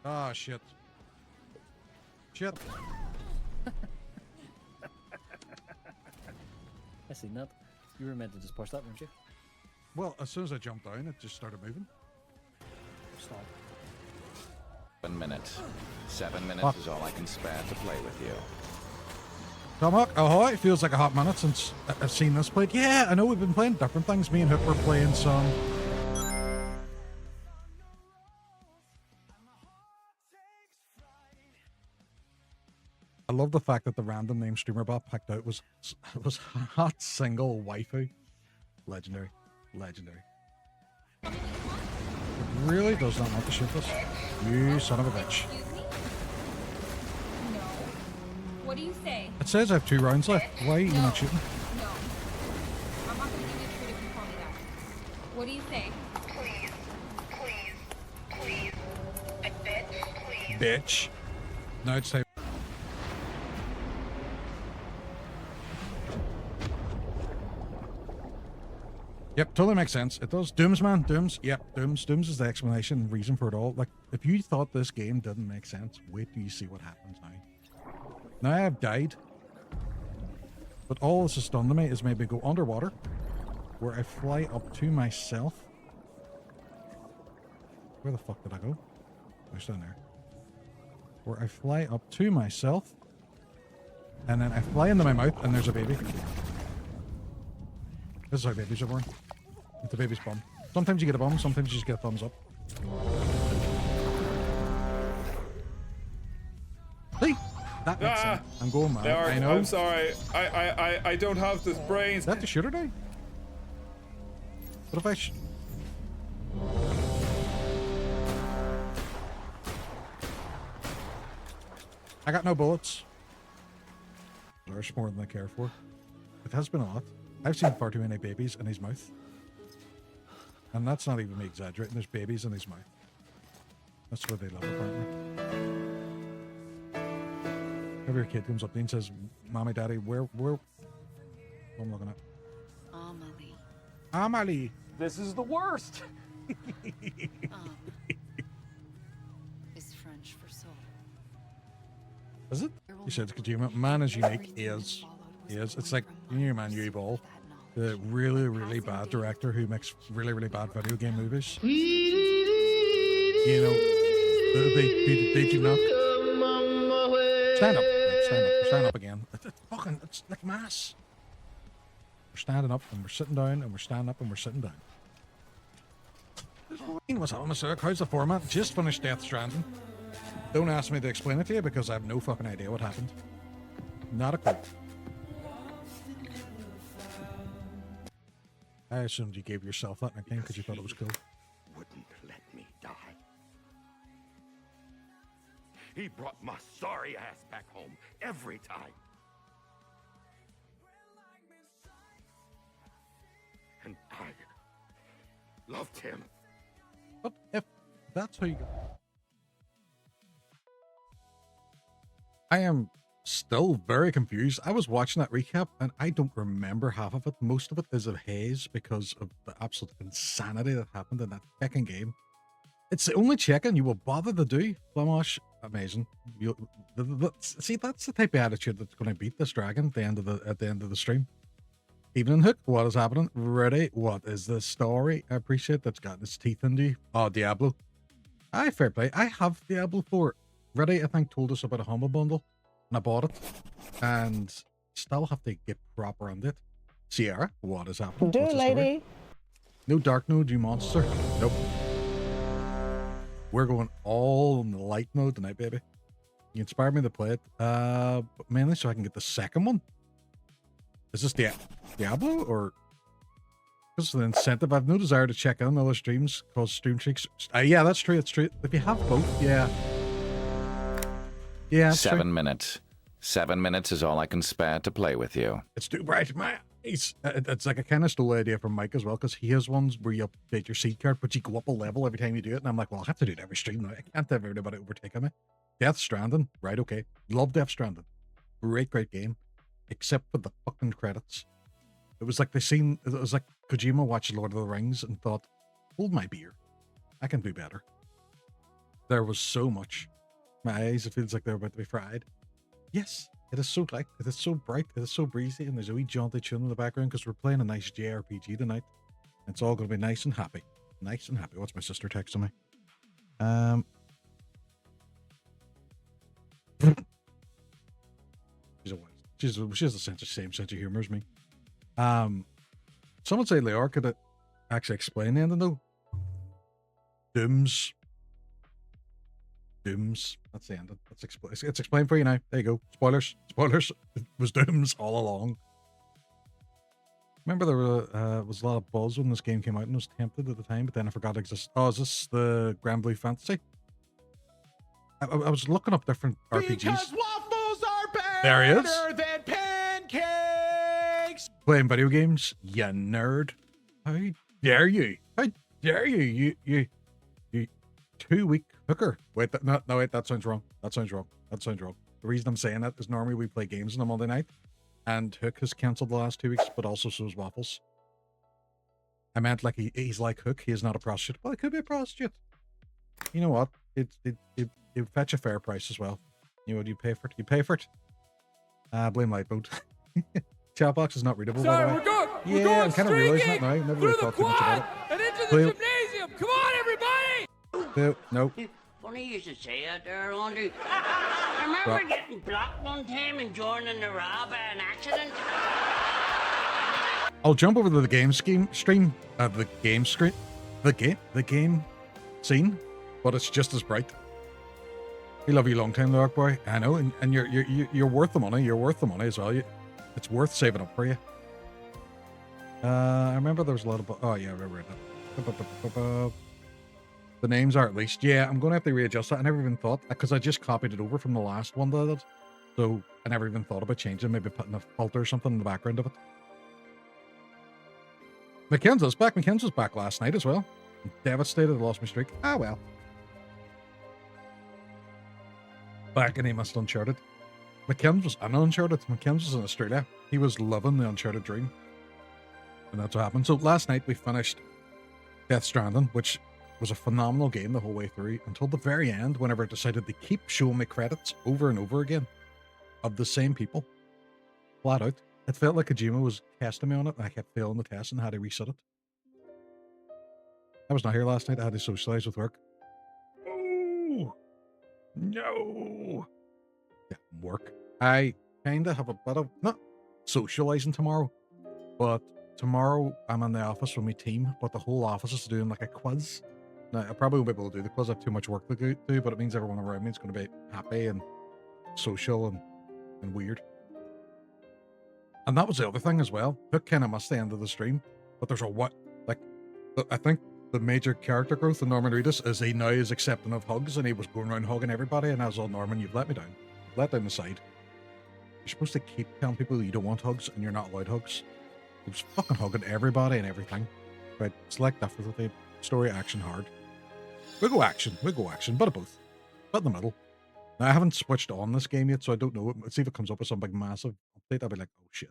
Ah, shit. Shit. I seen that. You were meant to just push that, weren't you? Well, as soon as I jumped down, it just started moving. Stop. 7 minutes. 7 minutes Fuck. is all I can spare to play with you. Tomahawk, ahoy! It feels like a hot minute since I've seen this played. Yeah, I know we've been playing different things. Me and Hook were playing some... I love the fact that the random name streamer bot picked out was hot single waifu. Legendary. Legendary. It really does not want to shoot us. You son of a bitch. Excuse me? No. What do you say? It says I have 2 rounds left. Why are you No. not shooting? No. I'm not gonna give you a treat if you call me that. What do you say? Please, please, please. A bitch, please. Bitch. Now it's time. Yep, totally makes sense. It does. Dooms, man. Dooms. Yep, Dooms. Dooms is the explanation and reason for it all. Like, if you thought this game didn't make sense, wait till you see what happens now. Now I have died. But all this has done to me is maybe go underwater, where I fly up to myself. Where the fuck did I go? I was down there. Where I fly up to myself, and then I fly into my mouth, and there's a baby. This is how babies are born. It's a baby's bum. Sometimes you get a bum, sometimes you just get a thumbs up. See? That makes sense. I'm going mad. Leyoric, I know. I'm sorry. I don't have the brains. Is that the shooter die? What if I I got no bullets. There's more than I care for. It has been a lot. I've seen far too many babies in his mouth. And that's not even me exaggerating. There's babies in his mouth. That's what they love, apparently. Every kid comes up to me and says, Mommy, Daddy, where I'm looking at. Amelie. Amelie. This is the worst. Is French for soul. Is it? He said Kojima. Man is unique. He is. He is. It's like, you know, man, you Ball, the really, really bad director who makes really, really bad video game movies. You know, they do not. Stand up. Right, stand up. We're standing up again. It's like mass. We're standing up and we're sitting down and we're standing up and we're sitting down. What's up, Mr. How's the format? Just finished Death Stranding. Don't ask me to explain it to you because I have no fucking idea what happened. Not a clue. I assumed you gave yourself that nickname because you thought it was cool. Wouldn't let me die. He brought my sorry ass back home every time. And I loved him. But if that's how you go. I am still very confused. I was watching that recap and I don't remember half of it. Most of it is a haze because of the absolute insanity that happened in that fucking game. It's the only check-in you will bother to do. Flamash, amazing. See, that's the type of attitude that's going to beat this dragon at the end of the stream. Evening Hook, what is happening? Ready? What is the story? I appreciate that's got its teeth into you. Oh, Diablo. Aye, fair play. I have Diablo 4. Ready, I think, told us about a Humble Bundle. And I bought it. And still have to get proper on it. Sierra, what is happening? Do What's it, the story? lady. No Dark Mode, you monster. Nope. We're going all in the light mode tonight, baby. You inspired me to play it. But mainly so I can get the second one. Is this Diablo or this is the incentive? I've no desire to check in other streams cause stream streaks. Yeah, that's true. It's true. If you have both, yeah. Yeah. 7 minutes. 7 minutes is all I can spare to play with you. It's too bright in my eyes. It's like a kind of stole idea from Mike as well, because he has ones where you update your seed card, but you go up a level every time you do it. And I'm like, well, I have to do it every stream now. I can't have everybody overtaking me. Death Stranding, right? Okay. Love Death Stranding. Great game. Except for the fucking credits. It was like it was like Kojima watched Lord of the Rings and thought, hold my beer. I can do better. There was so much. My eyes, it feels like they're about to be fried. Yes, it is so light, it is so bright, it is so breezy, and there's a wee jaunty tune in the background because we're playing a nice JRPG tonight. It's all going to be nice and happy. Nice and happy. What's my sister texting me? She's a she has the same sense of humor as me. Someone say Leyoric could actually explain the ending though. Dooms. That's the ending. It's explained for you now. There you go. Spoilers. It was Dooms all along. Remember there was a lot of buzz when this game came out and I was tempted at the time, but then I forgot it existed. Oh, is this the Granblue Fantasy? I was looking up different RPGs. Because waffles are better There he is. than pancakes. Playing video games, you nerd. How dare you? How dare you? You 2-week hooker. Wait, no, wait, that sounds wrong. The reason I'm saying that is normally we play games on a Monday night, and Hook has cancelled the last 2 weeks, but also so is Waffles. I meant like he's like Hook. He is not a prostitute. Well, it could be a prostitute. You know what? It fetch a fair price as well. You know what? You pay for it. Blame Lightboat. Chat box is not readable. Sorry, by the way. we're going. Yeah, We're going I'm kind of realizing that now. I never through really the thought too much about quad it. and into the Blue. gymnasium. Come on, everybody! No. Funny you should say that there, Andy. I remember Right. getting blocked one time and joining the rob by an accident. I'll jump over to the game stream, the game scene, but it's just as bright. We love you long time, Leyoric boy. I know, and you're worth the money. You're worth the money as well. It's worth saving up for you. I remember there was a lot of. Oh yeah, I remember that. The names are at least. Yeah, I'm going to have to readjust that. I never even thought, because I just copied it over from the last one that I did. So I never even thought about changing, maybe putting a filter or something in the background of it. Mackenzie's back. Mackenzie was back last night as well. I'm devastated I lost my streak. Ah, well. Back in Amos Uncharted. Mackenzie was in Uncharted. Mackenzie was in Australia. He was loving the Uncharted dream. And that's what happened. So last night we finished Death Stranding, which was a phenomenal game the whole way through until the very end, whenever I decided to keep showing me credits over and over again of the same people. Flat out. It felt like Kojima was testing me on it, and I kept failing the test and had to reset it. I was not here last night. I had to socialize with work. Oh, no. Yeah, work. I kind of have a bit of, not socializing tomorrow, but tomorrow I'm in the office with my team, but the whole office is doing like a quiz. Now, I probably won't be able to do the quiz. I have too much work to do, but it means everyone around me is going to be happy and social and weird. And that was the other thing as well. Hook kind of missed the end of the stream, but there's a what, like, I think the major character growth in Norman Reedus is he now is accepting of hugs, and he was going around hugging everybody, and I was all, Norman, you've let me down. Let down the side. You're supposed to keep telling people you don't want hugs, and you're not allowed hugs. He was fucking hugging everybody and everything. But select difficulty, story, action, hard. We'll go action, but both. But in the middle. Now, I haven't switched on this game yet, so I don't know. Let's see if it comes up with some big massive update. I'll be like, oh shit.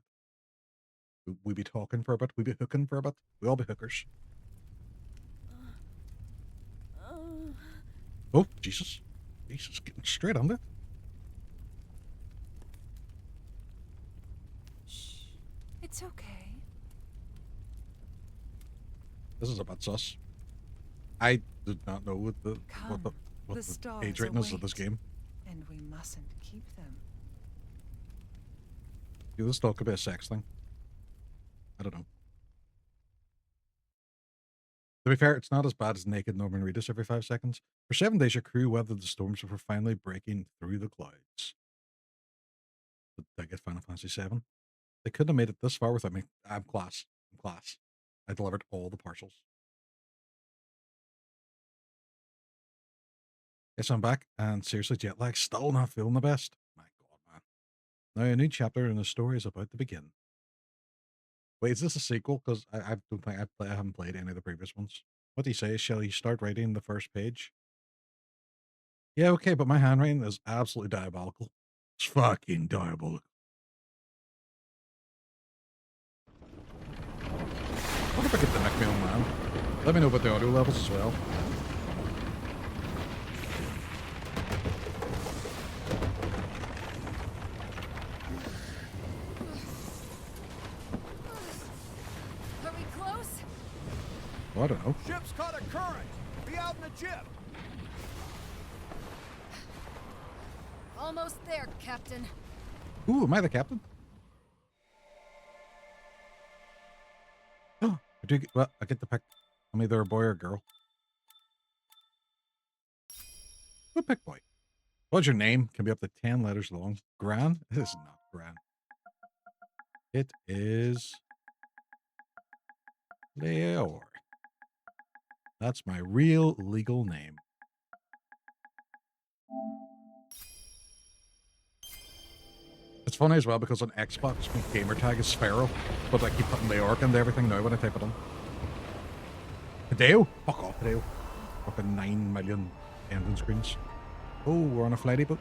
We'll be talking for a bit. We'll be hooking for a bit. We'll all be hookers. Oh, Jesus. Jesus, getting straight on it. Shh. It's okay. This is a bit sus. I did not know what the age rating is of this game. And we mustn't keep them. Yeah, this still could be a sex thing. I don't know. To be fair, it's not as bad as naked Norman Reedus every 5 seconds. For 7 days, your crew weathered the storms before finally breaking through the clouds. Did I get Final Fantasy VII? They couldn't have made it this far without me. I'm class. I delivered all the parcels. Yes, I'm back, and seriously, jet lag, still not feeling the best. My God, man. Now, a new chapter in the story is about to begin. Wait, is this a sequel? Because I don't think I haven't played any of the previous ones. What do you say? Shall you start writing the first page? Yeah, okay, but my handwriting is absolutely diabolical. It's fucking diabolical. What if I get the neck me on, man? Let me know about the audio levels as well. Oh, I don't know. Ship's caught a current. Be out in the jib. Almost there, Captain. Ooh, am I the captain? Oh, I do get, well, I get to pick. I'm either a boy or a girl. We'll pick boy. What's your name? Can be up to 10 letters long. Gran? It is not Gran. It is Leyoric. That's my real legal name. It's funny as well because on Xbox my gamer tag is Sparrow, but I keep putting Leyoric into everything now when I type it in. Hideo? Fuck off, Hideo. Fucking 9 million ending screens. Oh, we're on a flighty boat.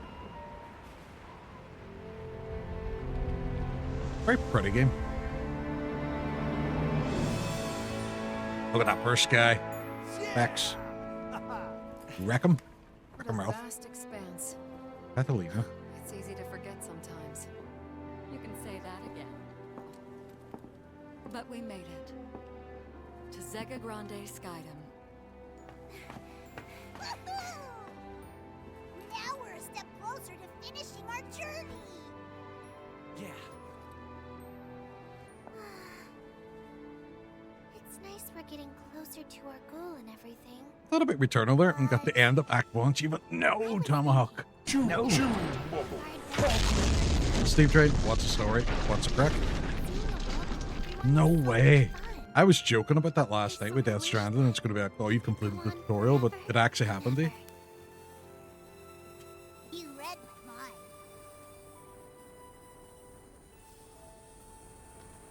Very pretty game. Look at that first guy. X. Wreck him. Wreck him, Ralph. Vast expanse. Catalina. It's easy to forget sometimes. You can say that again. But we made it. To Zega Grande Skydom. Now we're a step closer to finishing our journey. Yeah. It's nice we're getting closer to our goal and everything. Thought about Returnal there and got the end of Act 1. She went, no, Tomahawk. No. Steve Trade, what's the story? What's the crack? No way. I was joking about that last night with Death Stranding, and it's going to be like, oh, you've completed the tutorial, but it actually happened, eh? You read my mind.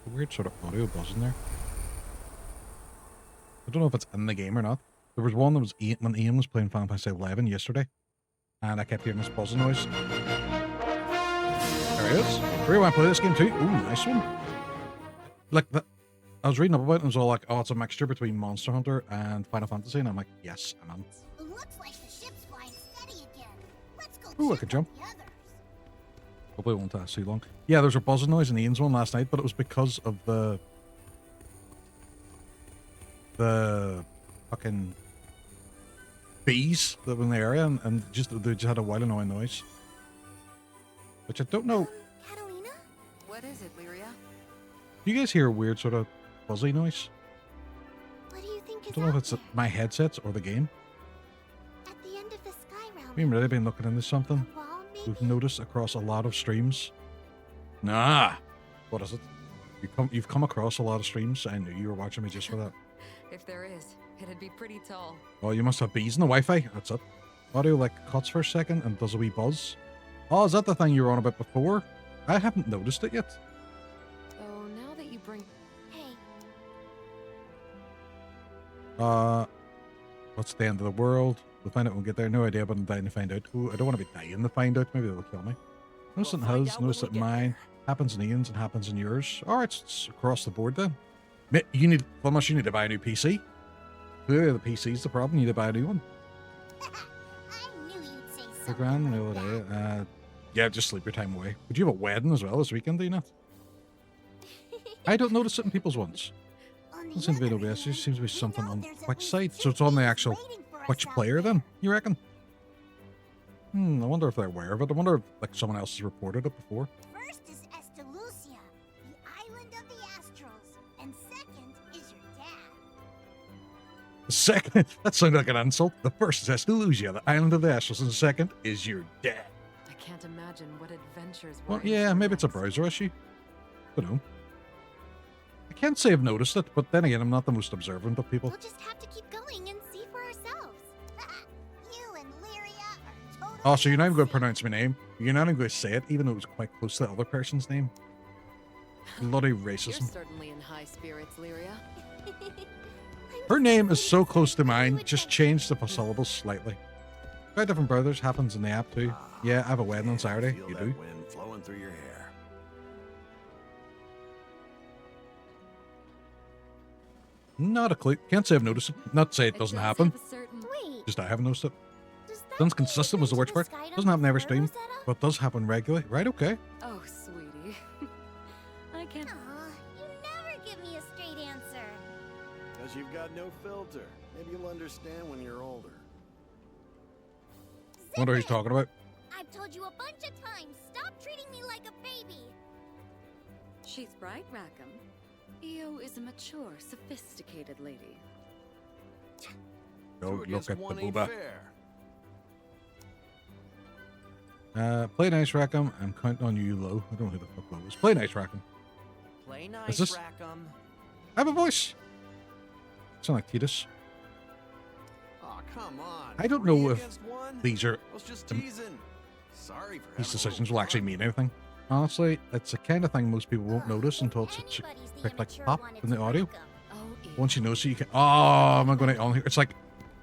A weird sort of audio buzz in there. I don't know if it's in the game or not. There was one that was when Ian was playing Final Fantasy 11 yesterday, and I kept hearing this buzzing noise. There he is. Really want to play this game too? Ooh, nice one. Like that. I was reading up about it and it was all like, oh, it's a mixture between Monster Hunter and Final Fantasy, and I'm like, yes, I'm on. It looks like the ship's flying steady again. Let's go Ooh, I check could jump. out the others. Hopefully it won't last too long. Yeah, there was a buzzing noise in Ian's one last night, but it was because of the fucking bees that were in the area, and just they just had a wild annoying noise. Which I don't know. Catalina? What is it, Lyria? Do you guys hear a weird sort of fuzzy noise? What do you think I is don't know if out it's there? my headsets or the game. At the end of the sky realm. We've really been looking into something A wall, maybe? we've noticed across a lot of streams. Nah. What is it? You've come across a lot of streams. I knew you were watching me just for that. If there is, it'd be pretty tall. Oh, you must have bees in the Wi-Fi. That's it. Audio like cuts for a second and does a wee buzz. Oh, is that the thing you were on about before? I haven't noticed it yet. Oh, now that you bring... Hey, What's the end of the world? We'll find out when we get there. No idea, but I'm dying to find out. Ooh, I don't want to be dying to find out. Maybe they'll kill me. Notice it in his, notice it in mine. Happens in Ian's and happens in yours. Alright, it's across the board then. You need, Thomas, you need to buy a new PC. Clearly the PC's the problem. You need to buy a new one. I knew you'd say The something grand the like other that. day. Yeah, just sleep your time away. Would you have a wedding as well this weekend, do you not? I don't notice it in people's ones. On the Doesn't seem to be other OBS. There hand, seems to be we something know on there's at which least side. 2 So it's on the things actual waiting for us which out player there. then, you reckon? I wonder if they're aware of it. I wonder if like someone else has reported it before. First is Estelucia, the island of the Astrals, and second is your dad. The second, that sounded like an insult. The first is Estelucia, the island of the Astrals, and the second is your dad. I can't imagine what adventures Well, were in yeah, store maybe it's a next. browser issue. I don't know. I can't say I've noticed it, but then again, I'm not the most observant of people. We'll just have to keep going and see for ourselves. You and Lyria are totally Oh, so you're not even going to insane. pronounce my name? You're not even going to say it, even though it was quite close to the other person's name? Bloody You're racism. certainly in high spirits, Lyria. Her name is so close to mine, just change the syllables slightly. Quite different brothers, happens in the app too. Yeah, I have a wedding on Saturday. Feel You that do? wind flowing through your hair. Not a clue. Can't say I've noticed it. Not to say it doesn't happen. Wait, Just I haven't noticed it. does that Sounds mean consistent you've was the been worst to part. Skydom Doesn't happen every before, stream, Rosetta? but does happen regularly. Right, okay. Oh, sweetie. I can't... Aw, you never give me a straight answer. Because you've got no filter. Maybe you'll understand when you're older. Wonder who he's talking about. I've told you a bunch of times, stop treating me like a baby. She's right, Rackham. Io is a mature, sophisticated lady. Go Two look against at the one ain't booba. fair. Play nice, Rackham. I'm counting on you, Low. I don't know who the fuck Low is. Play nice, Rackham. Play Is nice, this- Rackham. I have a voice. Sound like Titus. Oh, come on. I don't Three know if against one? these are I was just the- teasing. Sorry for these having a decisions little will actually fun. mean anything. Honestly, it's the kind of thing most people won't notice until it's Anybody's the quick like immature pop one, in the it's audio. Rackham. Oh, Io. Once you know, so you can. Oh, am I going to on here? It's like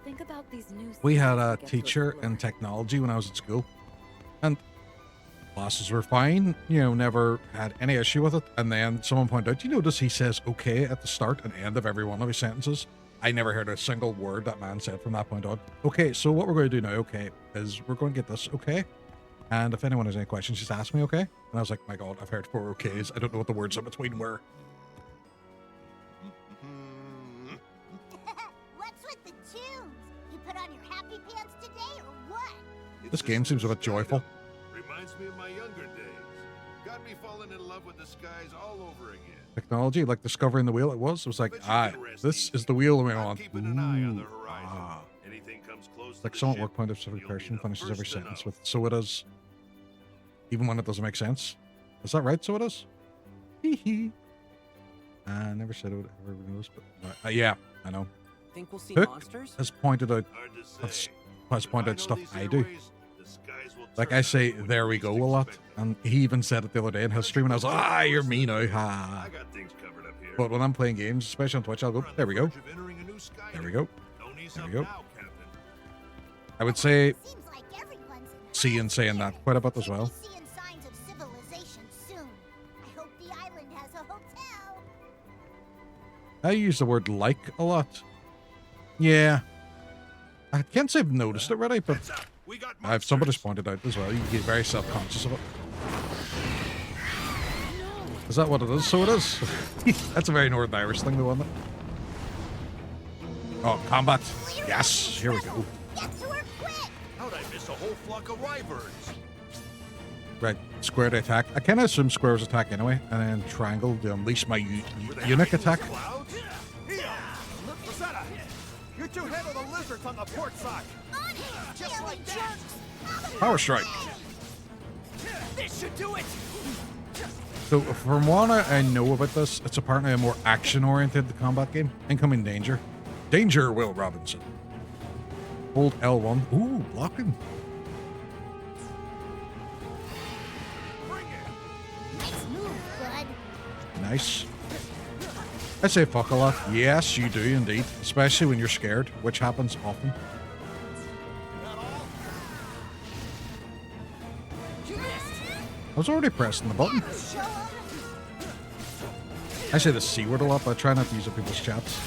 Think about these new we had skills a we get to teacher explore. in technology when I was at school, and classes were fine. You know, never had any issue with it. And then someone pointed out, you notice he says "okay" at the start and end of every one of his sentences. I never heard a single word that man said from that point on. Okay, so what we're going to do now, okay, is we're going to get this, okay? And if anyone has any questions, just ask me, okay? And I was like, my God, I've heard 4 okays. I don't know what the words in between were. What's with the tunes? You put on your happy pants today or what? This game seems a bit joyful. Reminds me of my younger days. Got me falling in love with the skies all over again. Technology, like discovering the wheel, it was like, this is the wheel we I'm want. keeping an eye on the Ooh, horizon. ah. Anything comes close to Like the someone ship, work point of every you'll person be the finishes every first to sentence know. with "so it is," even when it doesn't make sense. Is that right? So it is. Hee hee. I never said it would ever knows, but yeah, I know. Think we'll see Hook monsters? has pointed out Hard to That's- say. has If pointed I out know stuff these I do. airways, the skies will Like turn I say, when there we least go a lot, expect it. and he even said it the other day in his stream, and I was like, you're me now, ha. I got things covered up here. But when I'm playing games, especially on Twitch, I'll go, We're on there the we go, verge of entering a new sky there we age. go. Don't ease There up we go. now, Captain. I would say Seems like everyone's in seeing saying that quite a bit as Should well. be seeing signs of civilization soon. I hope the island has a hotel. I use the word like a lot. Yeah. I can't say I've noticed it already, but Heads up. We got I've somebody's monsters. pointed out as well. You get very self-conscious of it. Is that what it is? So it is. That's a very Northern Irish thing, though, isn't it? Oh, combat. Yes, here we go. Get to her quick! How'd I miss a whole flock of wyverns? Right, square to attack. I kind of assume square was attack anyway, and then triangle to unleash my Were they eunuch hiding in attack. the clouds? Look, Rosetta! You two handle the lizards on the port side. On it! Just Silly like that. jerks! Power strike. This should do it! So from what I know about this, it's apparently a more action-oriented combat game. Incoming danger. Danger, Will Robinson. Hold L1. Ooh, blocking. Bring it! Nice move, bud. Nice. I say fuck a lot. Yes, you do indeed. Especially when you're scared, which happens often. That all? You missed! I was already pressing the button. Show 'em. I say the C word a lot, but I try not to use it in people's chats.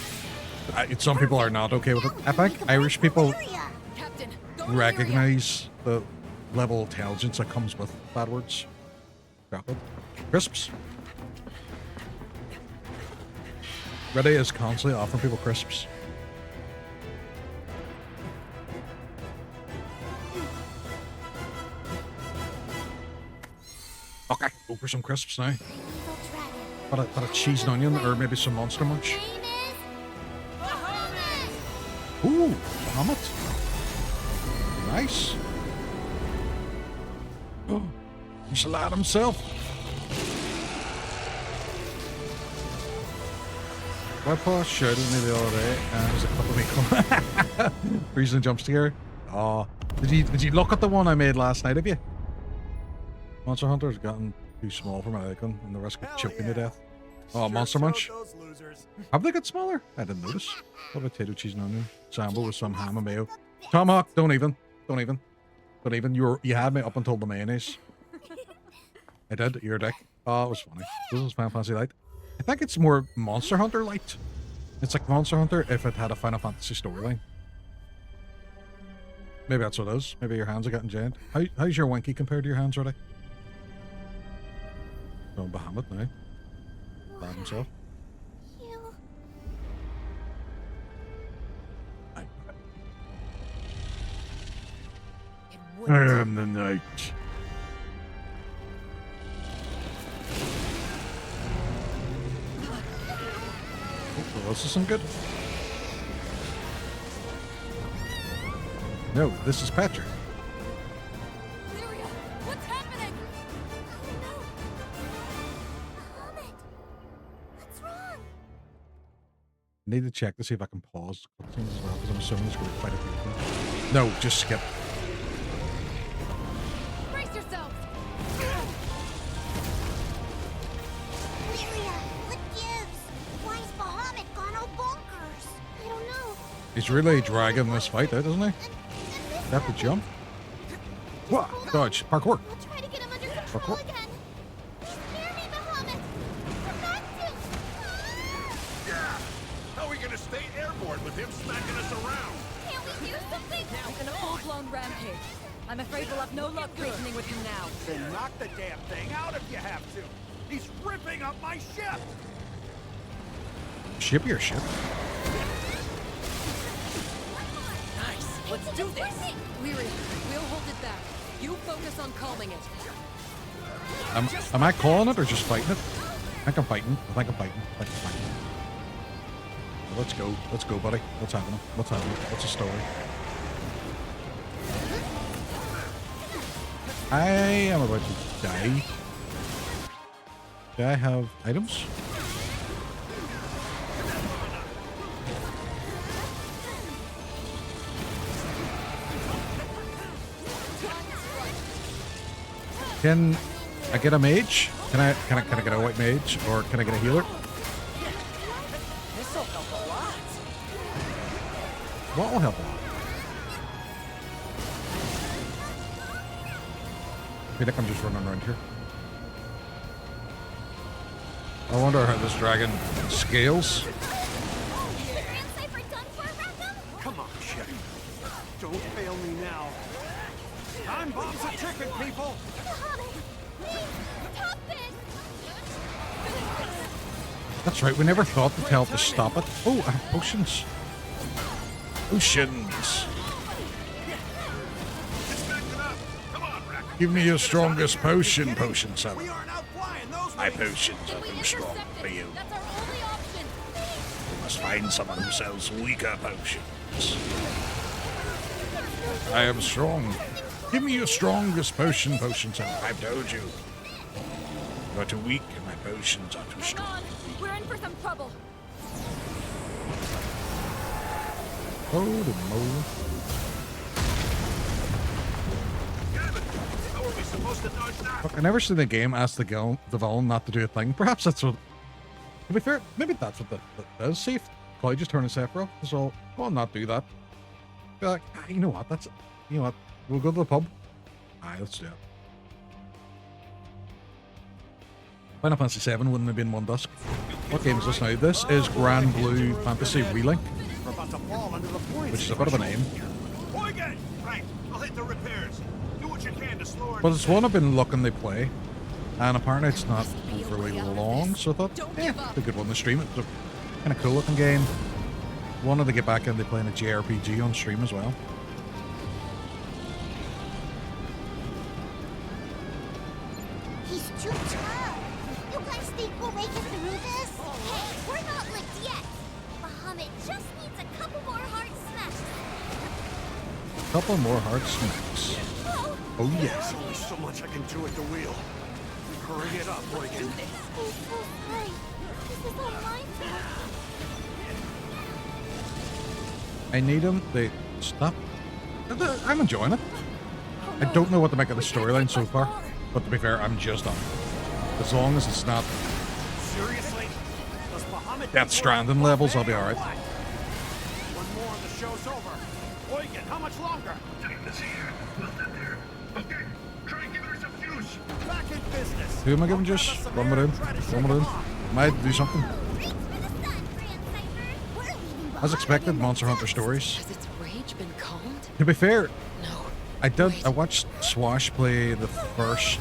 Some people are not okay with it. I think Irish people Captain, go to Leyoric. recognize the level of intelligence that comes with bad words. Grappled. Crisps. Ready is constantly offering people crisps. Okay, go for some crisps now. Evil dragon. But a cheese and onion, or maybe some monster munch. Name is Bahamut. Ooh, Bahamut. Nice. Oh, he's a lad himself. My pa shouted at me the other day, and it was a couple of me reason jumps together. Oh, did you look at the one I made last night? Have you? Monster Hunter's gotten too small for my icon, and the rest get Hell choking yeah. to death. Oh, Sure Monster showed Munch. those losers. Have they got smaller? I didn't notice. What about potato, cheese, and onion? Sambo with some ham and mayo. Tomahawk, don't even. You had me up until the mayonnaise. I did. You're a dick. Oh, it was funny. This is Final Fantasy Light. I think it's more Monster Hunter Light. It's like Monster Hunter if it had a Final Fantasy storyline. Maybe that's what it is. Maybe your hands are getting giant. How's your Winky compared to your hands, already? Oh, Bahamut now. Bad himself. You. tonight. Oh, this isn't good. No, this is Patrick. Lyria, what's happening? Bahamut! What's wrong? Need to check to see if I can pause cutscenes as well, because I'm assuming there's going to be quite a few of them. No, just skip. Brace yourselves! Lyria, what gives? Why is Bahamut gone all bonkers? I don't know. He's really dragging this fight out, isn't he? You have to jump. What? Dodge. Parkour. We'll try to get him under control Parkour. again. Hear me, Bahamut. We're back to... Yeah! How are we gonna stay airborne with him smacking us around? Can't we do something? Now in a full-blown rampage. I'm afraid we'll have no luck reasoning with him now. Then knock the damn thing out if you have to. He's ripping up my ship. Ship your ship. Nice. Let's do this. Lyria, we'll hold it back. You focus on calming it. Am I calling it or just fighting it? I think I'm fighting. I think I'm fighting. Well, let's go. Let's go, buddy. What's happening? What's happening? What's the story? I am about to die. Do I have items? Can I get a mage? Can I get a white mage, or can I get a healer? This'll help a lot. What will help a lot? I feel like I'm just running around here. I wonder how this dragon scales. Come on, ship. Don't fail me now. Time bombs are ticking, people. That's right, we never thought to tell it to stop it. Oh, I have potions. Potions. Give me your strongest potion, Potion 7. We aren't outflying those My wings. potions are too strong for you. That's our only option. We must find someone who sells weaker potions. I am strong. Give me your strongest potion, Potion 7. I've told you. You are too weak and my potions are too Hang strong. on. We're in for some trouble. Holy moly. How are we supposed to dodge that? Look, I never see the game ask the villain not to do a thing. Perhaps that's what... To be fair, maybe that's what that does. See if Chloe just turn a Sephiroth. So, I'll not do that. Be like, you know what, that's... You know what, we'll go to the pub. Aye, let's do it. Final Fantasy VII wouldn't have been One Dusk. What game is this now? This is Granblue Fantasy Relink, We're about to fall under the points. which is a bit of a name. Oigan! Right, I'll hit the repairs. Do what you can to slow her But it's one I've been looking to play. And apparently it's not overly long, so I thought, it's a good one to stream. It's a kind of cool looking game. Wanted to get back into playing a JRPG on stream as well. He's too tough. You guys think we'll make it through this? Hey, we're not licked yet. Bahamut just needs a couple more hard smacks. Couple more hard smacks. Oh yes. There's only so much I can do at the wheel. Hurry it up, Oigan. Oh, right. This is all my fault. I need them. They stop. I'm enjoying it. I don't know what to make of the storyline so far, but to be fair, I'm just on it. As long as it's not Seriously? Does Bahamut Death Stranding levels, I'll be alright. One more and the show's over. Oigan, how much longer? Time to see her. Well done there. Okay, try and give her some juice. Back in business. Who am I giving juice? Run me in. Run me in. Might do something. Reach for the sun, Grand Cypher. We're leaving As expected, Monster Hunter Stories. Has its rage been calmed? To be fair, No. I watched Swash play the first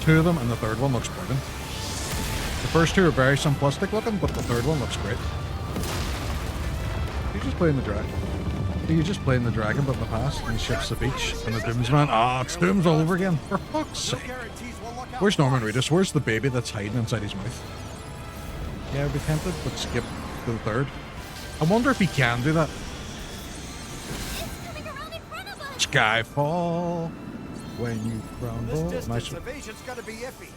two of them, and the third one looks brilliant. The first two are very simplistic looking, but the third one looks great. He's just playing the drag. So you're just playing the dragon, but in the past, and he ships the beach, and the Doomsman. Ah, it's Dooms all over again. For fuck's sake. Where's Norman Reedus? Where's the baby that's hiding inside his mouth? Yeah, I'd be tempted, but skip to the third. I wonder if he can do that. Skyfall. When you crumble. This Nice. distance evasion's gonna be iffy.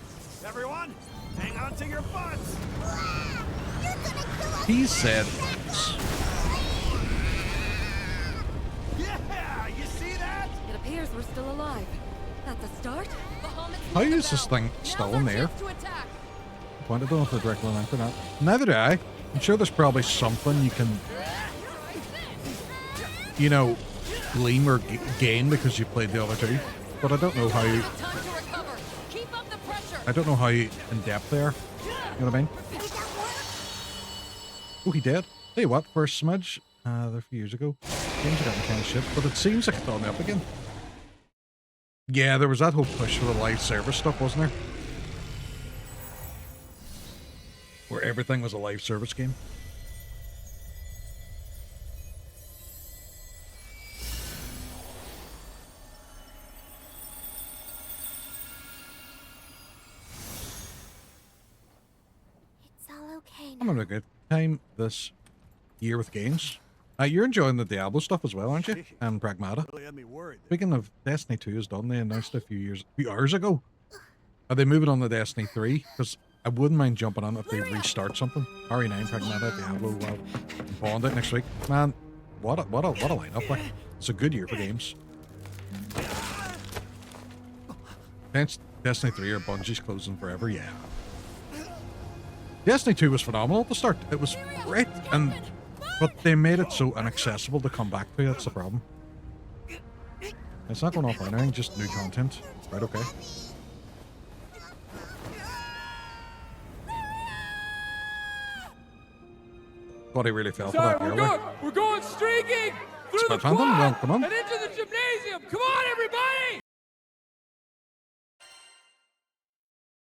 Everyone, hang on to your butts. He said. Yeah, you see that? It appears we're still alive. That's a start. How is this thing still in there? To attack. I don't know if they're directly linked or not. Neither do I. I'm sure there's probably something you can, you know, glean or gain because you played the other two. But I don't know how you. I don't know how in depth they are. You know what I mean? Oh, he did. Tell you what, for a smudge, there a few years ago, games are getting kind of shit, but it seems like it's on up again. Yeah, there was that whole push for the live service stuff, wasn't there? Where everything was a live service game. It's all okay I'm having a good time this year with games. You're enjoying the Diablo stuff as well, aren't you? And Pragmata. Really had me worried. Speaking of Destiny 2 is done, they announced a few hours ago. Are they moving on to Destiny 3? Because I wouldn't mind jumping on if they restart something. RE9, Pragmata, Diablo, well, Bond it next week. Man, what a lineup! Like, it's a good year for games. Hence, Destiny 3 or Bungie's closing forever. Yeah. Destiny 2 was phenomenal at the start. It was great, but they made it so inaccessible to come back to. That's the problem. It's not going off or anything, just new content. Right, okay. Thought he really fell for that early. We're going streaking through Spit the Phantom, quad welcome on. and into the gymnasium. Come on, everybody!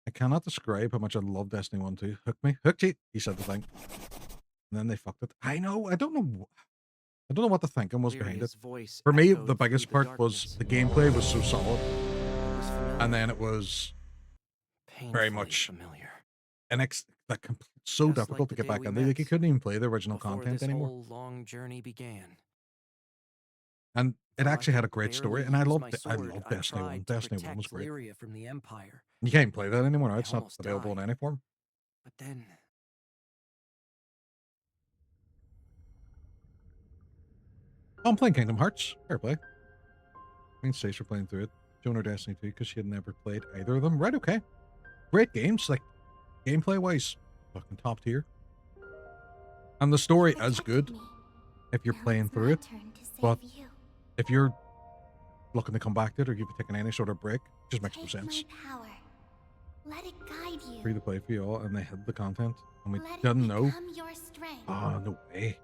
I cannot describe how much I love Destiny 1 2. Hooked you, he said the thing. And then they fucked it. I know, I don't know what the thinking was behind it. For me, the biggest part was the gameplay was so solid. And then it was very much so difficult to get back into. Like, you couldn't even play the original content anymore. Long journey began. And it actually had a great story, and I loved Destiny 1. Destiny 1 was great. From the Empire. You can't play that anymore now. It's not available in any form. But then I'm playing Kingdom Hearts. Fair play. Main stage for playing through it. Showing her Destiny 2 because she had never played either of them. Right, okay. Great games, like gameplay-wise, fucking top tier. And the story is good if you're playing through it. But if you're looking to come back to it or you've taken any sort of break, it just makes no sense. Let it guide you. Free to play for you all, and they hid the content, and we didn't know. Oh, no way.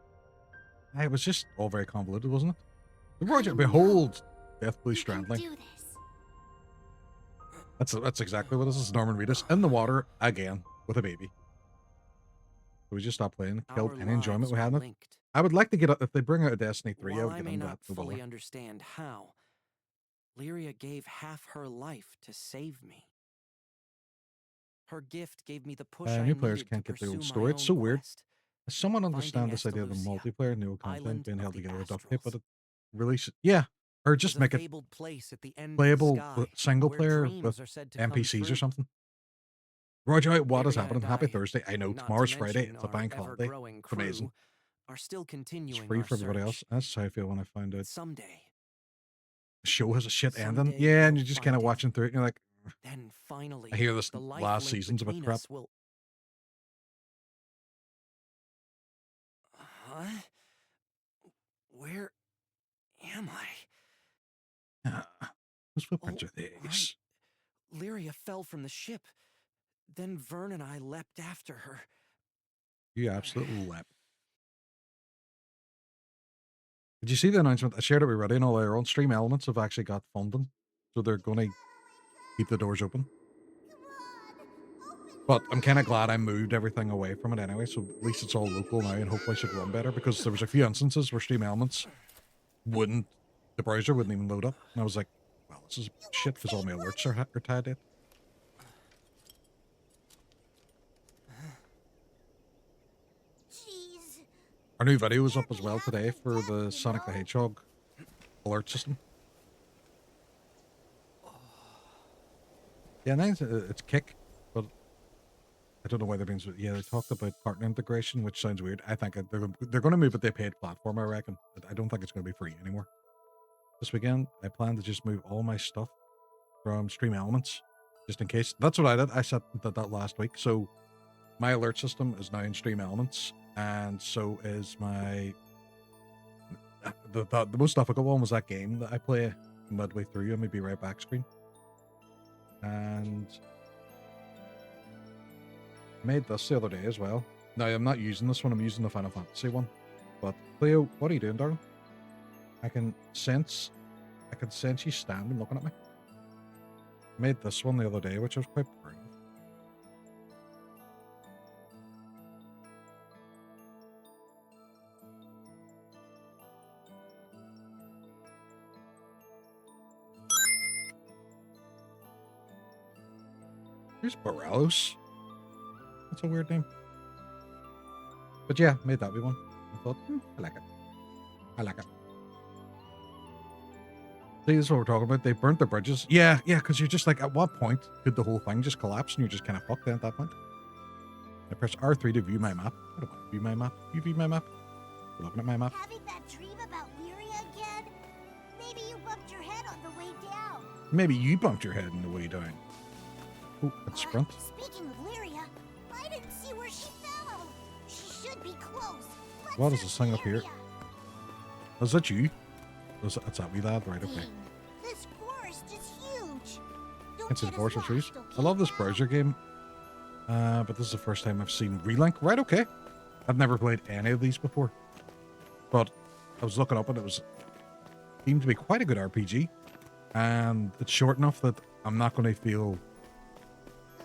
It was just all very convoluted, wasn't it? The project, behold, Deathly Strandling. That's exactly what this is. Norman Reedus in the water again with a baby. So we just stopped playing, killed any enjoyment we had in it. I would like to get if they bring out a Destiny 3, I would get them that. fully understand how, Lyria gave half her life to save me. Her gift gave me the push I new needed players to can't get the pursue old my story. It's own so weird. quest. Does someone understand this idea of the multiplayer and the old content being held together with duct tape, but it really should, yeah, or just make it playable single player with NPCs or something. Roger, what is happening? Happy Thursday. I know tomorrow's Friday. It's a bank holiday. It's amazing. It's free for everybody else. That's how I feel when I find out someday the show has a shit ending. Yeah, and you're just kind of watching through it, and you're like, then finally, I hear this last season's a bit crap. Huh? Where am I? Whose footprints are these? Right. Lyria fell from the ship. Then Vern and I leapt after her. You absolutely leapt. Did you see the announcement? I shared it with Ready and all our own Stream Elements have actually got funding. So they're going to keep the doors open. But I'm kind of glad I moved everything away from it anyway. So at least it's all local now and hopefully it should run better. Because there was a few instances where Stream Elements the browser wouldn't even load up. And I was like, well, this is shit because all my alerts are tied in. Jeez. Our new video was up as well today for the Sonic the Hedgehog alert system. Yeah, nice. It's Kick, but I don't know why they're being. Yeah, they talked about partner integration, which sounds weird. I think they're going to move it to a paid platform. I reckon. I don't think it's going to be free anymore. This weekend, I plan to just move all my stuff from Stream Elements, just in case. That's what I did. I did that last week. So my alert system is now in Stream Elements, and so is my. The most difficult one was that game that I play midway through and maybe right back screen. And made this the other day as well. Now I'm not using this one, I'm using the Final Fantasy one. But Cleo, what are you doing, darling? I can sense you standing looking at me. Made this one the other day, which I was quite proud of. Here's Borellos. That's a weird name. But yeah, made that wee one. I thought, I like it. I like it. See, this is what we're talking about. They burnt their bridges. Yeah, because you're just like, at what point could the whole thing just collapse and you're just kind of fucked then at that point? I press R3 to view my map. I don't want to view my map. You view my map? You're looking at my map? Having that dream about Lyria again? Maybe you bumped your head on the way down. Maybe you bumped your head on the way down. Oh, it's sprint. Speaking of Lyria, I didn't see where she fell. She should be close. What is this thing up here? Is that you? That's that wee lad? Right, okay. This forest is huge. It's in forest of trees. I love this browser game. But this is the first time I've seen Relink. Right, okay. I've never played any of these before. But I was looking up and it seemed to be quite a good RPG. And it's short enough that I'm not going to feel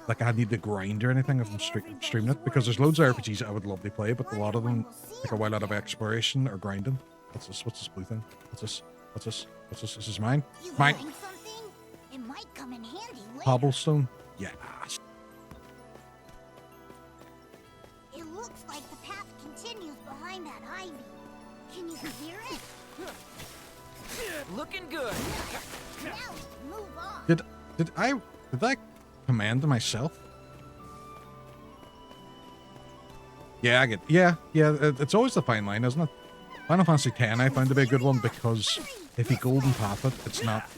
like I need to grind or anything if I'm streaming it, because there's loads of RPGs I would love to play, but a lot of them take a while out of exploration or grinding. What's this? What's this blue thing? What's this? What's this? What's this? This is mine? Mine! It might come in handy later. Cobblestone? Yeah. It looks like the path continues behind that ivy. Can you hear it? Looking good. Now we move on. Did I command myself? Yeah, I get. Yeah. It's always the fine line, isn't it? Final Fantasy X I found to be a good one because if you golden path it, it's not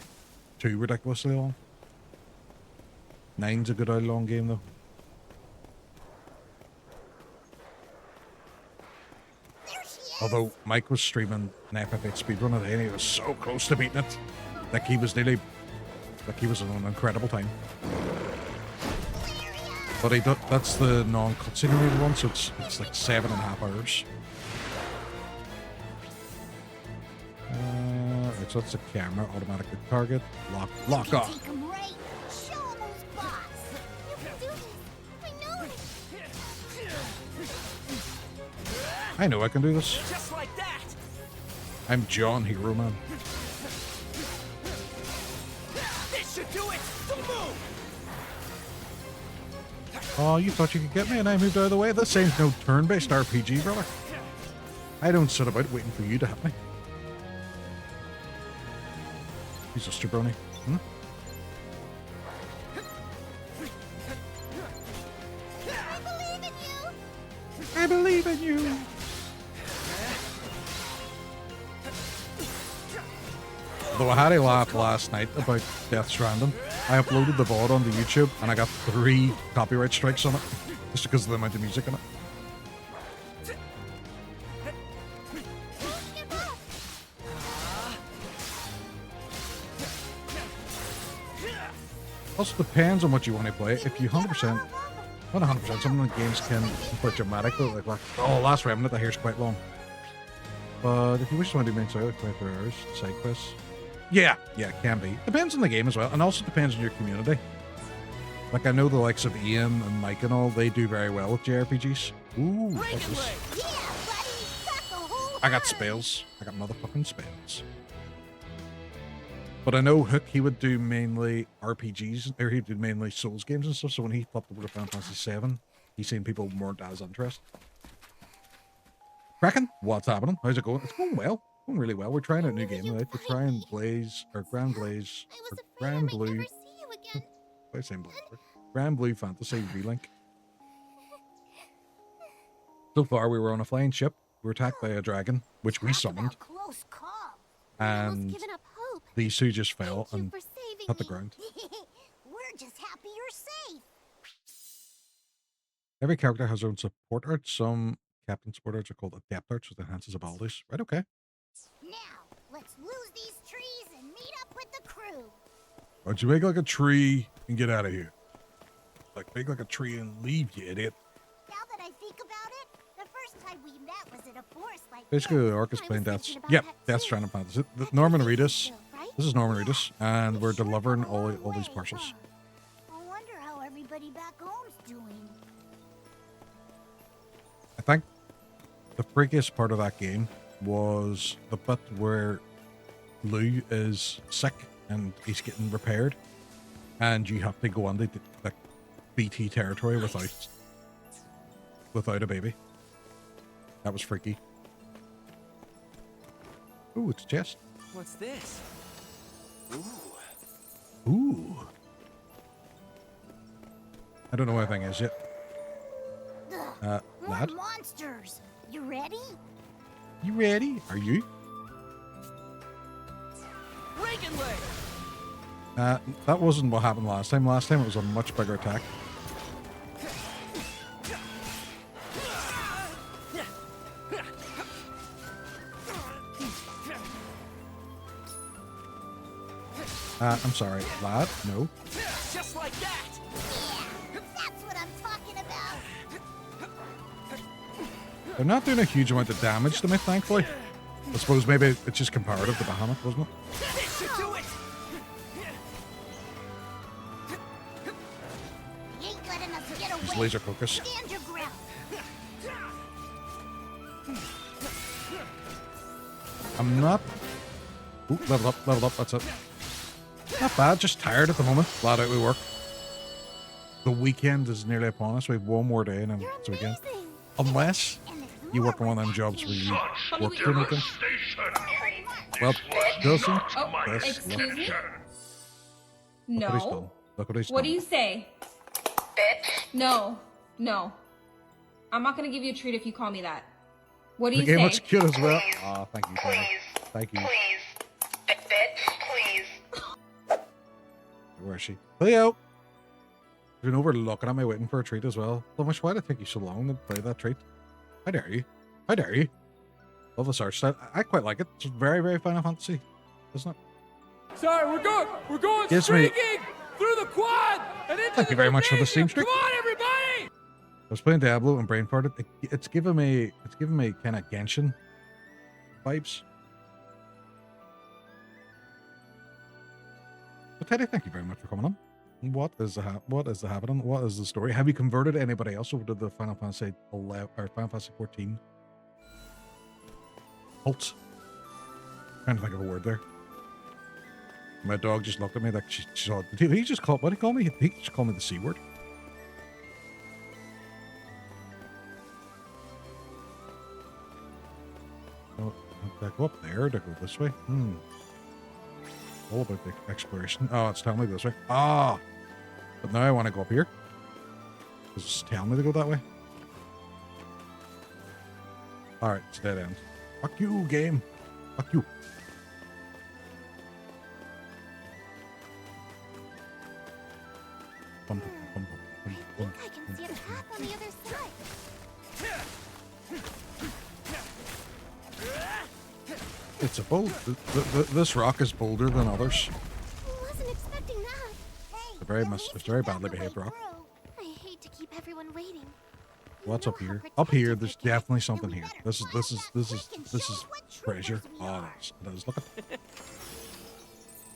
too ridiculously long. 9's a good long game though. Although Mike was streaming an FF8 speedrun today and he was so close to beating it. Like he was nearly, like he was on an incredible time. But that's the non-cutscene related one, so it's like 7.5 hours. Right, so that's the camera, automatically target, lock off. I know I can do this. Just like that. I'm John Hero Man. This should do it. Don't move. Oh, you thought you could get me and I moved out of the way? This ain't no turn-based RPG, brother. I don't sit about waiting for you to hit me. He's a jabroni. Hmm? I believe in you. Though I had a laugh last night about Death Stranding, I uploaded the VOD onto YouTube and I got 3 copyright strikes on it just because of the amount of music in it. Also depends on what you want to play. If you 100%, not 100%, some of the games can be quite dramatic though, like oh, Last Remnant I hear is quite long. But if you wish to do main story, like 23 hours, side quests. Yeah, it can be. Depends on the game as well, and also depends on your community. Like I know the likes of Ian and Mike and all, they do very well with JRPGs. Ooh, what's this? I got spells. I got motherfucking spells. But I know Hook, he would do mainly RPGs, or he'd do mainly Souls games and stuff. So when he flipped over to Final Fantasy VII, he's seen people weren't as interested. Kraken, what's happening? How's it going? It's going well. Going really well. We're trying a new game, right? We're trying Blaze, or Granblue, or Granblue. Why saying Blaze? Granblue Fantasy Relink. So far, we were on a flying ship. We were attacked by a dragon, which we summoned. And these two just fell and hit the ground. We're just happy you're safe. Every character has their own support art. Some captain support arts are called adept arts, which enhances abilities. Right, okay. Now, let's lose these trees and meet up with the crew. Why don't you make like a tree and get out of here? Like, make like a tree and leave, you idiot. Now that I think about it, the first time we met was at a forest like Basically, the orc is playing Death's... Yep, Death Stranding Fantasy. Norman Reedus. This is Norman Reedus, and we're delivering all these parcels. I wonder how everybody back home's doing. I think the freakiest part of that game was the bit where Lou is sick and he's getting repaired, and you have to go into the BT territory without a baby. That was freaky. Ooh, it's a chest. What's this? Ooh. Ooh. I don't know what anything is yet. More lad? monsters. You ready? You ready? Are you? That wasn't what happened last time. Last time it was a much bigger attack. I'm sorry, lad. No. Just like that. Yeah, that's what I'm talking about. They're not doing a huge amount of damage to me, thankfully. I suppose maybe it's just comparative to Bahamut, wasn't it? You ain't letting us get away. He's laser focused. Stand your ground. I'm not... Ooh, level up, that's it. Not bad, just tired at the moment. Flat out we work. The weekend is nearly upon us. We have one more day and then it's the weekend. Unless you work on one of them jobs where you work through the weekend. Well, Dawson, Excuse me? look what he's done. No. Look what he's What done. do you say? Bitch. No. No. I'm not gonna give you a treat if you call me that. What do The you game say? looks cute as well. Oh, thank you, Tony. Thank you. Where is she? Leo! You've been over looking at me waiting for a treat as well. Thomas, why did it take you so long to play that treat? How dare you? How dare you? Love this art style. I quite like it. It's very, very Final Fantasy, isn't it? Sorry, we're going Gives me- streaking through the quad and into Thank you very much for the stream streak. Come on, everybody! I was playing Diablo and brain farted. It's giving me kind of Genshin vibes. But Teddy, thank you very much for coming on. What is the happening? What is the story? Have you converted anybody else over to the Final Fantasy 11 or Final Fantasy 14? Halt. Trying to think of a word there. My dog just looked at me like she saw. He just called. What did he call me? He just called me the C word. Oh, did I go up there? Did I go this way? All about the exploration. Oh, it's telling me this way. Ah! But now I want to go up here. Because it's telling me to go that way. Alright, it's dead end. Fuck you, game. Fuck you. Bum, bum, bum, bum, bum, I can see a path on the other side. It's a bold. This rock is bolder than others. Wasn't expecting that. Hey, It's very badly behaved rock. I hate to keep everyone waiting. What's up here? Up here, there's definitely something here. This is treasure. Oh, it is. Look at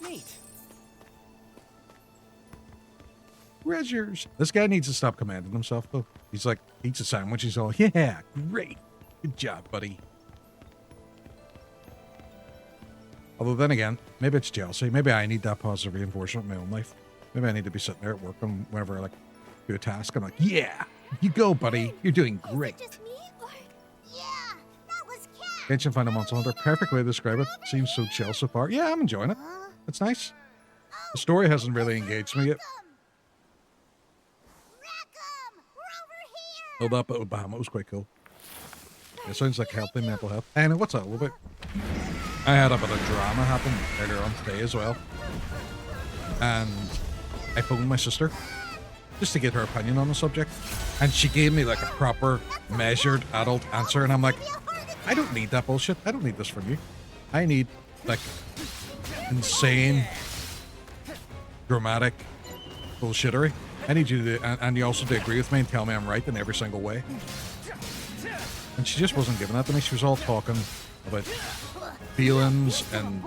Neat. treasures. This guy needs to stop commanding himself though. He's like eats a sandwich. He's all, yeah, great, good job, buddy. Although then again, Maybe it's jealousy. Maybe I need that positive reinforcement in my own life. Maybe I need to be sitting there at work and whenever I like do a task, I'm like, yeah, you go, buddy. You're doing great. Ancient Final Monster Hunter. Perfect way to describe it. Seems so chill so far. Yeah, I'm enjoying it. It's nice. The story hasn't really engaged me yet. Oh, that bit with Bahamut was quite cool. It sounds like healthy mental health. And what's that all about? I had a bit of drama happen earlier on today as well. And I phoned my sister just to get her opinion on the subject. And she gave me like a proper, measured, adult answer. And I'm like, I don't need that bullshit. I don't need this from you. I need like insane, dramatic bullshittery. I need you to, and you also to agree with me and tell me I'm right in every single way. And she just wasn't giving that to me. She was all talking about feelings and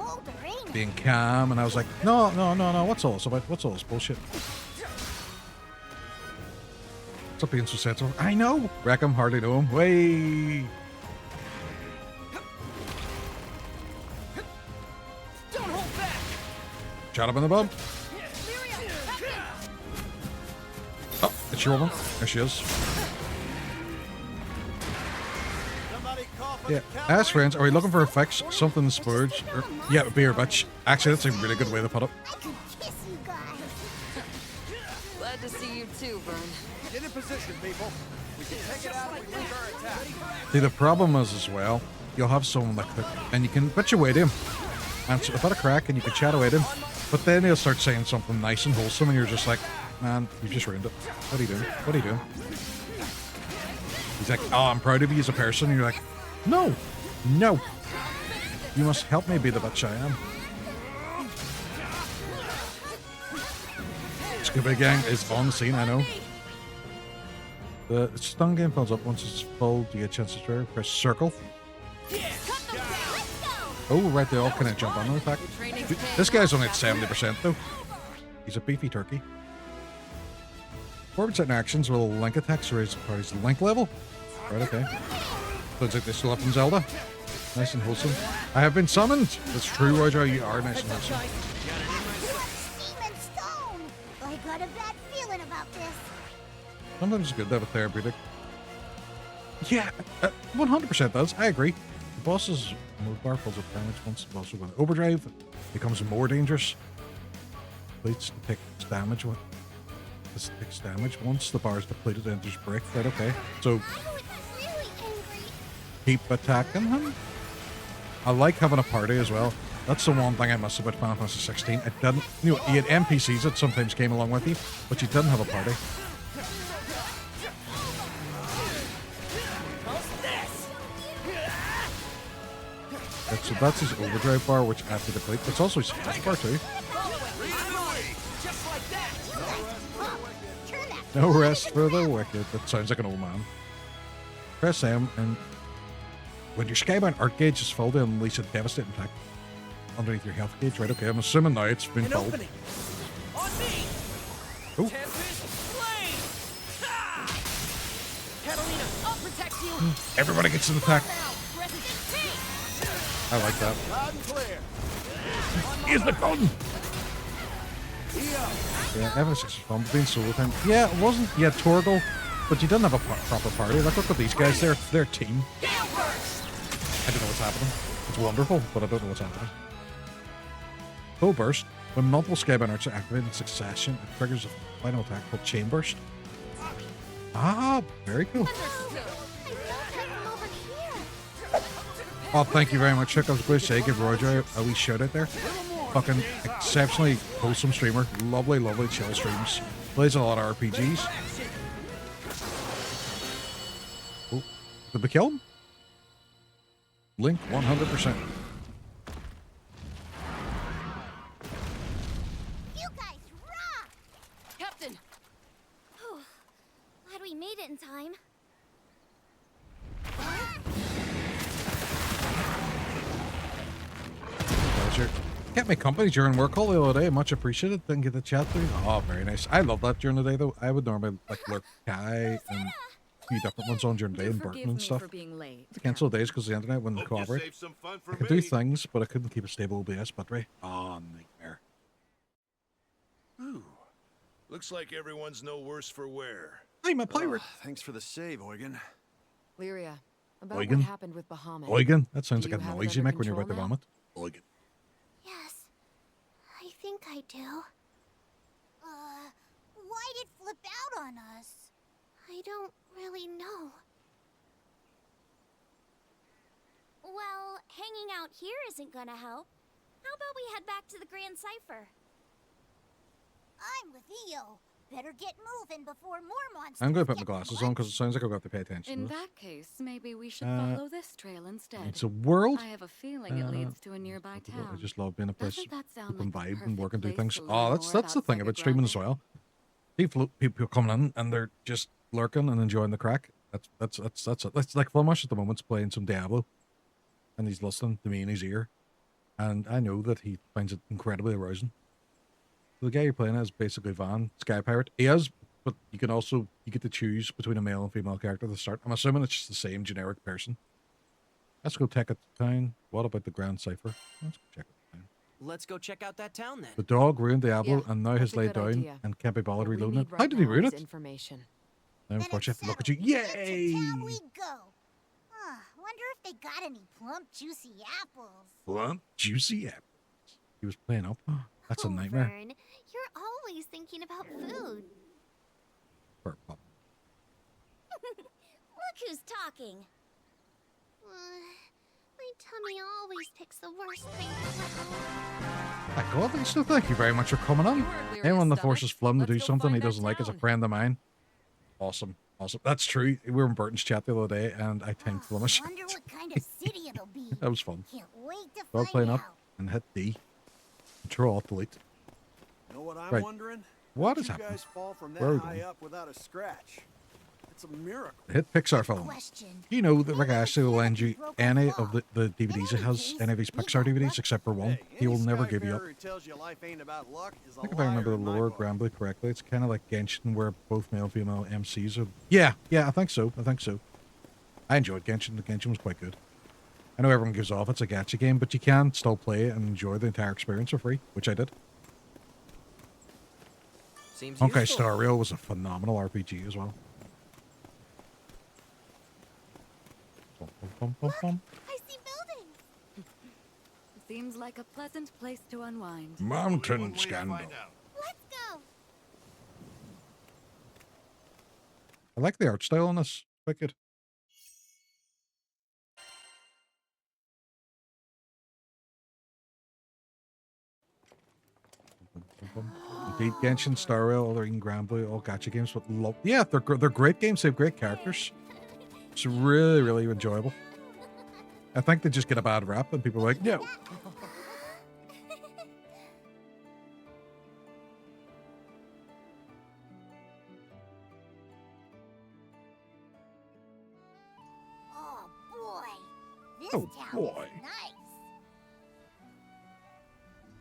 being calm, and I was like, no, what's all this about? What's all this bullshit? Stop being so sensitive. I know! Wreck him, hardly know him. Way! Don't hold back. Shot him in the bum. Oh, it's your woman. There she is. Yeah. As friends, are we looking for a fix? Something to splurge? Or, yeah, be your bitch. Actually, that's a really good way to put it. Glad to see you too, Vern. Get in position, people. We can take it out if we lose our attack. See, the problem is as well, you'll have someone that cook, and you can bitch away to him. And so, without a crack, and you can chat away to him. But then he'll start saying something nice and wholesome, and you're just like, man, you just ruined it. What are you doing? What are you doing? He's like, oh, I'm proud of you as a person. And you're like, no, no. You must help me be the bitch I am. Scuba Gang is on the scene, I know. The stun game fills up. Once it's full, do you get a chance to try? Press circle. Oh, right, they all kind of jump on the attack. This guy's only at 70% though. He's a beefy turkey. Forward setting actions will link attacks raise the party's link level. Right, okay. Sounds like they still up in Zelda. Nice and wholesome. I have been summoned. That's true, Roger. You are nice and wholesome. I got a bad feeling about this. Sometimes it's good to have a therapeutic. Yeah, 100% does. I agree. The boss's move bar pulls up damage once the boss will go into overdrive. Becomes more dangerous. Completes takes damage. This takes damage once the bar is depleted. Enters break. Right. Okay. So keep attacking him. I like having a party as well. That's the one thing I missed about Final Fantasy 16. It didn't. You know, you had NPCs that sometimes came along with you, but you didn't have a party. So that's his overdrive bar, which I have to deplete. It's also his health bar too. No rest for the wicked. That sounds like an old man. Press M, and when your Skybound Art gauge is full, then unleash a devastating attack underneath your health gauge. Right, okay. I'm assuming now it's been filled. Oh. Everybody gets an attack. I like that. Here's the gun! Yeah, F6 is fun between solo time. Yeah, it wasn't. You had Torgal, but you didn't have a proper party. Like, look at these guys. They're a team. I don't know what's happening. It's wonderful, but I don't know what's happening. Full burst. When multiple Skybound Arts are activated in succession, it triggers a final attack called Chain Burst. Ah, very cool. Oh, thank you very much, Chuck. I was going to say, give Roger a wee shout out there. Fucking exceptionally wholesome streamer. Lovely, lovely chill streams. Plays a lot of RPGs. Oh, did we kill him? Link 100%. You guys rock! Captain! Glad we made it in time. Pleasure. Kept me company during work all the other day. Much appreciated. Didn't get the chat through. Oh, very nice. I love that during the day though. I would normally like lurk Kai and few different ones on during the day in Burton and stuff. To cancel days because the internet wouldn't Hope you cooperate. saved some fun for I could do me. things, but I couldn't keep a stable OBS battery. Oh, nightmare. Ooh. Looks like everyone's no worse for wear. I'm a pirate. Thanks for the save, Eugen. Lyria, about Eugen? what happened with Bahamut. Eugen? That sounds Do like you a have it noise you under make when you're about to control vomit. Eugen. Yes, I think I do. Why'd it flip out on us? I don't really know. Well, hanging out here isn't gonna help. How about we head back to the Grand Cipher? I'm with EO. Better get moving before more monsters. I'm going to put my glasses on because it sounds like I've got to pay attention. In to this. that case, maybe we should follow this trail instead. It's a world. I have a feeling it leads to a nearby town. I just love being a place Doesn't that sound people can like the vibe and work and do perfect things. place to learn Oh, that's more the about thing Sega about streaming as Granblue? well. People coming in and they're just lurking and enjoying the crack. That's it. It's like Flemish at the moment's playing some Diablo, and he's listening to me in his ear, and I know that he finds it incredibly arousing. The guy you're playing as basically Van, Sky Pirate. He is, but you get to choose between a male and female character at the start. I'm assuming it's just the same generic person. Let's go check it town. What about the Grand Cipher? Let's go check it town. Let's go check out that town then. The dog ruined Diablo Yeah, and now that's has a laid good down idea. and can't be bothered What we reloading it. need How right did he now ruin is it? Information. Now Then unfortunately I have to look at you. That's Yay! to town we go. Wonder if they got any plump, juicy apples. Plump, juicy apples. He was playing up. That's a Oh, nightmare. Vern, you're always thinking about food. For a pup. Look who's talking. My tummy always picks the worst thing to My God, so thank you very much for coming on. Anyone that forces Flum to do something he doesn't like is a friend of mine. Awesome. Awesome. That's true. We were in Burton's chat the other day and I tanked Flemish. Wonder what kind of city it'll be. That was fun. Can't wait to Well find playing out. up and hit D. Control Alt Delete. You know what I'm Right. wondering? What How'd is you happening? guys fall from Where are we that high going? up without a scratch? It's a miracle. Hit Pixar film. Question. You know that Rick Astley will lend you any of the DVDs he has, any of his Pixar DVDs except for one. Hey, He will any never give you up. Skyfarer who tells you life ain't about luck is a I think if I remember the liar in my lore book. Granblue correctly, it's kind of like Genshin where both male and female MCs are... Yeah, I think so. I enjoyed Genshin. The Genshin was quite good. I know everyone gives off it's a gacha game, but you can still play it and enjoy the entire experience for free, which I did. Seems Honkai useful. Star Rail was a phenomenal RPG as well. Bum, bum, bum, bum. I see buildings. Seems like a pleasant place to unwind. Only Mountain one way to Scandal. find out. Let's go. I like the art style on this. Quite good. Indeed, Genshin, Star Rail, other Eden Granblue, all gacha games, but love. Yeah, they're great games. They have great characters. It's really enjoyable. I think they just get a bad rap, and people are like, no. Oh boy. This Oh, town boy. is nice.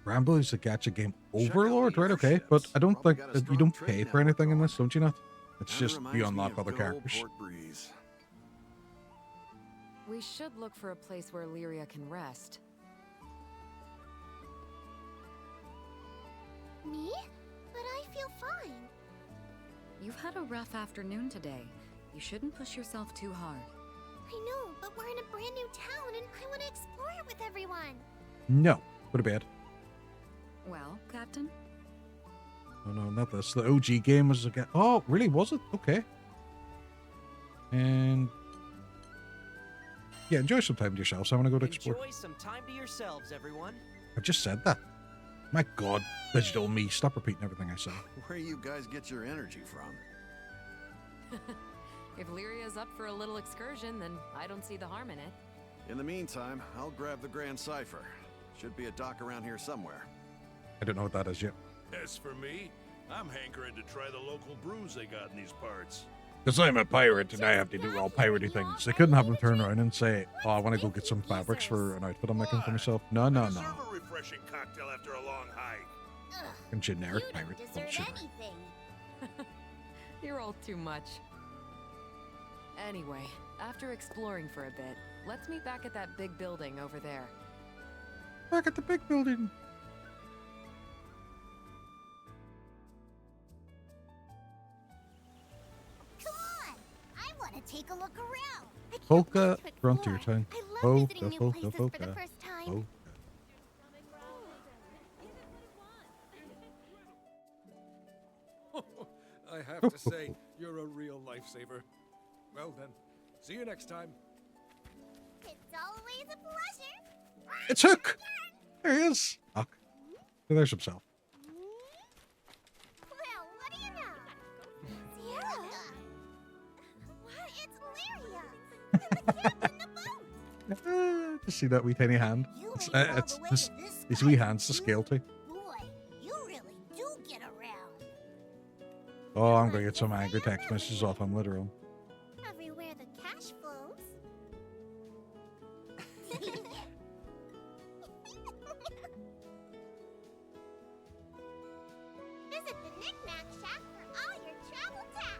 Granblue is a gacha game Check out overlord, the right? Okay, airships. but I don't Probably think got a that you strong don't trade pay for network anything in going. this, don't you not? It's Kinda just reminds you me unlock of other good old characters. Port Breeze. We should look for a place where Lyria can rest. Me? But I feel fine. You've had a rough afternoon today. You shouldn't push yourself too hard. I know, but we're in a brand new town and I want to explore it with everyone. No, go to bed. Well, Captain? No, not this. The OG game was a oh, really? Was it? Okay. And yeah, enjoy some time to yourselves. I want to go to explore. Enjoy some time to yourselves, everyone. I just said that. My God, digital me. Stop repeating everything I said. Where you guys get your energy from? If Lyria's up for a little excursion, then I don't see the harm in it. In the meantime, I'll grab the Grand Cipher. Should be a dock around here somewhere. I don't know what that is yet. As for me, I'm hankering to try the local brews they got in these parts. Because I'm a pirate and I have to do all piratey things. They couldn't have them turn around and say, oh, I want to go get some fabrics for an outfit I'm making for myself. No. Deserve a refreshing cocktail after a long hike. Ugh, And generic you don't pirate deserve bullshit. anything. You're all too much. Anyway, after exploring for a bit, let's meet back at that big building over there. Back at the big building. Come on! I want to take a look around. I can't Polka wait to explore. Frontier Town. I love Polka, visiting new polka, places polka, for the first time. polka. I have to say, you're a real lifesaver. Well then, see you next time. It's always a pleasure. It's Hook. There he is. Huck. There's himself. Well, what do you know? Sierra? What? It's Lyria. And the captain the boat. Just see that wee tiny hand. You It's, made it all it's the way this, to this these spot, wee hands to you? scale to. Boy, you really do get around. Oh, I'm gonna get some angry text messages off him later on. Everywhere the cash flows. Visit the Knick-Knack Shack for all your travel tech.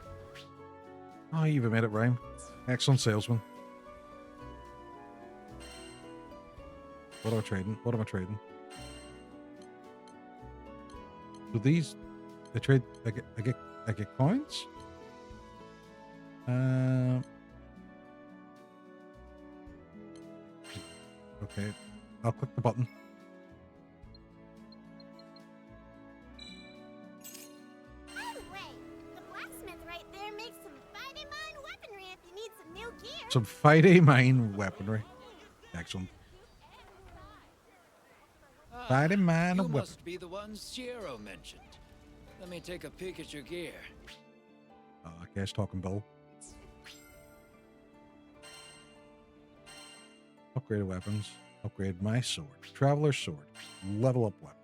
Oh, you even made it rhyme. Excellent salesman. What am I trading? What am I trading? So these, I trade. I get coins. Okay, I'll click the button. By the way, the blacksmith right there makes some fighting mine weaponry if you need some new gear. Some fighting mine weaponry. Excellent. Fighting mine You weapon. must be the one Shiro mentioned. Let me take a peek at your gear. I guess talking Bill. Upgraded weapons. Upgrade my sword. Traveler's sword. Level up weapon.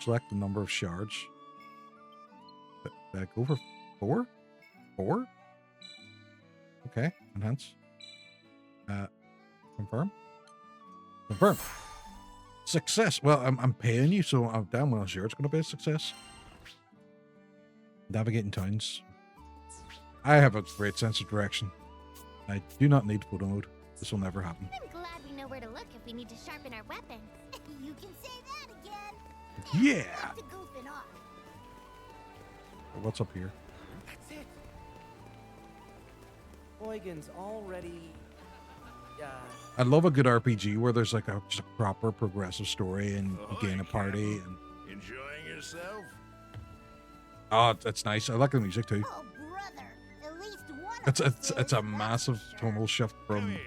Select the number of shards. Did I go for 4? 4? Okay. Enhance. Confirm. Confirm. Success. Well, I'm paying you, so I'm damn well sure it's going to be a success. Navigating towns. I have a great sense of direction. I do not need photo mode. This will never happen. I'm glad we know where to look if we need to sharpen our weapons. You can say that again. Yeah. Back to goofing off. What's up here? That's it. Eugen's already. I love a good RPG where there's like just a proper progressive story and you gain a party and. Enjoying yourself? Oh, that's nice. I like the music too. Oh, brother. At least one of It's us it's is, it's a that's massive for sure. tonal shift Come from here.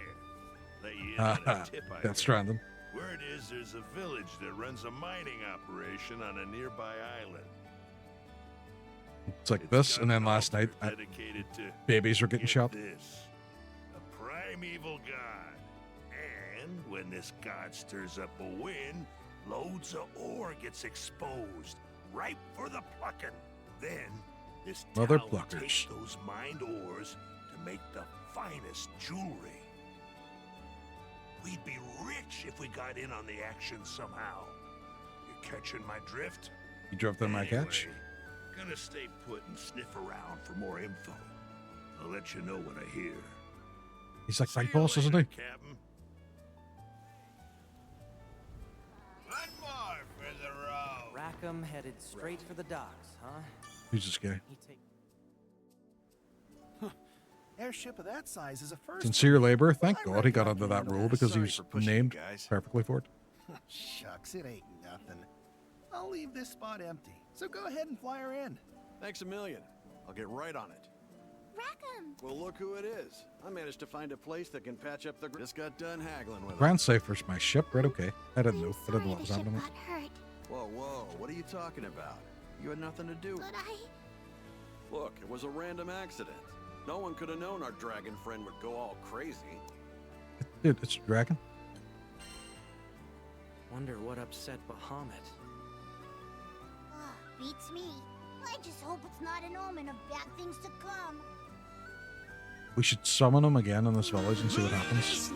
Let you in on a tip I Death heard. Stranding. Word is there's a village that runs a mining operation on a nearby island. It's like It's this, got and then an last night, altar dedicated to babies were getting get shot. This, a primeval god. And when this god stirs up a wind, loads of ore gets exposed, ripe for the plucking. Then this Mother town pluckers. takes those mined ores to make the finest jewelry. We'd be rich if we got in on the action somehow. You catching my drift? You drove in my catch. Anyway, gonna stay put and sniff around for more info. I'll let you know what I hear. He's like See Big you Boss, isn't he? later, Captain. One more for the road. Rackham headed straight for the docks, huh? Who's this guy? He take. Airship of that size is a first. Sincere labor. Thank I God he got reckon under I'll that do role that. because he Sorry was for pushing you named guys. perfectly for it. Shucks, it ain't nothing. I'll leave this spot empty, so go ahead and fly her in. Thanks a million. I'll get right on it. Rackham. Well, look who it is. I managed to find a place that can patch up the... Just got done haggling with Grand Cypher's my ship, right? Okay. I didn't know. I'm I didn't know sorry what the was ship happening. got hurt, Whoa, whoa, what are you talking about? You had nothing to do. but Look, it was a random accident. No one could have known our dragon friend would go all crazy. Dude, it's a dragon. Wonder what upset Bahamut. beats me. I just hope it's not an omen of bad things to come. We should summon him again in this village and see what happens.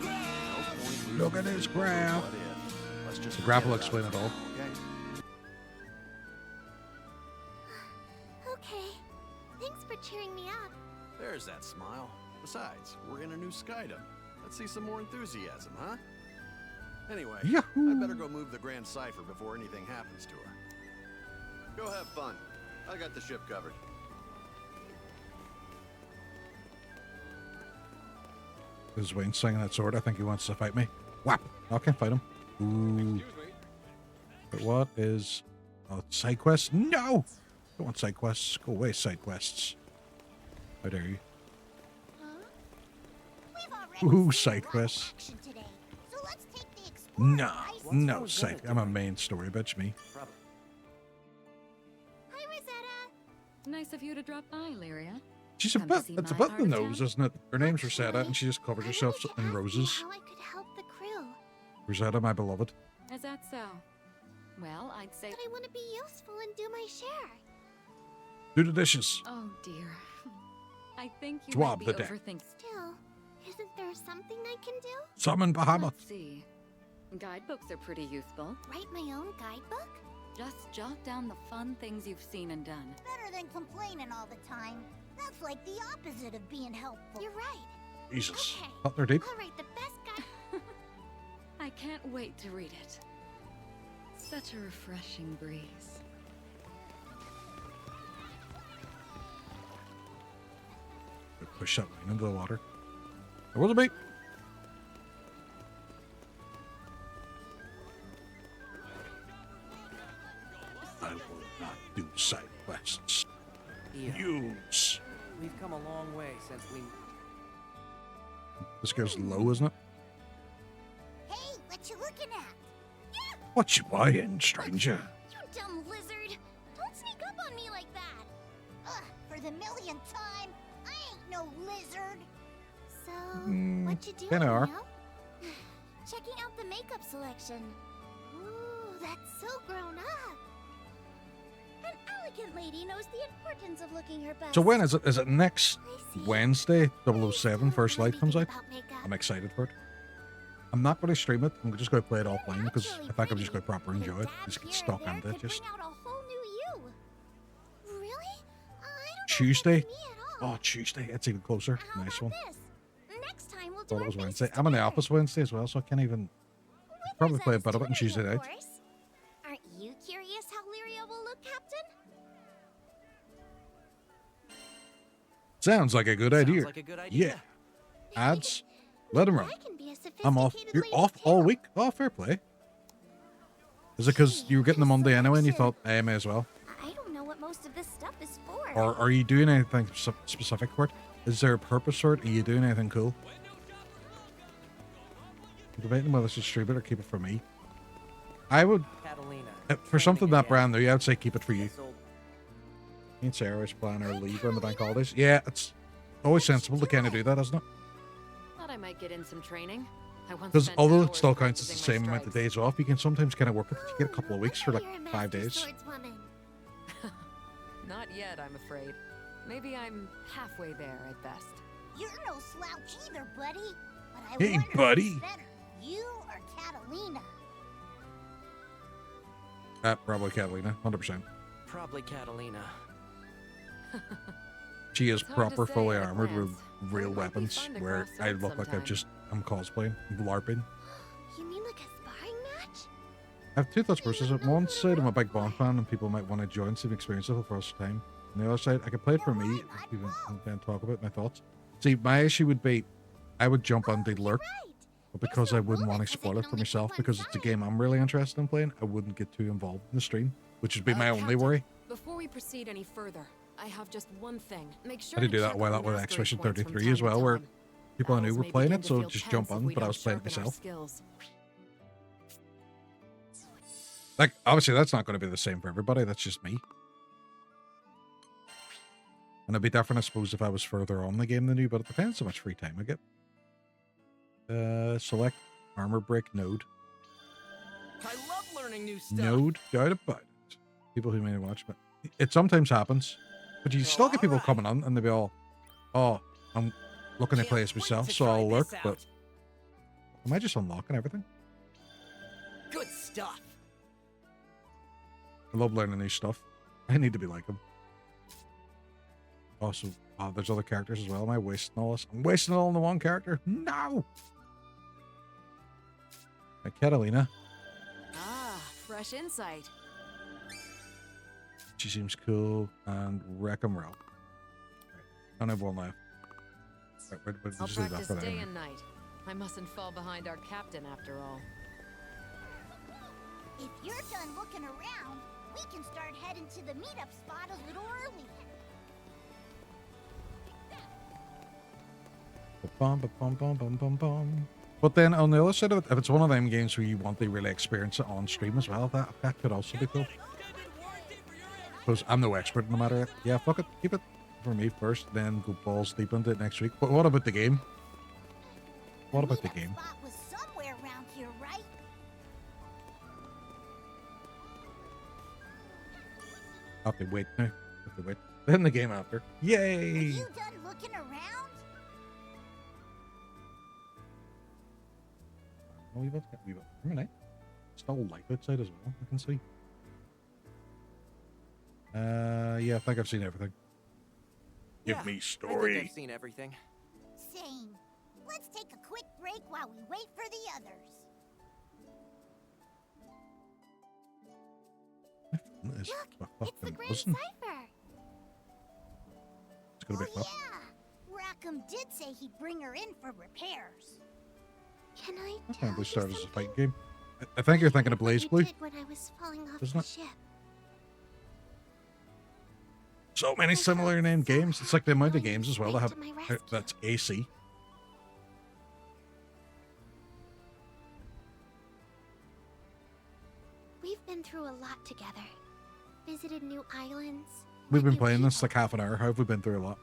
Look at his grab. The grab will explain it all. Okay. Thanks for cheering me up. There's that smile. Besides, we're in a new Skydom. Let's see some more enthusiasm, huh? Anyway, Yahoo! I'd better go move the Grand Cipher before anything happens to her. Go have fun. I got the ship covered. This is Wayne swinging that sword. I think he wants to fight me. Whap! I can't fight him. Ooh. But what is... Oh, side quests? No! Don't want side quests. Go away, side quests. How dare you? Ooh, side quests. No, no, side. I'm a main story bitch, me. Hi, Rosetta. Nice of you to drop by, Lyria. She's a bit, it's about the nose, isn't it? Her name's Rosetta, and she just covers herself in roses. How I could help the crew. Rosetta, my beloved. Is that so? Well, I'd say... But I want to be useful and do my share. Do the dishes. Oh, dear. I think you Swab might the be deck. overthinking... Still, isn't there something I can do? Summon Bahamut. Let's see. Guidebooks are pretty useful. Write my own guidebook? Just jot down the fun things you've seen and done. Better than complaining all the time. That's like the opposite of being helpful. You're right. Jesus. Okay. Butler deep. I'll write the best guide. I can't wait to read it. Such a refreshing breeze. Push that line into the water. It wasn't me. I will not do side quests. Yeah. Use. We've come a long way since we... This goes low, isn't it? Hey, what you looking at? What you buying, stranger? You dumb lizard! Don't sneak up on me like that! Ugh, for the millionth time, I ain't no lizard! So, what you doing, kinda are. Neo? Checking out the makeup selection. Ooh, that's so grown up! An elegant lady knows the importance of looking her best. So when is it? Is it next Wednesday, 007, First Light comes out? I'm excited for it. I'm not going to stream it. I'm just going to play it offline because I think I'm just going to properly enjoy it. Just get stuck into it. Just Really? Tuesday. Oh, Tuesday. It's even closer. Nice one. Next time we'll Thought it was Wednesday. I'm in the office Wednesday as well, so I can't even probably play a bit of it on Tuesday night. Aren't you curious how Lyria will look, Captain? Sounds like a good idea. Yeah. Ads. Let them run. I'm off. You're off all week? Oh, fair play. Is it because you were getting the Monday anyway and you thought, hey, I may as well? I don't know what most of this stuff is for. Or are you doing anything specific for it? Is there a purpose for it? Are you doing anything cool? I'm debating whether to stream it or keep it for me. I would, for something that brand new, I would say keep it for you. Me and Sarah always plan our leave on the bank holidays. Yeah, it's always sensible to kind of do that, isn't it? Thought I might get in some training. Because although it still counts as the same amount of days off, you can sometimes kind of work it. You get a couple of weeks for like 5 days. Not yet, I'm afraid. Maybe I'm halfway there at best. You're no slouch either, buddy. But I Hey, wonder buddy. who's better, you or Catalina? Probably Catalina, 100%. Probably Catalina. She is It's hard to proper say fully at a armored with glance. real Might be weapons, fun to where cross I swords look like sometime. I'm cosplaying, LARPing. You mean like a sparring match? I have two thoughts process. On one side, I'm a big Bond fan, and people might want to join to experience it for the first time. On the other side, I could play it for me, even and then talk about my thoughts. See, my issue would be, I would jump on the lurk, but because I wouldn't want to spoil it for myself, because it's a game I'm really interested in playing, I wouldn't get too involved in the stream, which would be my only worry. Before we proceed any further, I have just one thing. Make sure I did to do that check while on out with mastery Expedition points from 33 as time to well, where time. people I knew Battles were may playing begin it, to so feel just tense jump if on, we but I don't was playing it sharpen our myself. skills. Like, obviously, that's not going to be the same for everybody. That's just me. And it'd be different, I suppose, if I was further on the game than you, but it depends how much free time I get. Select armor break node. I love learning new stuff. No doubt about it. People who may watch, but it sometimes happens. But you still get people coming on and they'll be all, oh, I'm looking to play as myself, so I'll lurk, but am I just unlocking everything? Good stuff. I love learning new stuff. I need to be like them. Also, Oh, there's other characters as well. Am I wasting all this? I'm wasting it all on the one character. No. Catalina. Ah, fresh insight. She seems cool. And Wreck-em Ralph. I don't have one left. Right, I'll just leave that practice for that day anyway. and night. I mustn't fall behind our captain after all. If you're done looking around, we can start heading to the meetup spot a little early. Bum. But then on the other side of it, if it's one of them games where you want to really experience it on stream as well, that could also be cool. Because I'm no expert no matter it. Yeah, fuck it. Keep it for me first, then go balls deep into it next week. But what about the game? What about the game? Spot was somewhere around here, right? I have to wait now. I have to wait. Then the game after. Yay! Are you done looking around? Oh, we've got terminate. Still light outside as well, I can see. Yeah, I think I've seen everything. Give me I story. think I've seen everything. Same. Let's take a quick break while we wait for the others. Look, It's the Great Cipher. It's gonna be fun. Yeah. Rackham did say he'd bring her in for repairs. Can I That probably started as a fight game. I think you're thinking of Blaze Blue. when I was falling off Isn't the it? ship? So many similar named games. It's like the amount of games as well that have to my rescue. that's AC. We've been through a lot together. Visited new islands. We've met been new playing this people. like half an hour. How have we been through a lot?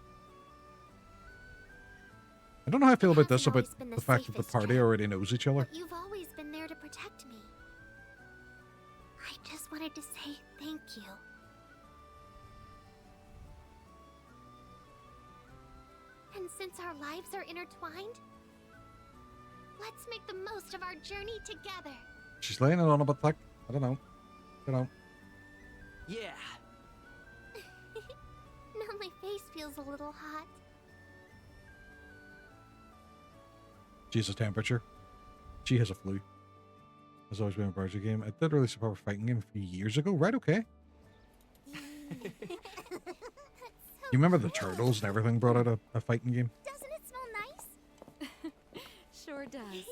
I don't know how I feel about this, about always been the the fact that the safest party trip. already knows each other. But you've always been there to protect me. I just wanted to say thank you. And since our lives are intertwined, let's make the most of our journey together. She's laying it on a bit thick. I don't know. Yeah. Now my face feels a little hot. She's a temperature. She has a flu. Has always been a browser game. I did release a proper fighting game a few years ago. Right, okay. You remember the turtles and everything brought out a fighting game? Doesn't it smell nice? Sure does.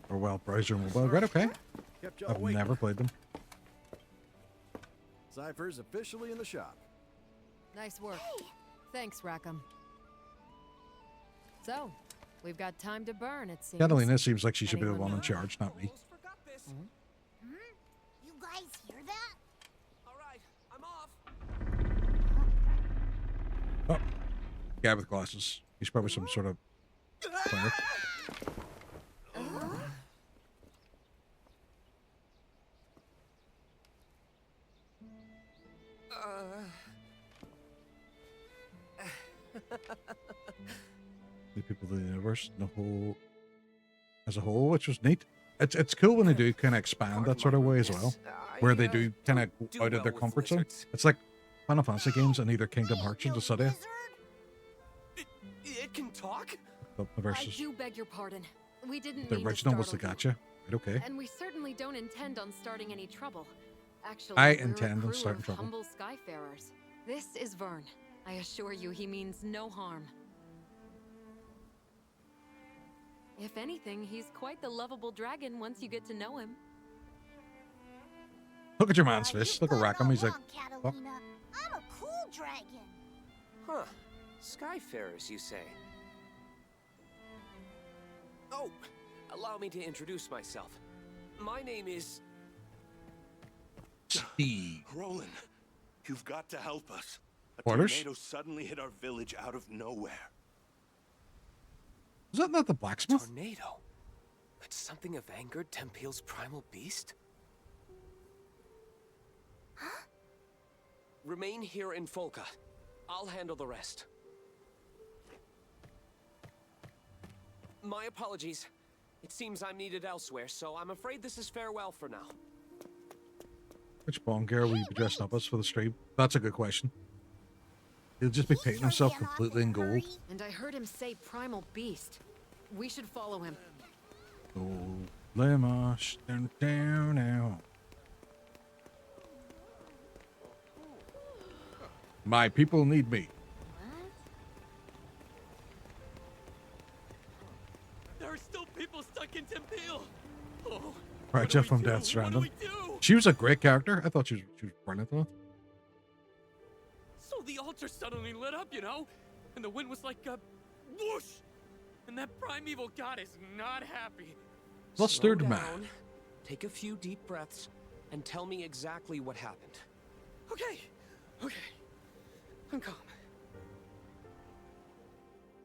Or well, browser and mobile. Right, okay. Kept y'all I've waiting. never played them. Cypher's officially in the shop. Nice work. Thanks, Rackham. So, we've got time to burn, it seems. Catalina seems like she should be the Anyone one in know? charge, not me. You guys hear that? All right, I'm off. Oh, guy with glasses. He's probably some sort of player. The people of the universe, the whole as a whole, which was neat. It's cool when they do kind of expand that sort of way as well, where they do kind of go out of their comfort zone. It's like Final Fantasy games and either Kingdom Hearts or Dissidia. It can talk? The I versus do beg your pardon. We didn't the mean to original was the startle you. gacha. Right, okay. And we certainly don't intend on starting any trouble. Actually, I we're intend a on crew starting of trouble. humble skyfarers. This is Vern. I assure you he means no harm. If anything, he's quite the lovable dragon once you get to know him. Look at your man's face. Look at Rackham. He's like, fuck. Catalina. I'm a cool dragon. Huh. Skyfarers, you say? Oh, allow me to introduce myself. My name is... Steve. Roland, you've got to help us. A Orders? tornado suddenly hit our village out of nowhere. Is that not the blacksmith? Tornado? Could something have angered Tempeal's primal beast? Huh? Remain here in Folka. I'll handle the rest. My apologies. It seems I'm needed elsewhere, so I'm afraid this is farewell for now. Which Bond girl will you be dressing up as for the stream? That's a good question. He'll just be painting himself completely in gold. And I heard him say primal beast. We should follow him. Gold, Lemos, down now. My people need me. There are still people stuck in Temple. Oh, Right, Jeff from Death Stranding. She was a great character. I thought she was brilliant though. so the altar suddenly lit up, you know? And the wind was like a whoosh. And that primeval god is not happy. Flustered Slow man. down, take a few deep breaths, and tell me exactly what happened. Okay. I'm calm.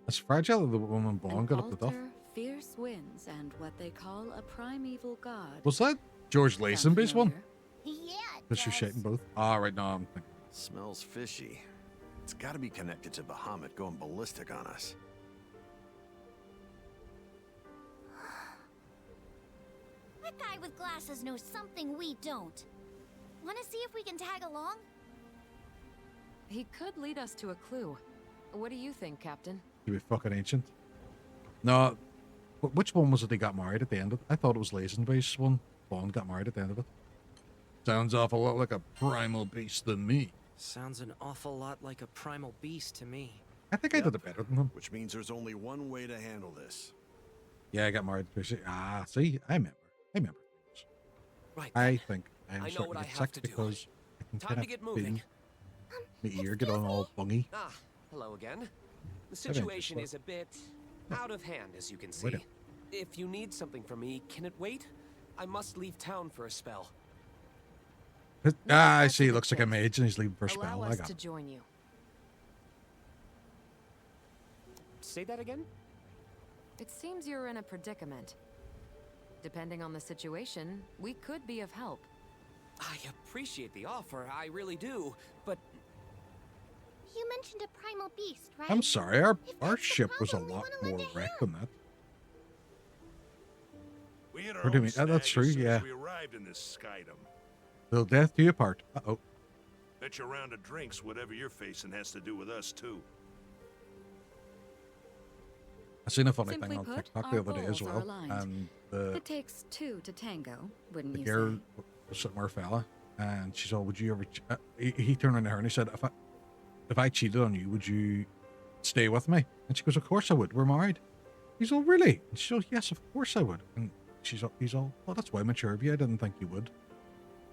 As fragile as the woman Bond got up the duff. Altar, fierce winds, and what they call a primeval god. Was that George Lazenby's one? Yeah. Because she's shaking both. Ah, right now I'm thinking. Smells fishy. It's got to be connected to Bahamut going ballistic on us. That guy with glasses knows something we don't. Want to see if we can tag along? He could lead us to a clue. What do you think, Captain? To be fucking ancient. No, which one was it they got married at the end of it? I thought it was Lazenby's one. Bond got married at the end of it. Sounds awful lot like a primal beast than me. Sounds an awful lot like a primal beast to me. I think I did it better than him. Which means there's only one way to handle this. Yeah, I got married. Ah, see, I remember. Right. I think I'm I know starting what to I get have sick to do. because I can Time kind to of get feel moving. my ear get on all bungy. Ah, hello again. The ain't situation just is a bit out of hand, as you can see. Wait a- If you need something from me, can it wait? I must leave town for a spell. Ah, I see. He looks like a mage and he's leaving for a Allow spell. I us got to it. join you. Say that again? It seems you're in a predicament. Depending on the situation, we could be of help. I appreciate the offer, I really do, but You mentioned a primal beast, right? I'm sorry. Our If that's the ship was a problem, we lot wanna lend more a wrecked than that. We had our What do you own mean? snag That's as true, soon as yeah. we arrived in this skydom. Till death do you part. Uh-oh. Bet your round of drinks, whatever you're facing, has to do with us too. I seen a funny Simply thing on put, TikTok the our other day as goals are well. aligned. And the It takes two to tango, wouldn't you girl say? was sitting with her fella, and she's all, "Would you ever?" He turned around to her and he said, "If I cheated on you, would you stay with me?" And she goes, "Of course I would. We're married." He's all, "Really?" And she's all, "Yes, of course I would." And he's all, "Well, that's way mature of you. I didn't think you would."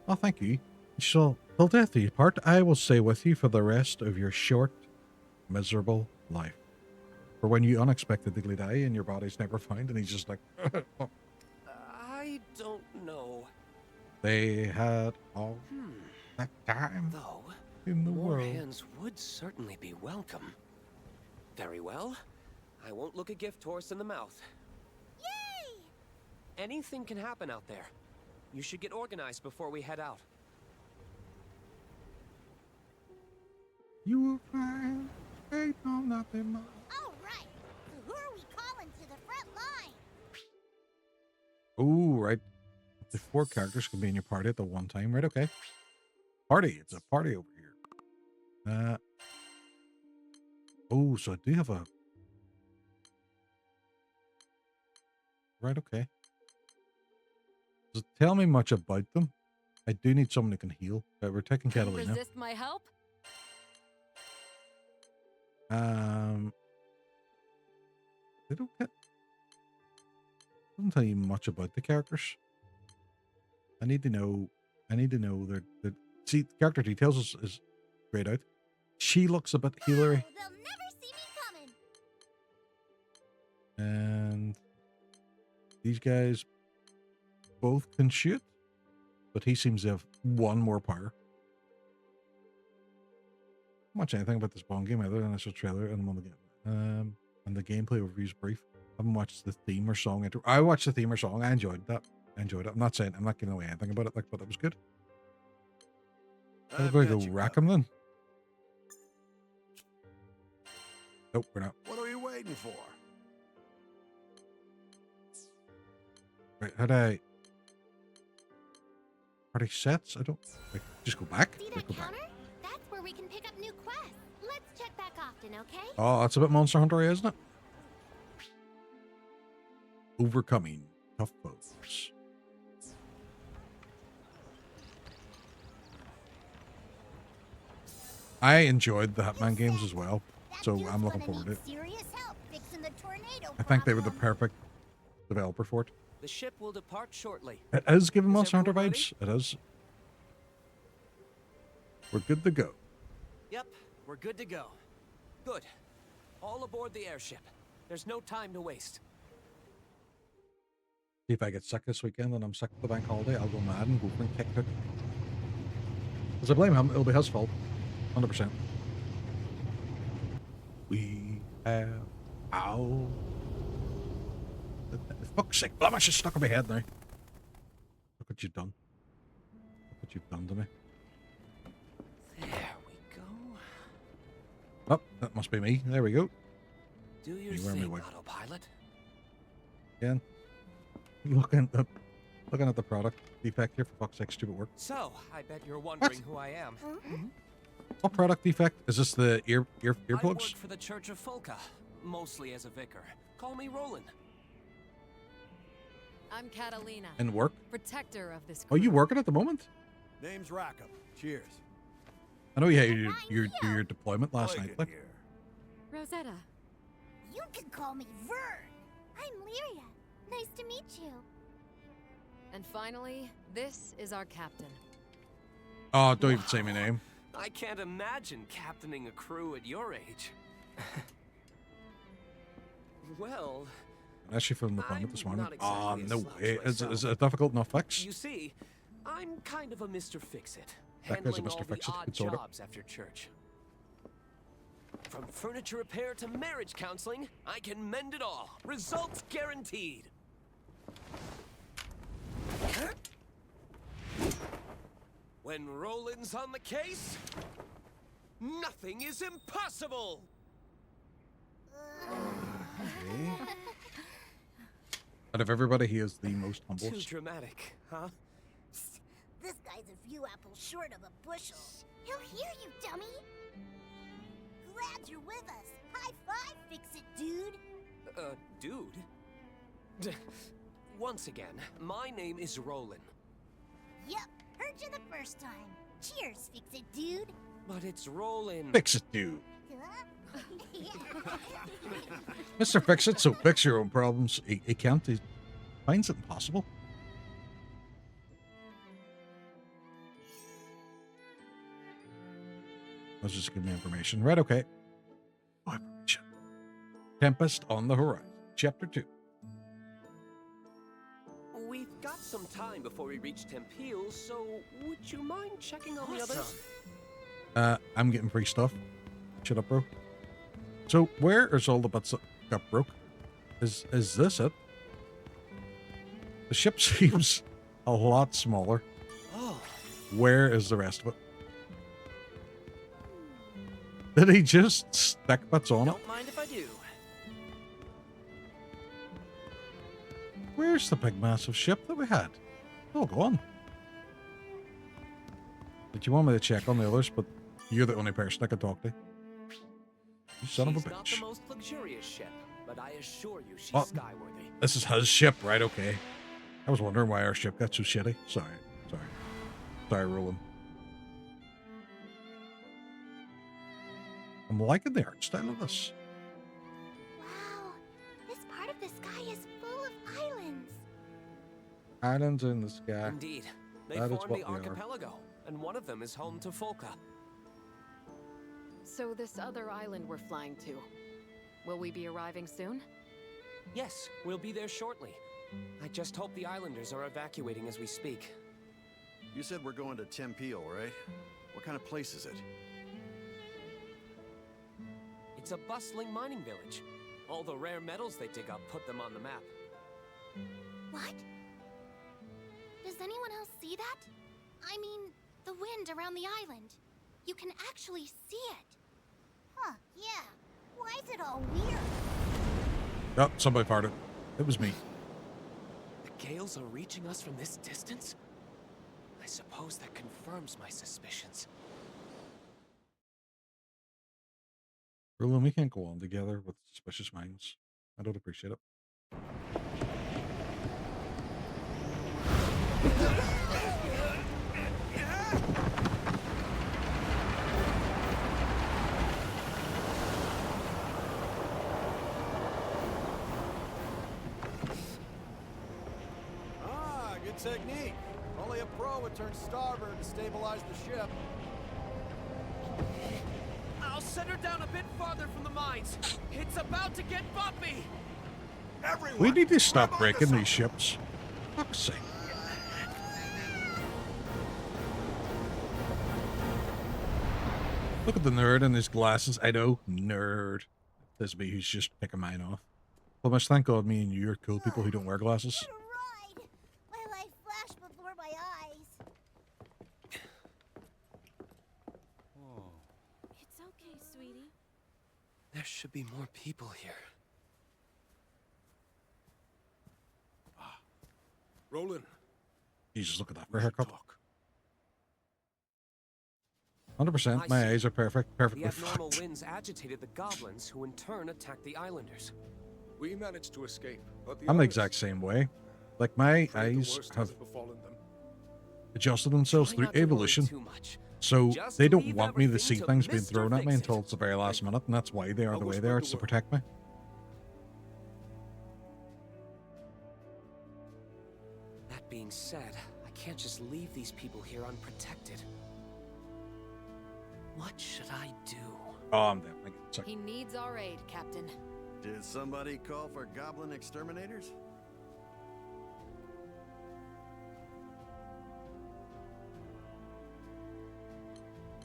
"Oh, thank you." And she's all, "Till death do you part. I will stay with you for the rest of your short, miserable life. For when you unexpectedly die and your body's never found." And he's just like, "Oh." I don't know. They had all that time Though, in the more world. hands would certainly be welcome. Very well. I won't look a gift horse in the mouth. Yay! Anything can happen out there. You should get organized before we head out. You will find faith on nothing more. All right. So who are we calling to the front line? Oh, right. The 4 characters can be in your party at the one time, right? Okay. Party. It's a party over here. Oh, so I do have a. Right. Okay. Does it tell me much about them? I do need someone who can heal. We're taking Catalina. Resist my help? They don't get. Doesn't tell you much about the characters. I need to know their see, character details is grayed out. She looks a bit healery. They'll never see me coming. And these guys both can shoot, but he seems to have one more power. Not much anything about this Bond game other than this trailer and one of the game. And the gameplay overview is brief. I haven't watched the theme or song. I watched the theme or song. I enjoyed that. I'm not giving away anything about it, but it was good. I'm going to go rack him then. Nope, we're not. What are we waiting for? Right, how'd I? Party sets? I don't... Wait, just go back? See Wait, that go back. counter? That's where we can pick up new quests. Let's check back often, okay? Oh, that's a bit Monster Hunter, isn't it? Overcoming tough foes. I enjoyed the Hitman games as well, so I'm looking forward to it. Serious help fixing the tornado I think they were the perfect developer for it. The ship will depart shortly. It is giving Monster Hunter everyone vibes. It is. We're good to go. Yep, we're good to go. Good. All aboard the airship. There's no time to waste. See if I get sick this weekend and I'm sick of the bank holiday, I'll go mad and go for a kick hook. Because I blame him, it'll be his fault. 100%. We have owl. For fuck's sake, blemish is stuck in my head now. Look what you've done. Look what you've done to me. There we go. Oh, that must be me. There we go. Do your You wear me thing, white. autopilot. Again. Looking at the product defect here, for fuck's sake, stupid work. So, I bet you're wondering who I am. What product defect? Is this the I work earplugs? for the Church of Folka, mostly as a vicar. Call me Roland. I'm Catalina. And work? Protector of this Oh, you working at the moment? Name's Rackham. Cheers. I know you had your deployment last night. Like, Rosetta. You can call me Vern. I'm Lyria. Nice to meet you. And finally, this is our captain. oh, don't even say my name. I can't imagine captaining a crew at your age. Well, I actually filmed the deployment this morning. not Oh, exactly a no slouch way. Is myself. it a difficult enough fix? You see, I'm kind of a Mr. Fix-It, That guy's a handling Mr. all the Fix-It, odd good sort of. jobs after church. From furniture repair to marriage counseling, I can mend it all. Results guaranteed. When Roland's on the case, nothing is impossible. Out of everybody, he is the most Too humblest. dramatic, huh? This guy's a few apples short of a bushel. He'll hear you, dummy. Glad you're with us. High five, Fix-It, dude. Dude? Once again, my name is Roland. Yep, heard you the first time. Cheers, Fix-It, dude. But it's Roland. Fix it, dude. Huh? Mr. Fix It, so fix your own problems. He can't. He finds it impossible. Let's just give me information. Right, okay. Oh, information. Tempest on the Horizon. Chapter 2. We've got some time before we reach Tempeal, so would you mind checking on the others? I'm getting free stuff. Shut up, bro. So, where is all the bits that got broke? Is this it? The ship seems a lot smaller. Oh. Where is the rest of it? Did he just stick bits on it? Don't mind if I do. Where's the big massive ship that we had? Oh, go on. Did you want me to check on the others? But you're the only person I can talk to. You son of a She's not the bitch. most luxurious ship, but I assure you she's Oh. skyworthy. This is his ship, right? Okay. I was wondering why our ship got so shitty. Sorry. Sorry, Roland. I'm liking the art style of this. Wow, this part of the sky is full of islands. Islands in the sky. Indeed. They That is form what the we are. archipelago, and one of them is home to Folka. So this other island we're flying to, will we be arriving soon? Yes, we'll be there shortly. I just hope the islanders are evacuating as we speak. You said we're going to Tempeal, right? What kind of place is it? It's a bustling mining village. All the rare metals they dig up put them on the map. What? Does anyone else see that? I mean, the wind around the island. You can actually see it. Huh, yeah. Why is it all weird? Oh, somebody farted. It was me. The gales are reaching us from this distance? I suppose that confirms my suspicions. Roland, we can't go on together with suspicious minds. I don't appreciate it. Ah, good technique. Only a pro would turn starboard to stabilize the ship. I'll set her down a bit farther from the mines. It's about to get bumpy. We need to stop breaking these ships. Fuck's sake. Look at the nerd in his glasses. I know, nerd. There's me who's just picking mine off. Well, much thank God me and you are cool people who don't wear glasses. My life flashed before my eyes. It's okay, sweetie. There should be more people here. Roland. Jesus, look at that for a haircut. 100%. My eyes are perfect. Perfectly The abnormal fucked. winds agitated the goblins, who in turn attacked the islanders. We managed to escape, but I'm the exact same way. Like, my eyes have adjusted themselves through evolution. So they don't want me to see things being thrown at me until it's the very last minute, and that's why they are the way they are. It's to protect me. That being said, I can't just leave these people here unprotected. What should I do? Oh, I'm dead. Sorry. He needs our aid, Captain. Did somebody call for goblin exterminators?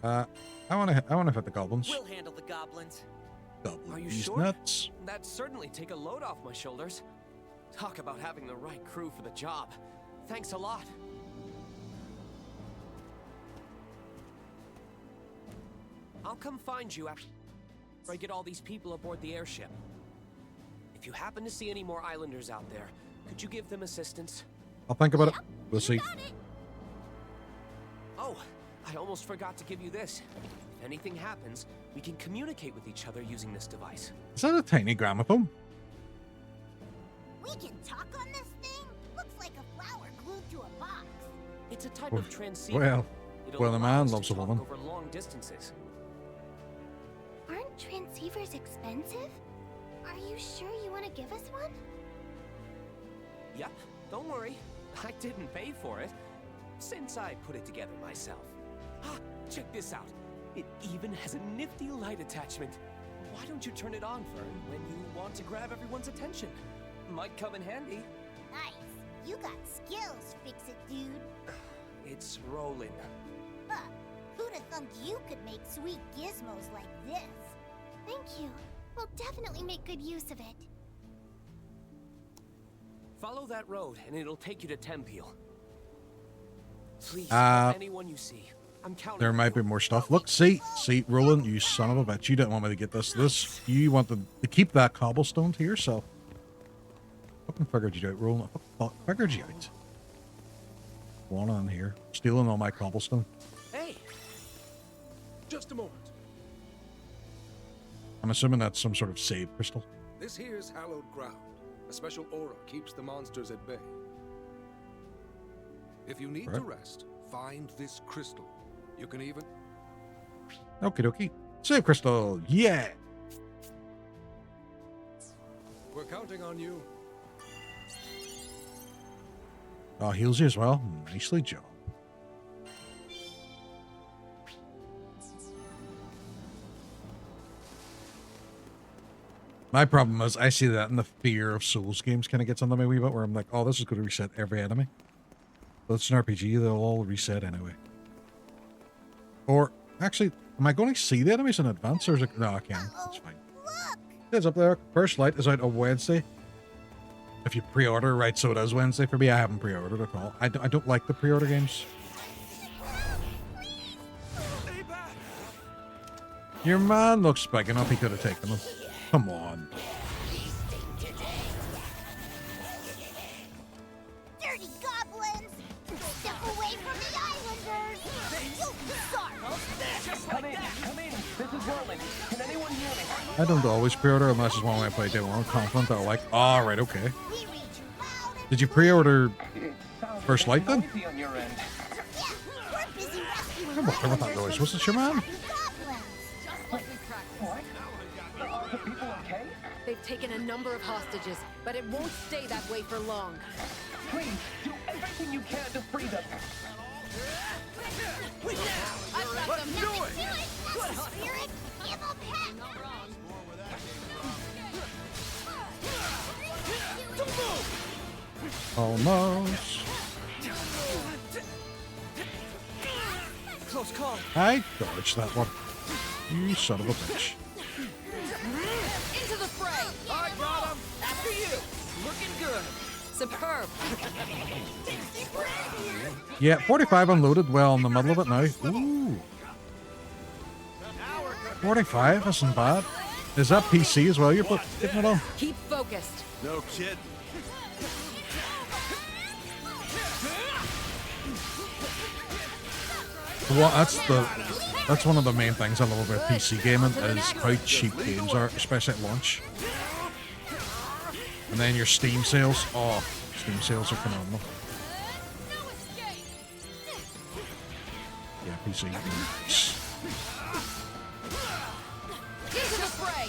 I wanna hit the goblins. We'll handle the goblins. Are you These sure? nuts. That'd certainly take a load off my shoulders. Talk about having the right crew for the job. Thanks a lot. I'll come find you after I get all these people aboard the airship. If you happen to see any more islanders out there, could you give them assistance? I'll think about it. We'll see. Oh, I almost forgot to give you this. If anything happens, we can communicate with each other using this device. Is that a tiny gramophone? We can talk on this thing? Looks like a flower glued to a box. It's a type of transceiver. Well, It'll well, a allow man us to loves a talk woman. over long distances. Aren't transceivers expensive? Are you sure you want to give us one? Yep, don't worry. I didn't pay for it, since I put it together myself. Ah, check this out. It even has a nifty light attachment. Why don't you turn it on, Fern, when you want to grab everyone's attention? Might come in handy. Nice. You got skills, fix-it dude. It's rolling. Huh. Who'd have thunk you could make sweet gizmos like this? Thank you. We'll definitely make good use of it. Follow that road, and it'll take you to Tempeal. Please, help anyone you see. I'm counting. There might be more stuff. Look, see, Roland, you son of a bitch. You didn't want me to get this. You want to keep that cobblestone to yourself. Fucking figured you out, Roland. I figured you out. Going on here, stealing all my cobblestone. Hey, just a moment. I'm assuming that's some sort of save crystal. This here's hallowed ground. A special aura keeps the monsters at bay. If you need to rest, find this crystal. You can even... Okie dokie. Save crystal, yeah! We're counting on you. Oh, heals you as well. Nicely job. My problem is I see that and the fear of Souls games kind of gets under my wee bit where I'm like, oh, this is going to reset every enemy. But it's an RPG, they'll all reset anyway. Or, actually, am I going to see the enemies in advance or is it... No, I can. It's fine. It's up there. First Light is out on Wednesday. If you pre-order, right, so it is Wednesday for me. I haven't pre-ordered at all. I don't like the pre-order games. Your man looks big enough, he could have taken them. Come on. Dirty goblins! Step away from the I don't always pre-order unless it's one way I play day one. Confident that I like. All right, okay. Did you pre-order First Light then? I'm okay with that noise. Was it your man? They've taken a number of hostages, but it won't stay that way for long. Please, do everything you can to free them. Let's do it! Spirit, give up heck! Almost. Close call. I dodged that one. You son of a bitch. Into the fray! I got him! After you! Looking good! Superb! Yeah, 45 unloaded. Well, in the middle of it now. Ooh. 45 isn't bad. Is that PC as well you're getting it on? Keep focused. No kidding. Well, that's one of the main things I love about PC gaming is how cheap games are, especially at launch. And then your Steam sales. Oh, Steam sales are phenomenal. Yeah, PC. Into the fray!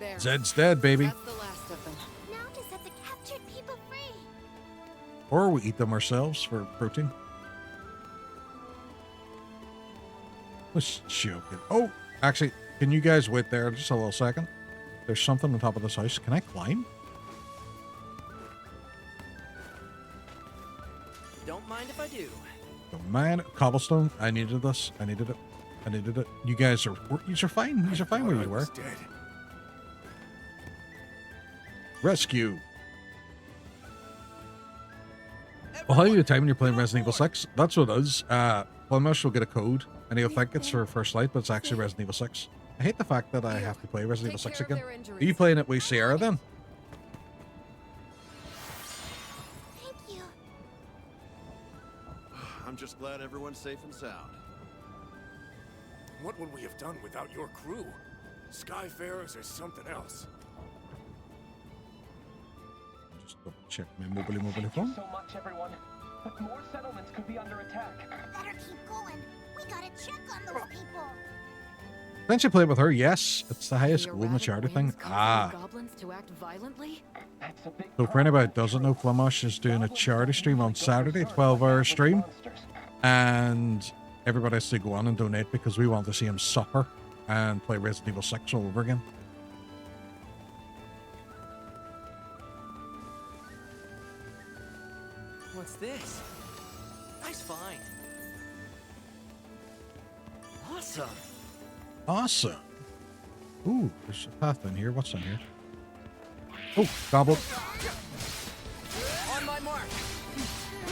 There. Zed's dead, baby. That's the last of them. Now to set the captured people free. Or we eat them ourselves for protein. Let's joking. Oh, actually, can you guys wait there just a little second? There's something on top of this house. Can I climb? Don't mind if I do. Don't mind. Cobblestone. I needed this. I needed it. I needed it. You guys are fine. These are fine where you were. Rescue. Well, how do you time when you're playing Resident Evil 6? That's what it is. Plumbush will get a code, and he'll think it's for First Light, but it's actually Resident Evil 6. I hate the fact that I have to play Resident Evil 6 again. Are you playing it with Sierra then? Thank you. I'm just glad everyone's safe and sound. What would we have done without your crew? Skyfarers or something else? Just double check my mobile phone. So much, everyone. But more settlements could be under attack. Better keep going. We gotta check on those people. Didn't you play with her? Yes. It's the highest school in the charity thing. Ah. Goblins to act violently? So for anybody that doesn't know, Flamash is doing a charity stream on Saturday, 12-hour stream. And everybody has to go on and donate because we want to see him suffer and play Resident Evil 6 all over again. What's this? Nice find. Awesome. Awesome. Ooh, there's a path in here. What's in here? Oh, goblet. On my mark.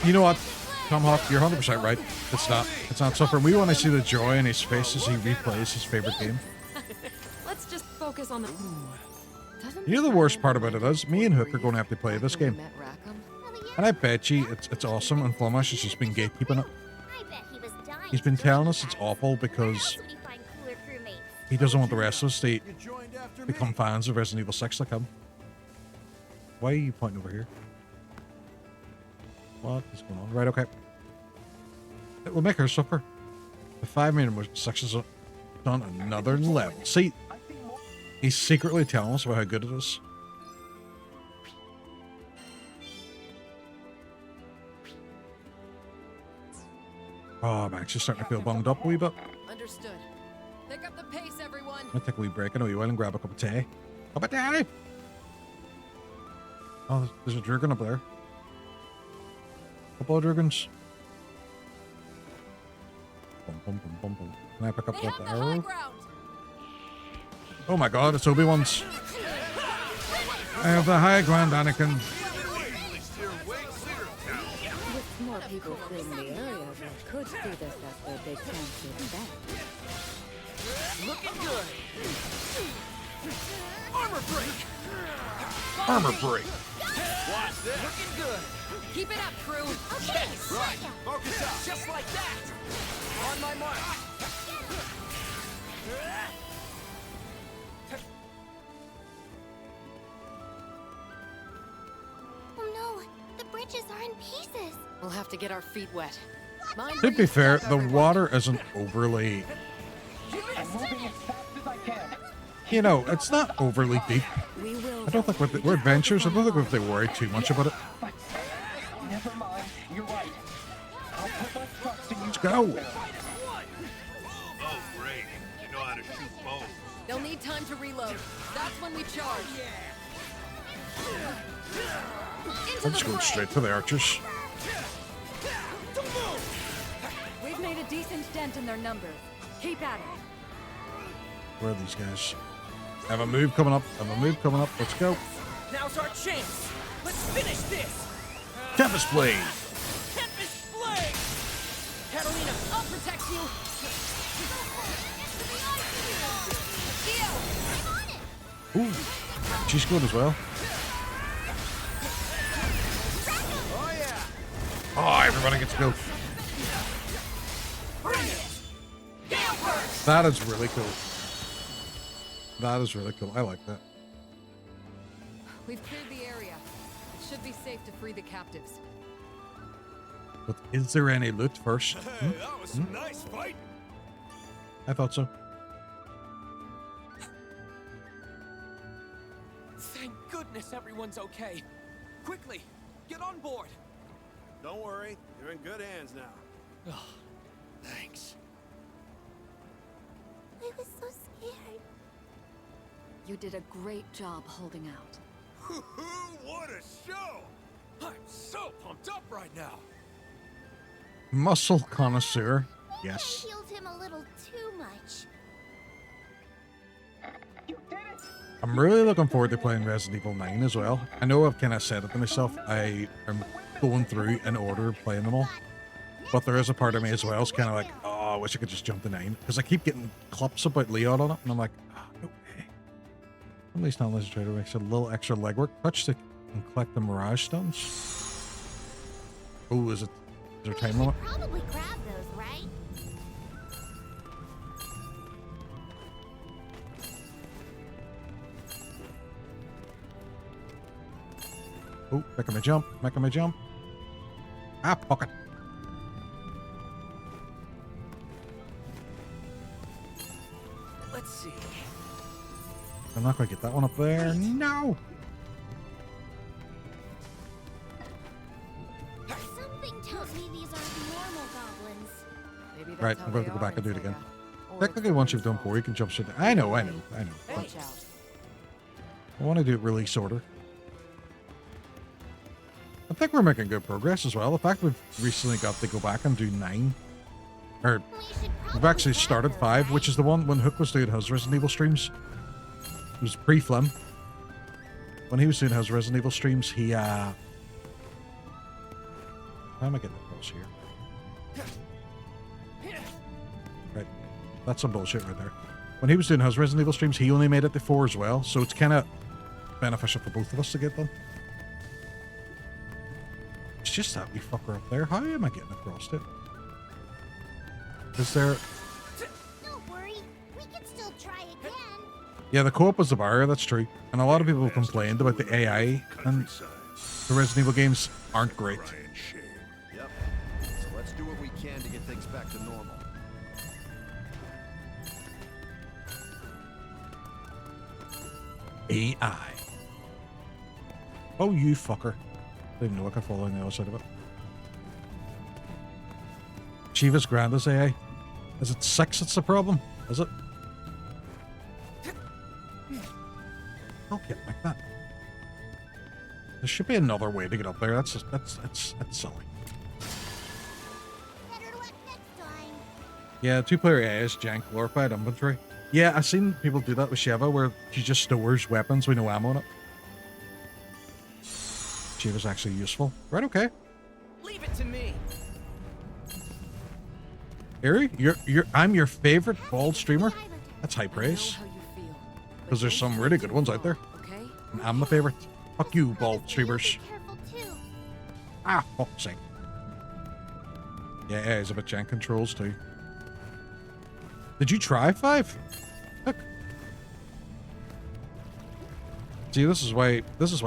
You know what, Tomahawk, you're 100% right. It's not suffering. We want to see the joy in his face as he replays his favorite game. Let's just focus on the. You know the worst part about it is, me and Hook are going to have to play this game. And I bet you it's awesome, and Flamash has just been gatekeeping it. He's been telling us it's awful because he doesn't want the rest of us to become fans of Resident Evil 6 like him. Why are you pointing over here? What is going on? Right, okay. It will make her suffer. The 5 minute 6 is on another level. See, he's secretly telling us about how good it is. Oh, I'm actually starting to feel bummed up a wee bit. Understood. Pick up the pace, everyone. I'll take a wee break. I know you will and grab a cup of tea. Cup of tea! Oh, there's a dragon up there. Couple of dragons. Bum, bum, bum, bum, bum. Can I pick up that arrow? Oh my god, it's Obi-Wan's. I have the high ground, Anakin. With more people fleeing the area, they could see this as their big chance to attack. Looking good. Armor break. Armor break. Watch this. Looking good. Keep it up, crew. Yes. Right. Focus up. Just like that. On my mark. Oh no, the bridges are in pieces. We'll have to get our feet wet. Mind To be fair, the water isn't overly, you know, it's not overly deep. I don't think we're adventurers. I don't think we have to worry too much about it. Never mind. You're right. I'll put my trust in you. Let's go. Oh, great. You know how to shoot bows. They'll need time to reload. That's when we charge. I'm just going straight to the archers. We've made a decent dent in their numbers. Keep at it. Where are these guys? Have a move coming up. Have a move coming up. Let's go. Now's our chance. Let's finish this. Tempest Blade. Tempest Blade. Catalina, I'll protect you. Ooh, she's good as well. Oh yeah. Oh, everybody gets to go. That is really cool. That is really cool. I like that. We've cleared the area. It should be safe to free the captives. But is there any loot first? Hey, that was some nice fighting. I thought so. Thank goodness everyone's okay. Quickly, get on board. Don't worry, you're in good hands now. Oh, thanks. I was so scared. You did a great job holding out. What a show! I'm so pumped up right now. Muscle connoisseur. Yes. I healed him a little too much. I'm really looking forward to playing Resident Evil 9 as well. I know I've kind of said it to myself. I am going through in order playing them all. But there is a part of me as well. It's kind of like, oh, I wish I could just jump to 9. Because I keep getting clips about Leon on it. And I'm like, oh, no way. Somebody's telling us to try to make a little extra legwork. Touch the and collect the Mirage Stones. Oh, is there a time limit? Probably grab those, right? Oh, making my jump. Making my jump. Ah, pocket. Let's see. I'm not going to get that one up there. No! Something tells me these aren't normal goblins. Maybe that's Right, how I'm going they to go are back and do it in again. Zelda. Or Technically, once you've done 4, you can jump straight. I know. But Watch out. I want to do it release order. I think we're making good progress as well. The fact we've recently got to go back and do 9. Or, we've actually started 5, which is the one when Hook was doing his Resident Evil streams. It was pre-Flim. When he was doing his Resident Evil streams, he, how am I getting across here? Right. That's some bullshit right there. When he was doing his Resident Evil streams, he only made it to 4 as well, so it's kind of beneficial for both of us to get them. It's just that wee fucker up there. How am I getting across it? Is there... Don't worry, we can still try again. Yeah, the co-op was the barrier, that's true. And a lot of people complained about the AI, and the Resident Evil games aren't great. Yep. So let's do what we can to get things back to normal. AI. Oh, you fucker. I didn't even know I could follow on the other side of it. Shiva's Granda's AI. Is it 6 that's the problem? Is it? Don't get like that. There should be another way to get up there. That's silly. Yeah, 2-player AI is jank glorified inventory. Yeah, I've seen people do that with Shiva, where she just stores weapons with no ammo in it. Shiva's actually useful. Right, okay. Leave it to me. Eri, I'm your favorite bald streamer. That's high praise. Because there's some really good ones out there. And I'm the favorite. Fuck you, ball streamers. Careful too. Ah, fuck's sake. Yeah, he's a bit jank controls too. Did you try 5? Look. See, this is why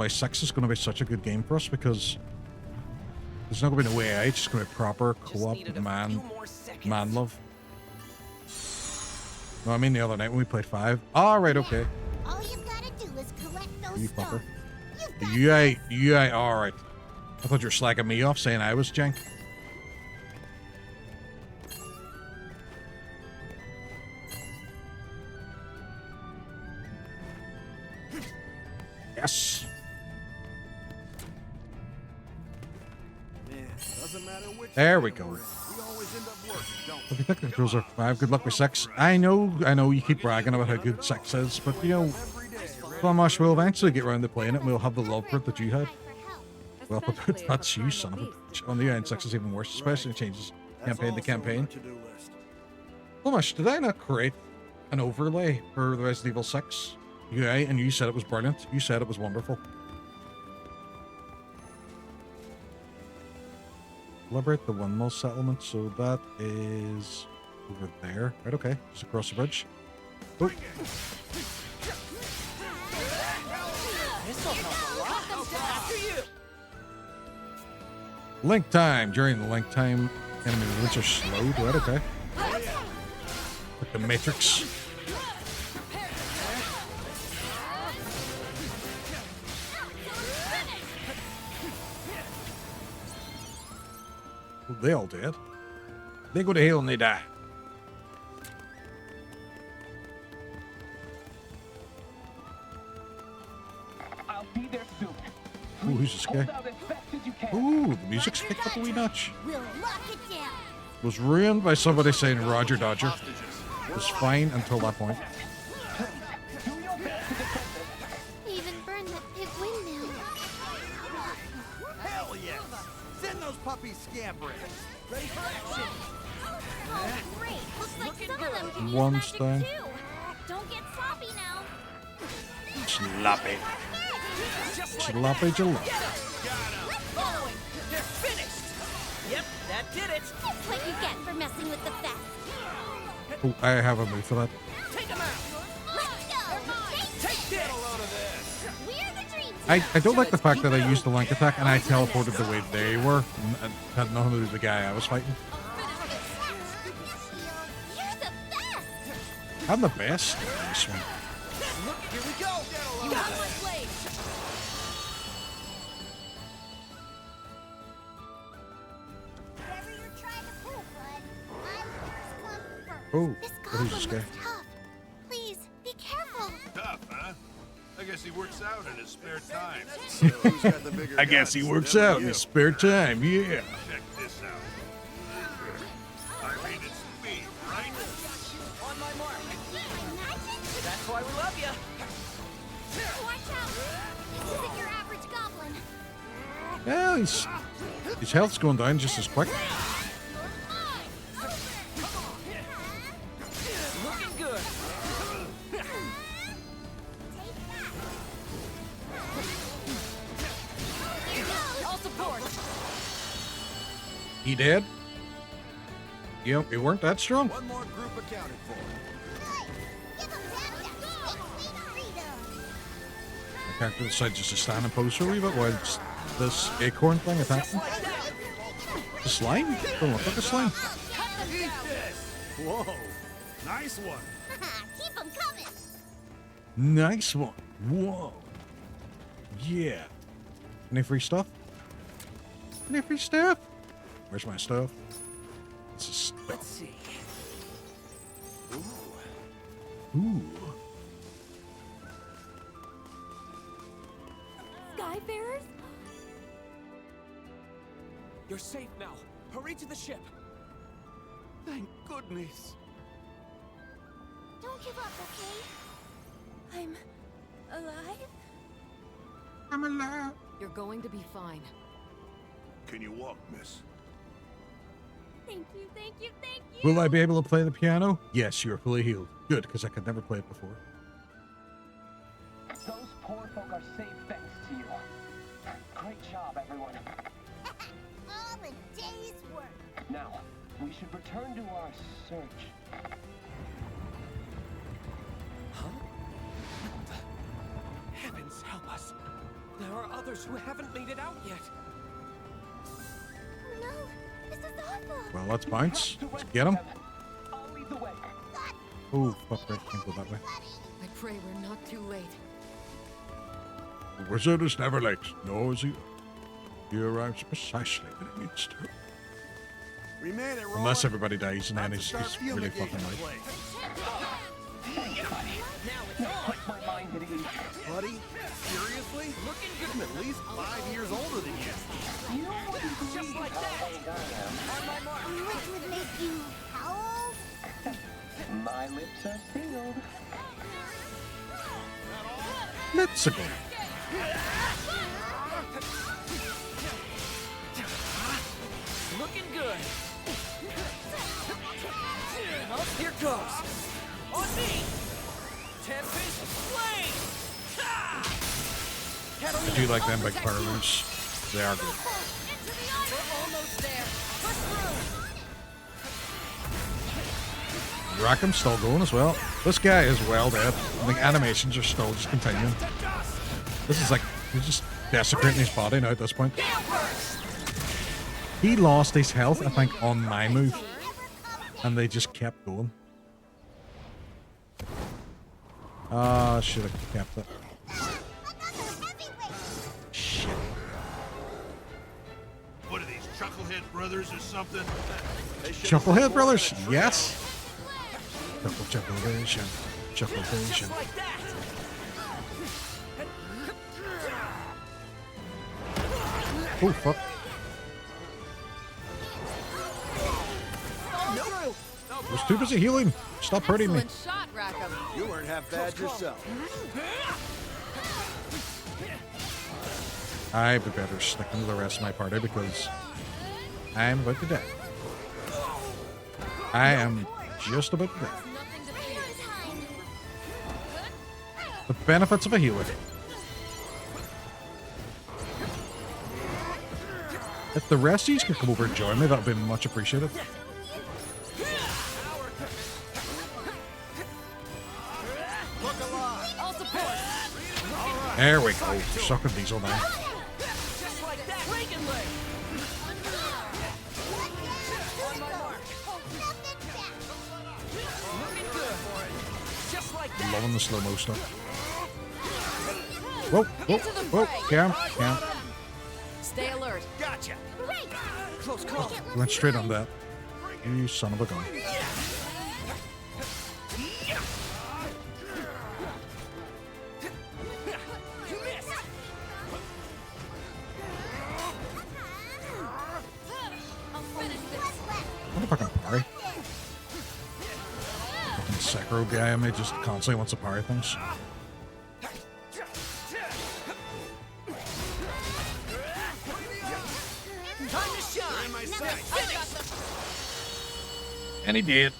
6 is going to be such a good game for us, because there's not going to be no way out. It's just going to be proper co-op man love. No, I mean the other night when we played 5. All right, okay. All you've got to do is collect those You stones. fucker. You ain't. All right. I thought you were slacking me off saying I was jank. Yes. Man, doesn't matter which There we go. we always end up working, don't If you think the controls are 5, good luck with 6. I know you keep bragging about how good 6 is, but you know, Flamash will eventually get around to playing it and we'll have the love for it that you had. Well, but that's you, son of a bitch. On the end, 6 is even worse, especially it changes campaign to campaign. Flamash, did I not create an overlay for the Resident Evil 6 UI and you said it was brilliant? You said it was wonderful. Liberate the windmill settlement, so that is over there. Right, okay. Just across the bridge. Oh. Link time. During the link time, enemy movements are slowed. Right, okay. Like the Matrix. Well, they all did. They go to hell and they die. I'll be there soon. Ooh, who's this guy? Ooh, the music's kicked up a wee notch. We'll lock it down. Was ruined by somebody saying Roger Dodger. It was fine until that point. They even burned that big windmill. Hell yes! Send those puppies scampering. Ready for action. Oh, great. Looks like some of them can use One magic stone. too. Don't get sloppy now. Sloppy. Sloppy jalopy. They're finished! Yep, that did it! That's what you get for messing with the fest. Oh, I have a move for that. Take them out! Let's go. Take that a load of this! We're the dream team. I don't like the fact that I used the link attack and I teleported the way they were and had nothing to do with the guy I was fighting. You're the best. I'm the best. This one. Look, here we go! You got my blade! Whatever you're trying to pull, bud, my orders come first. Oh, This who's this goblin guy? looks tough. Please, be careful. Tough, huh? I guess he works out in his spare time. I guess he works out in his spare time, yeah. Check this out. I mean, it's me, right? On my mark. That's why we love you. Watch out. This isn't your average goblin. Well, his health's going down just as quick. Looking good. All support. He did? Yep, he weren't that strong. One more group accounted for. The character decided just to stand and pose for a wee bit while this acorn thing attacked him. The slime? Don't look like a slime. Eat this! Whoa! Nice one! Keep them coming. Nice one. Whoa. Yeah. Any free stuff? Any free stuff? Where's my stuff? This is stuff. Let's see. Ooh. Skyfarers? You're safe now. Hurry to the ship. Thank goodness. Don't give up, okay? I'm alive? I'm alive. You're going to be fine. Can you walk, miss? Thank you, thank you, thank you. Will I be able to play the piano? Yes, you're fully healed. Good, because I could never play it before. Those poor folk are safe thanks to you. job, everyone. All a day's work. Now, we should return to our search. Huh? Heavens help us. There are others who haven't made it out yet. No, this is awful. Well, let's bounce. Let's get him. I'll lead the way. Oh, fuck, right. Can't go that way. I pray we're not too late. The wizard is never late, nor is he. He arrives precisely when he needs to. We made it, Roland. Unless everybody dies, and then Time to he's start field really the game fucking to late. play. Thanks, buddy. Put my mind at ease. Buddy, seriously? Looking good. I'm at least 5 years older than you. You wouldn't believe how old I am. On my mark. Which would make you how old? My lips are sealed. Let's go. Looking good. Oh, here goes. On me. Tempest Flame. I do like them big power moves. They are good. We're almost there. Push through. Rackham's still going as well. This guy is well dead. I think animations are still just continuing. This is like, he's just desecrating his body now at this point. He lost his health, I think, on my move. And they just kept going. Ah, should have kept it. Shit. What are these, Chucklehead Brothers or something? Chucklehead Brothers, yes. Chucklevision. Chucklevision. Oh, fuck. I was too busy healing. Stop hurting me. Excellent shot, Rackham. You weren't half bad yourself. I'd be better sticking to the rest of my party because I'm about to die. I am just about to die. The benefits of a healer. If the rest of you could come over and join me, that would be much appreciated. All support. There we go. Sucking Diesel now. Just like that. Reagan leg. On my mark. Looking good for it. Just like that. Loving the slow-mo stuff. Whoa, whoa, whoa. Cam. Stay alert. Gotcha. Close call. You went straight on that. You son of a gun. You missed. What a fucking parry. Fucking Sekiro guy, I may just constantly wants to parry things. Time to shine. My And he did.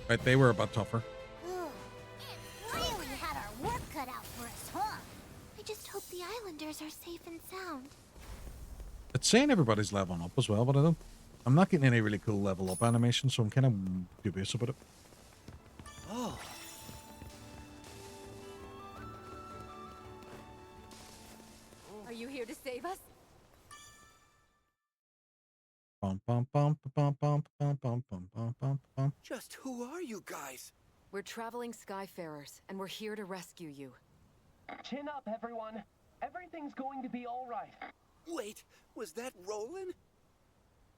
Right, they were a bit tougher. Really had our work cut out for us, huh? I just hope the islanders are safe and sound. It's saying everybody's leveling up as well, but I'm not getting any really cool level up animations, so I'm kind of dubious about it. Oh. Are you here to save us? Bum, bum, bum, bum, bum, bum, bum, bum, bum, bum, bum. Just who are you guys? We're traveling Skyfarers, and we're here to rescue you. Chin up, everyone. Everything's going to be all right. Wait, was that Roland?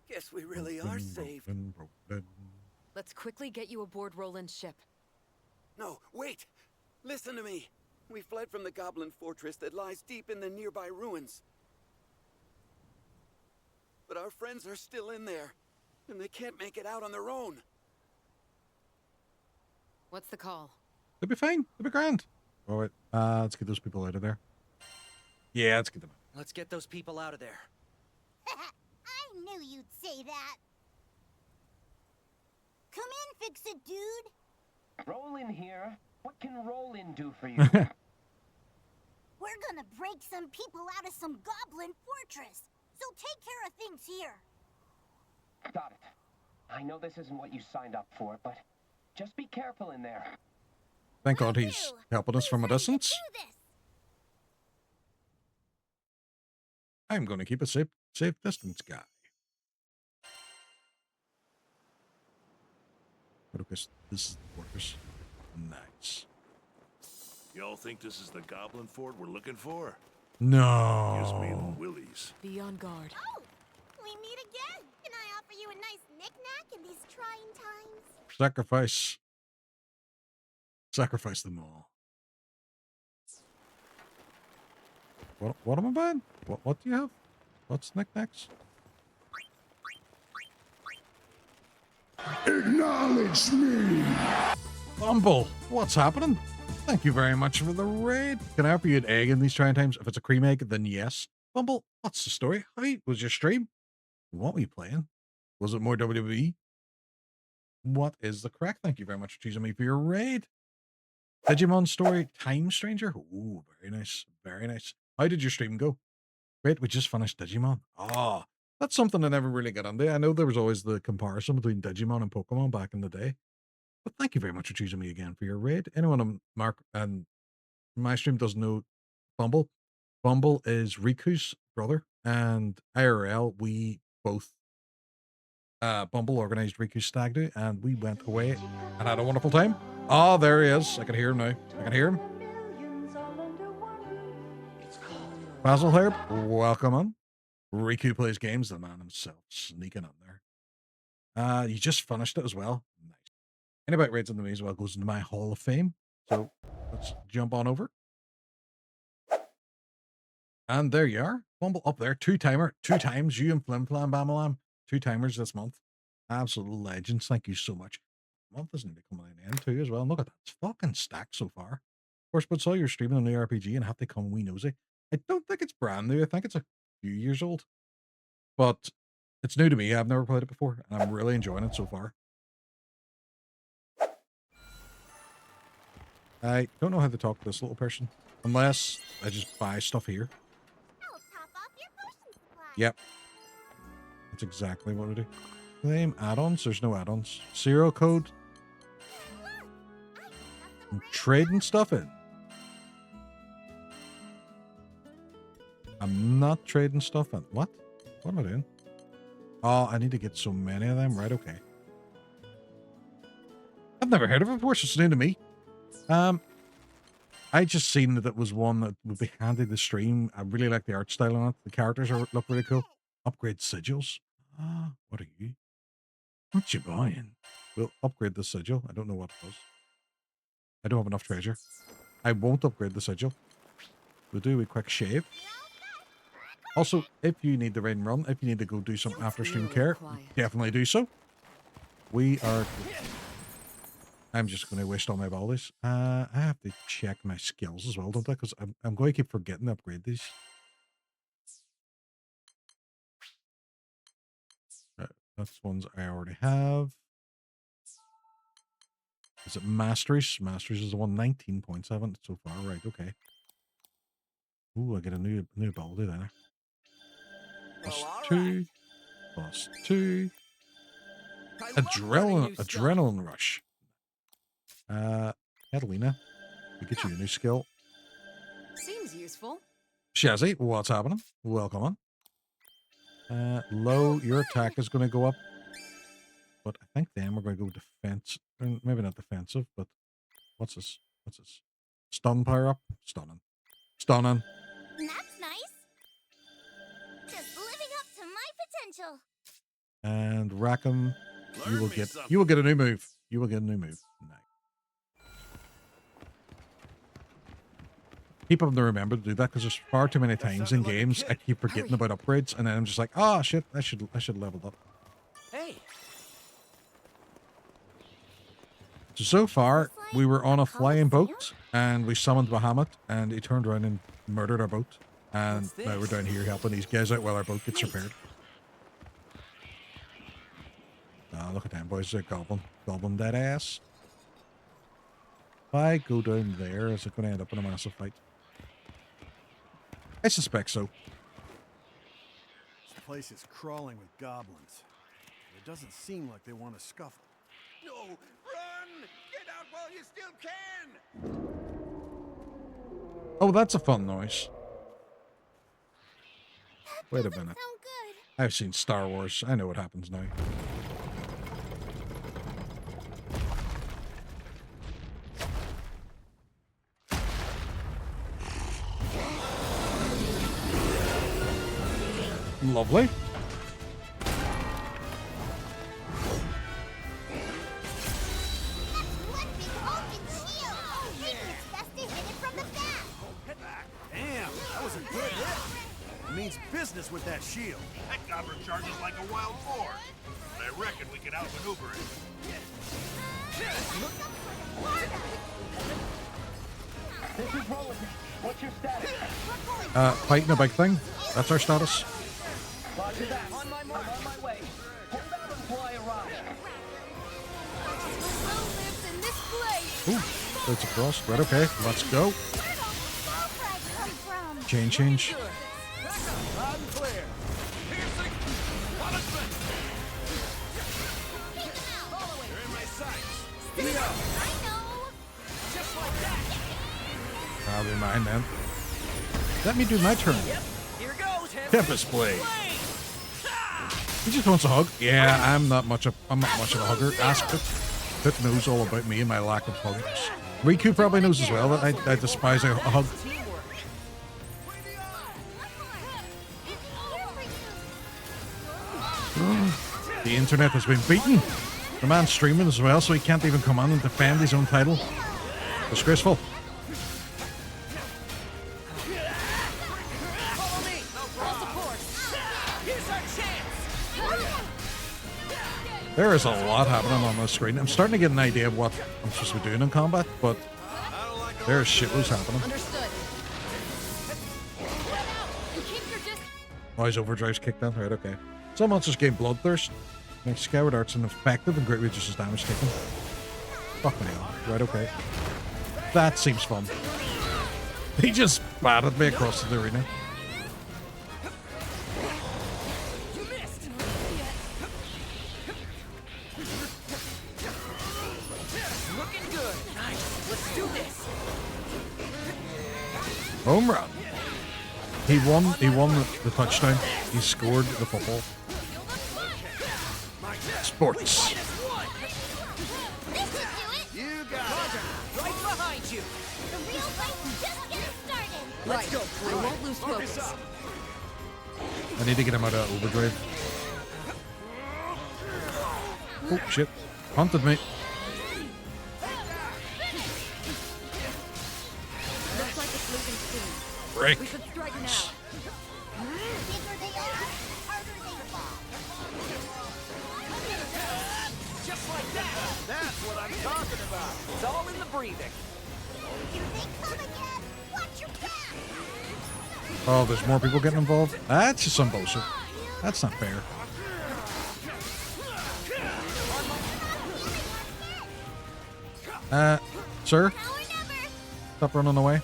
Guess we really are saved. Let's quickly get you aboard Roland's ship. No, wait! Listen to me. We fled from the Goblin Fortress that lies deep in the nearby ruins. But our friends are still in there, and they can't make it out on their own. What's the call? They'll be fine. They'll be grand. Oh, wait. Let's get those people out of there. Yeah, let's get them out. Let's get those people out of there. I knew you'd say that. Come in, Fix-It Dude. Roland here. What can Roland do for you? We're gonna break some people out of some goblin fortress. So take care of things here. Got it. I know this isn't what you signed up for, but just be careful in there. Thank God he's helping us from a distance. I'm going to keep a safe distance, guy. But okay, this is the fortress. Nice. Y'all think this is the goblin fort we're looking for? No. Gives me the willies. Be on guard. Oh, we meet again. Can I offer you a nice knick-knack in these trying times? Sacrifice. Sacrifice them all. What am I buying? What do you have? What's knickknacks? Acknowledge me! Bumble, what's happening? Thank you very much for the raid. Can I offer you an egg in these trying times? If it's a cream egg, then yes. Bumble, what's the story? How was your stream? What were you playing? Was it more WWE? What is the crack? Thank you very much for choosing me for your raid. Digimon story, Time Stranger. Ooh, very nice. Very nice. How did your stream go? Great, we just finished Digimon. Ah, that's something I never really got into. I know there was always the comparison between Digimon and Pokemon back in the day. But thank you very much for choosing me again for your raid. Anyone on Mark and my stream doesn't know Bumble. Bumble is Riku's brother, and IRL, we both Bumble organized Riku's stag do, and we went away and had a wonderful time. Oh, there he is. I can hear him now. I can hear him. Basil Herb, welcome on. Riku plays games, the man himself, sneaking up there. You just finished it as well. Nice. Anybody raids on the me as well goes into my Hall of Fame. So let's jump on over. And there you are. Bumble up there. Two times. You and Flim Flam Bamalam. 2 timers this month. Absolute legends. Thank you so much. Month isn't even coming to an end too as well. And look at that. It's fucking stacked so far. Of course, but saw you're streaming a new RPG and have to come wee nosy. I don't think it's brand new. I think it's a few years old. But it's new to me. I've never played it before. And I'm really enjoying it so far. I don't know how to talk to this little person. Unless I just buy stuff here. I'll top off your potion supply. Yep. That's exactly what I do. Claim add-ons? There's no add-ons. Serial code? I'm trading stuff in. I'm not trading stuff in. What? What am I doing? Oh, I need to get so many of them. Right, okay. I've never heard of it before, so it's new to me. I just seen that it was one that would be handy to stream. I really like the art style on it. The characters look really cool. Upgrade sigils. What are you? What you buying? We'll upgrade the sigil. I don't know what it does. I don't have enough treasure. I won't upgrade the sigil. We'll do a quick shave. Also, if you need the raid and run, if you need to go do some after stream care, definitely do so. We are... I'm just going to waste all my abilities. I have to check my skills as well, don't I? Because I'm going to keep forgetting to upgrade these. Right, that's ones I already have. Is it Masteries? Masteries is the one 19.7 so far. Right, okay. Ooh, I get a new ability there. +2. +2. Adrenaline rush. Catalina, we get you a new skill. Seems useful. Shazzy, what's happening? Welcome on. Low, your attack is going to go up. But I think then we're going to go defense. Maybe not defensive, but what's this? What's this? Stun power up? Stunning. Stunning. That's nice. Just living up to my potential. And Rackham, you will get a new move. You will get a new move. Nice. Keep having to remember to do that because there's far too many times in games I keep forgetting about upgrades and then I'm just like, oh shit, I should level up. Hey. So far, we were on a flying boat and we summoned Bahamut and he turned around and murdered our boat. And now we're down here helping these guys out while our boat gets repaired. Ah, look at them boys, they're goblin that ass. If I go down there, is it going to end up in a massive fight? I suspect so. This place is crawling with goblins. It doesn't seem like they want to scuffle. No! Run! Get out while you still can! Oh, that's a fun noise. Wait a minute. I've seen Star Wars. I know what happens now. Lovely. Damn, that was a good hit. It means business with that shield. That goblin charges like a wild boar. But I reckon we can outmaneuver it. This is Relink. What's your status? Fighting a big thing. That's our status. Roger that. On my mark. On my way. Hold out and fly around. Ooh, it's across. Right, okay. Let's go. Change. Loud and clear. Piercing. Punishment. You're in my sights. Leo. Just like that. I'll be mine then. Let me do my turn. Here goes. Tempest Blade. He just wants a hug. Yeah, I'm not much of a hugger. Ask it. Pit knows all about me and my lack of hugs. Riku probably knows as well that I despise a hug. The internet has been beaten. The man's streaming as well, so he can't even come on and defend his own title. Disgraceful. There is a lot happening on the screen. I'm starting to get an idea of what I'm supposed to be doing in combat, but there's shitloads happening. Oh, his overdrive's kicked in. Right, okay. Some monsters gain bloodthirst. Makes Skyward Arts ineffective and greatly reduces damage taken. Fuck me off. Right, okay. That seems fun. He just batted me across the arena. Looking good. Nice. Let's do this. Home run. He won the touchdown. He scored the football. Sports. You got it. Right behind you. The real fight's just getting started. Let's go. I won't lose focus. I need to get him out of overdrive. Oh shit. Hunted me. Looks like it's losing steam. Break. We should strike now. Just like that. That's what I'm talking about. It's all in the breathing. Oh, there's more people getting involved? That's just some bullshit. That's not fair. Sir? Stop running away.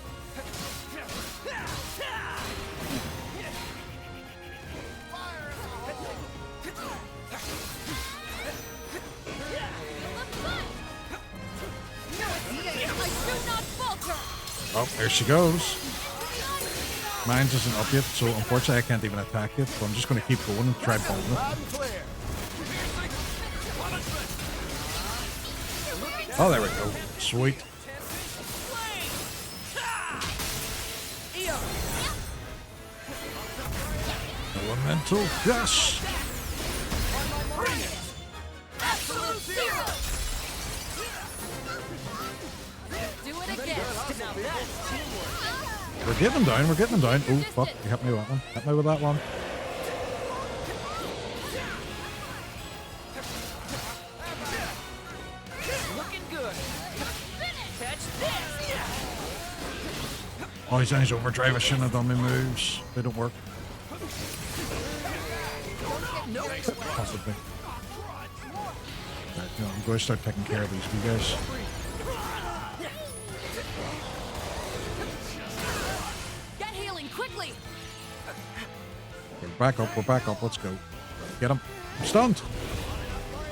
Oh, there she goes. Mine isn't up yet, so unfortunately I can't even attack it, so I'm just going to keep going and try bombing it. Oh, there we go. Sweet. Elemental Gust. Absolute zero. Do it again. Now that's teamwork. We're getting them down, we're getting them down. Oh, fuck. You helped me with that one. Help me with that one. Looking good. Catch this. Oh, he's on his overdrive. I shouldn't have done my moves. They don't work. Possibly. Right, no, I'm going to start taking care of these you guys. Get healing quick. quickly. We're back up. We're back up. Let's go. Get him. I'm stunned.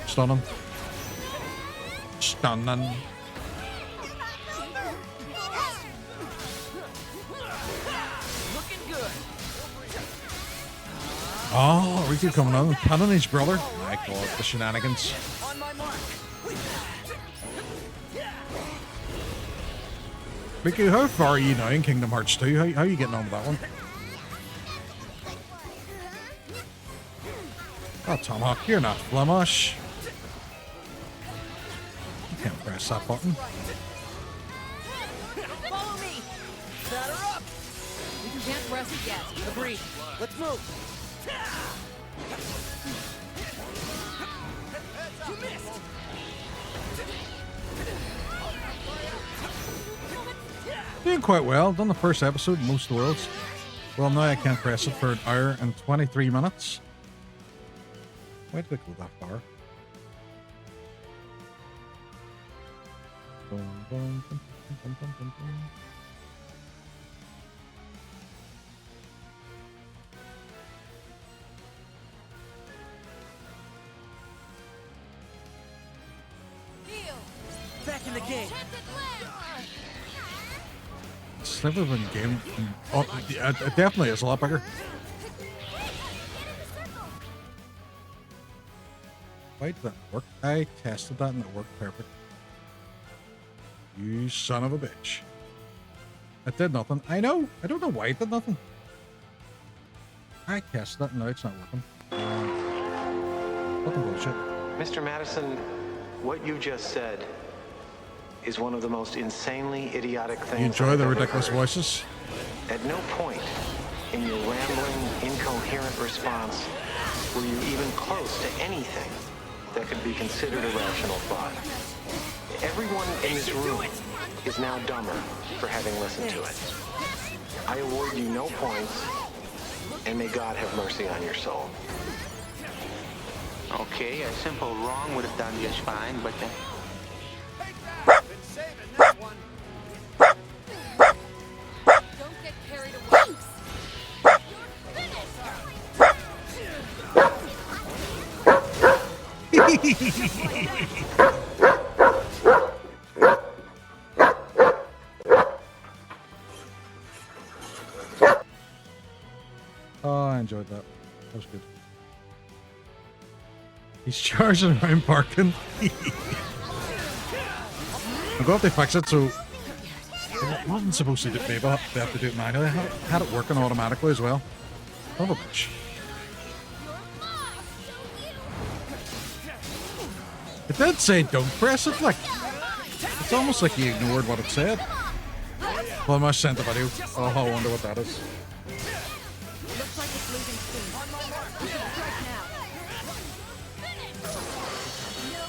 Stun him. Stunning. Looking good. Oh, Riku coming on and pinning his brother. My God, the shenanigans. On my mark. Riku, how far are you now in Kingdom Hearts 2? How are you getting on with that one? Oh, Tomahawk, you're not Flemish. You can't press that button. Follow me. Batter up. You can't press it yet. Agreed. Let's move. You missed. Doing quite well. Done the first episode, most worlds. Well, now I can't press it for an hour and 23 minutes. Why did it go that far? Boom, boom, boom, boom, boom, boom, boom. Back in the game. It's never been a game. Oh, yeah, it definitely is a lot bigger. Why did that work? I tested that and it worked perfect. You son of a bitch. It did nothing. I know. I don't know why it did nothing. I tested it and now it's not working. Fucking bullshit. Mr. Madison, what you just said is one of the most insanely idiotic things. You enjoy I've the ever ridiculous heard. voices? At no point in your rambling, incoherent response were you even close to anything that could be considered a rational thought. Everyone in this room is now dumber for having listened to it. I award you no points, and may God have mercy on your soul. Okay, a simple wrong would have done just fine, but Don't get carried away. Oh, I enjoyed that. That was good. He's charging around parking. I'm going to have to fix it so it wasn't supposed to do it, but they have to do it manually. I had it working automatically as well. Son of a bitch. It did say don't press it, like it's almost like he ignored what it said. Well, I must send the video. Oh, I wonder what that is. Looks like it's losing steam. Strike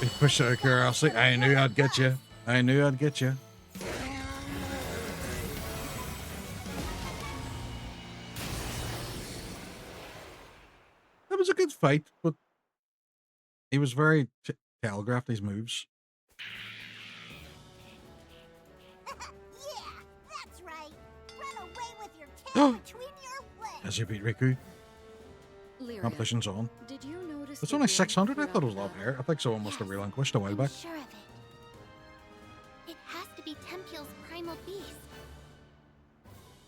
now. He pushed out of curiosity. I knew I'd get you. I knew I'd get you. That was a good fight, but he was very telegraphed his moves. That's right. Run away with your tail between your legs. As you beat Riku. Lyria, Competition's on. did you notice It's the only wind 600. I thought it throughout was a lot higher. I think someone must have relinquished a while back. Sure of it. It has to be Tempeal's primal beast.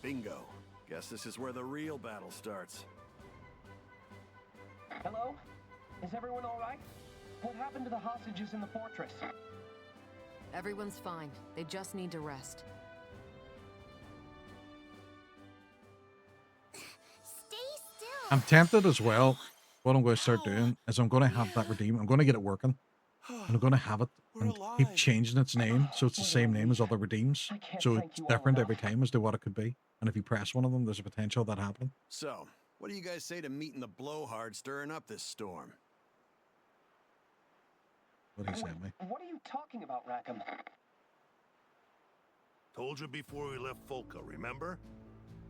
Bingo. Guess this is where the real battle starts. Hello? Is everyone all right? What happened to the hostages in the fortress? Everyone's fine. They just need to rest. Stay still. I'm tempted as well. What I'm going to start doing is I'm going to have that redeem. I'm going to get it working. And I'm going to have it and keep changing its name so it's the same name as other redeems. So it's different every time as to what it could be. And if you press one of them, there's a potential of that happening. So, what do you guys say to meeting the blowhard stirring up this storm? What do you say, mate? What are you talking about, Rackham? Told you before we left Folka, remember?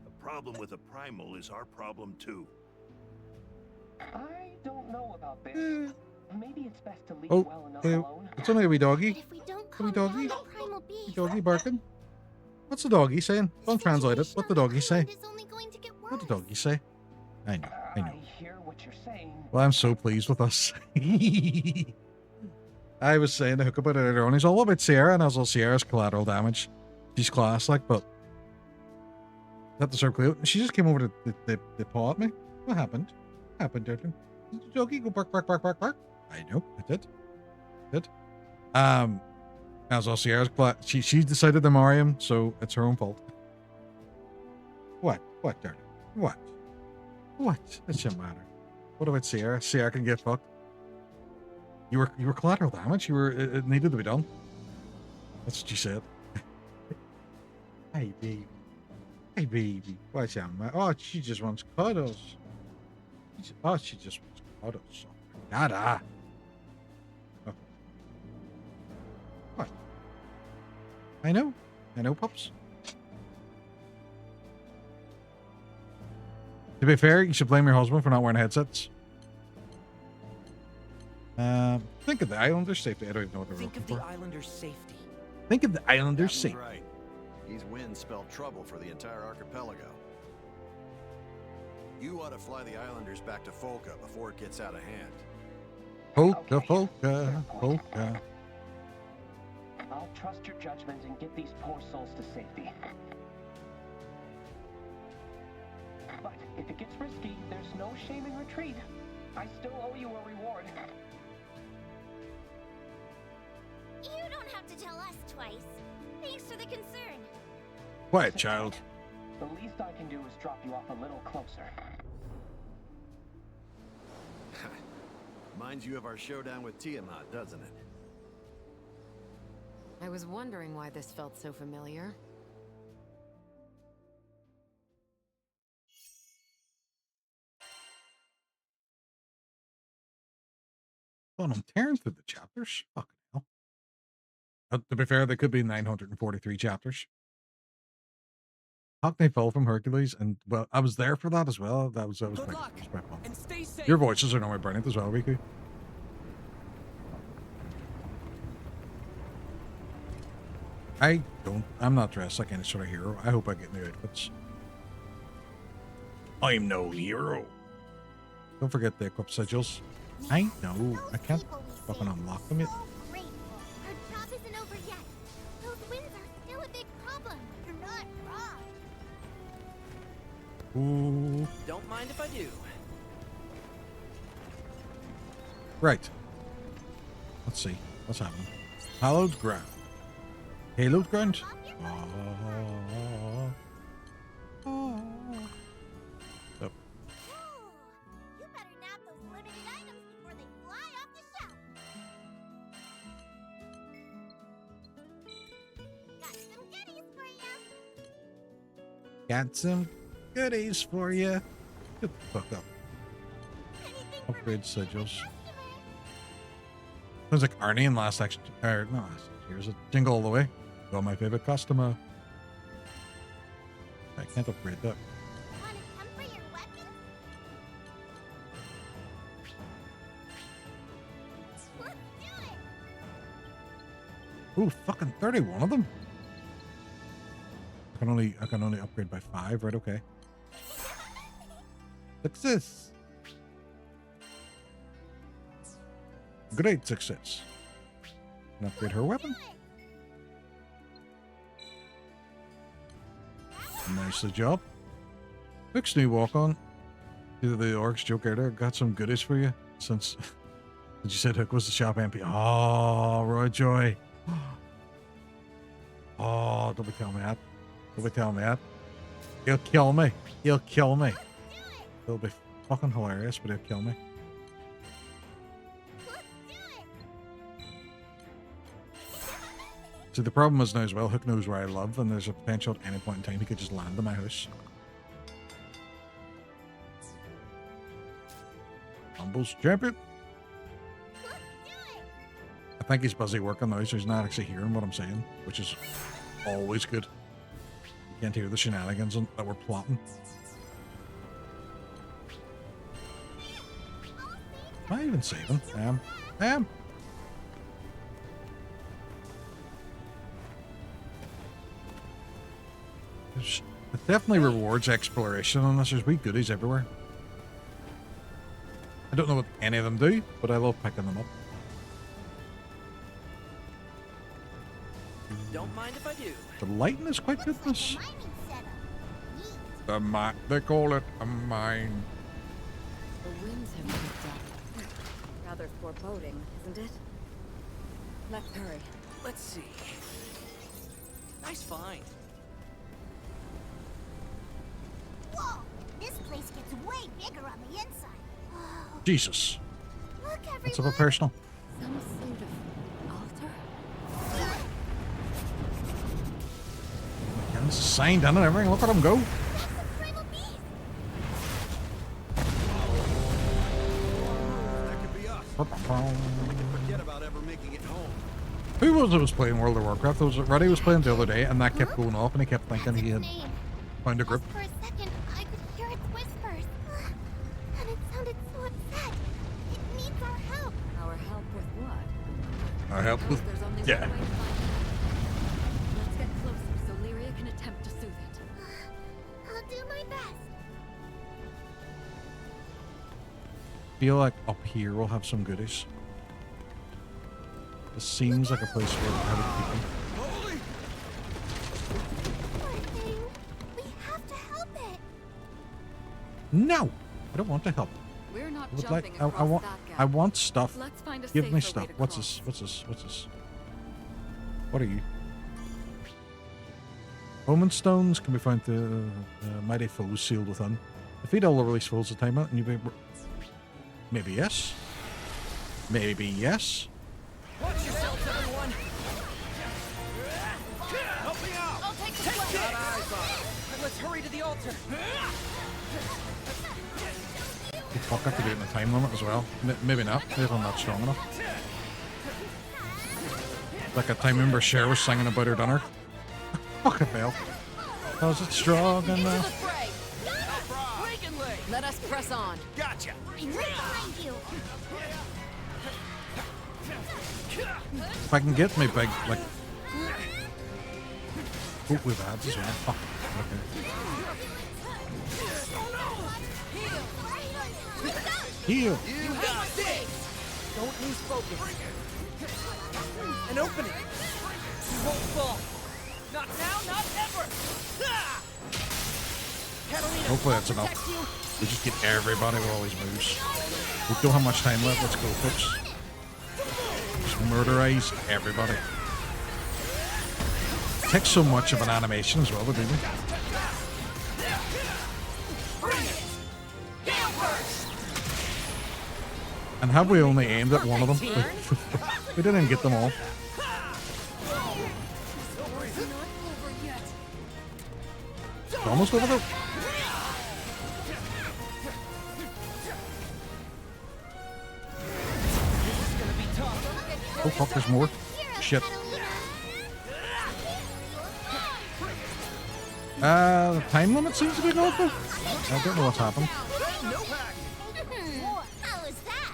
The problem with a primal is our problem too. I don't know about this. Maybe it's best to leave Oh, well enough alone. it's only a wee doggy. If we don't A wee calm doggy. down the primal beast, Wee doggy barking. What's the doggy saying? Don't translate it. What the doggy say? is only going to get worse. What did doggy say? I know. I hear what you're saying. Well, I'm so pleased with us. I was saying to Hook about it earlier on. He's all about Sierra, and I was all Sierra's collateral damage. She's class, like, but that deserved Cleo. She just came over to the paw at me. What happened? What happened, darling? Did the doggy go bark, bark, bark, bark, bark? I know, I did. I was all Sierra's class. She decided to marry him, so it's her own fault. What? What, darling? What? What? It shouldn't matter. What about Sierra? Sierra can get fucked. You were collateral damage. It needed to be done. That's what you said. Hey baby. Hey baby. What's that, man? Oh, she just wants cuddles. She just wants cuddles. Nada. Oh. What? I know, pups. To be fair, you should blame your husband for not wearing headsets. Think of the Islanders' safety. I don't even know what they're looking for. Think of the Islanders' safety. Think of the Islanders' safety. Right. These winds spell trouble for the entire archipelago. You ought to fly the Islanders back to Folka before it gets out of hand. Folka. I'll trust your judgment and get these poor souls to safety. But if it gets risky, there's no shame in retreat. I still owe you a reward. You don't have to tell us twice. Thanks for the concern. Quiet, child. The least I can do is drop you off a little closer. Reminds you of our showdown with Tiamat, doesn't it? I was wondering why this felt so familiar. Oh, I'm tearing through the chapters. Fucking hell. To be fair, there could be 943 chapters. Hockney fell from Hercules, and well, I was there for that as well. That was quite fun. And stay safe. Your voices are nowhere brilliant as well, Riku. I'm not dressed like any sort of hero. I hope I get new outfits. I'm no hero. Don't forget the equip sigils. I know. I can't fucking unlock them yet. Grateful. Our job isn't over yet. Those winds are still a big problem. You're not wrong. Ooh. Don't mind if I do. Right. Let's see. What's happening? Hallowed ground. Haloed ground? Oh. You better nab those limited items before they fly off the shelf. Got some goodies for you. Got some goodies for you. Get the fuck up. Upgrade sigils. Sounds like Arnie in last action. Or no, here's a jingle all the way. Go my favorite customer. I can't upgrade that. Wanna come for your weapons? Let's do it. Ooh, fucking 31 of them. I can only upgrade by 5, right? Okay. Success. Great success. Can upgrade her weapon. Nicely job. Hook's new walk on. Either the orcs joke earlier. Got some goodies for you since you said Hook was the shop MP. Oh, Roy Joy. Oh, don't be telling me that. Don't be telling me that. He'll kill me. He'll kill me. It'll be fucking hilarious, but he'll kill me. See, the problem is now as well, Hook knows where I live, and there's a potential at any point in time he could just land in my house. Humble's champion. I think he's busy working now, so he's not actually hearing what I'm saying, which is always good. You can't hear the shenanigans that we're plotting. Am I even saving? I am. It definitely rewards exploration unless there's wee goodies everywhere. I don't know what any of them do, but I love picking them up. Don't mind if I do. The lighting is quite good in this. They call it a mine. The winds have picked up. Rather foreboding, isn't it? Let's hurry. Let's see. Nice find. Whoa! This place gets way bigger on the inside. Whoa. Jesus. Look, What's up a personal? Some sort of altar? And it's signed in and everything. Look at him go. That could be us. Forget about ever making it home. Who was it was playing World of Warcraft? Was it Reddy was playing the other day and that kept going off and he kept thinking he had found a group. For a second, I could hear its whispers. And it sounded so upset. It needs our help. Our help with what? I help with... There's only Yeah. one way to find it. Let's get closer so Lyria can attempt to soothe it. I'll do my best. Feel like up here we'll have some goodies. This seems like a place where I would keep them. Poor thing. We have to help it. No! I don't want to help. We're not I would jumping like... across I want... that gap. I want stuff. Let's find a Give me safer stuff. way to What's cross. this? What's this? What's this? What are you? Omen stones can be found through mighty foes sealed within. Defeat all the release foes of time out and you may... Maybe yes. Maybe yes. Watch yourselves, everyone. Help me out! I'll take the Take blade. this! Let's hurry to the altar. Fuck, I have to do it in the time limit as well. Maybe not. Maybe I'm not strong enough. Like a time member Cher was singing about her dinner. Fuck it, Bell. Was it strong enough? Let us press on. Gotcha! I'm right behind you. If I can get my big, like... Oh, we've had as well. Fuck. Okay. Heal! You got this! Don't lose focus. An opening. You won't fall. Not now, not ever. Catalina, Hopefully that's I'll enough. protect you. We just get everybody with all these moves. We don't have much time left. Let's go, folks. Just murderize everybody. It takes so much of an animation as well to do it. And have we only aimed at one of them? We didn't even get them all. It's almost over though. Oh fuck, there's more. Shit. The time limit seems to be gone though. I don't know what's happened. How was that?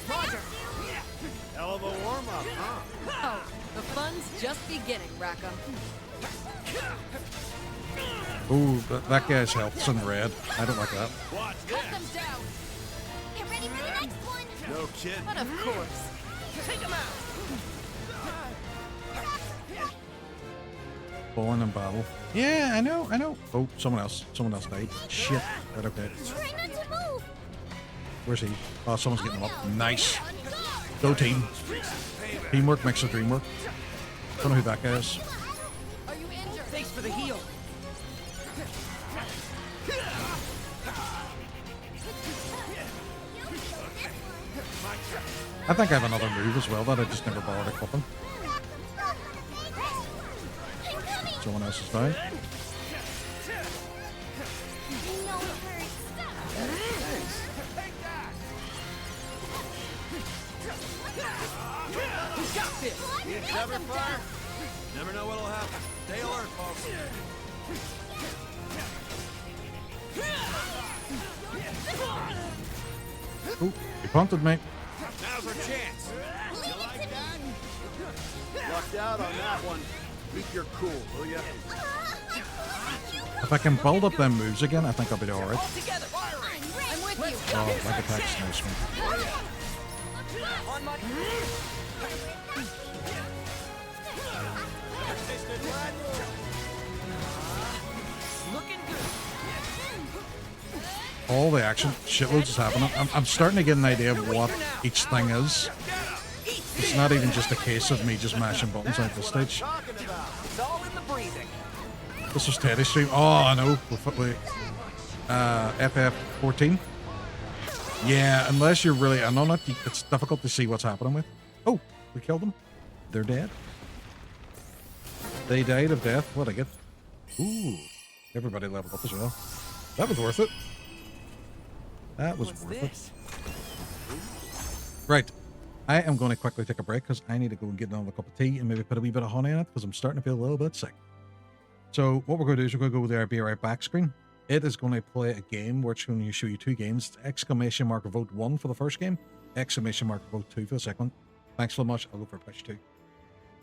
Roger. Hell of a warm-up, huh? Oh, the fun's just beginning, Rackham. Oh, that guy's health's in red. I don't like that. Cut them down. Get ready for the next one. No kidding. But of course. Take him out. Falling in battle. Yeah, I know. Oh, someone else died. Shit. Right, okay. Try not to move. Where's he? Oh, someone's getting him up. Nice. Go team. Teamwork makes the dream work. Don't know who that guy is. Are you injured? Thanks for the heal. I think I have another move as well that I just never bothered equipping. Someone else is down. You cover fire? Never know what'll happen. Stay alert, folks. Oh, he punted me. Now's our chance. You like that? Lucked out on that one. Keep your cool, will ya? If I can build up them moves again, I think I'll be alright. I'm with you. Oh, like attack's a nice one. On my... Looking good. All the action, shitloads is happening. I'm starting to get an idea of what each thing is. It's not even just a case of me just mashing buttons at this stage. It's all in the breathing. This was Teddy's stream. Oh, I know. Wait. FF14. Yeah, unless you're really... I know not. It's difficult to see what's happening with. Oh, we killed them. They're dead. They died of death. What'd I get? Ooh. Everybody leveled up as well. That was worth it. That was worth it. Right. I am going to quickly take a break because I need to go and get another cup of tea and maybe put a wee bit of honey in it because I'm starting to feel a little bit sick. So what we're going to do is we're going to go with our Be Right Back screen. It is going to play a game where it's going to show you two games. Exclamation mark vote 1 for the first game. Exclamation mark vote 2 for the second one. Thanks so much. I'll go for push 2.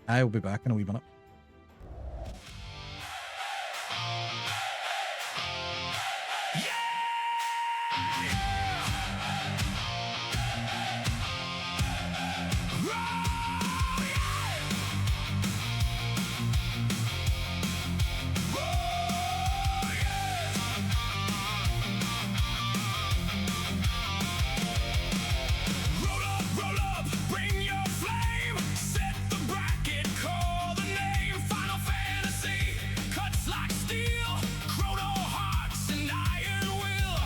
I will be back in a wee minute. Roll up, bring your flame. Set the bracket, call the name. Final Fantasy, cuts like steel. Chrono hearts and iron will.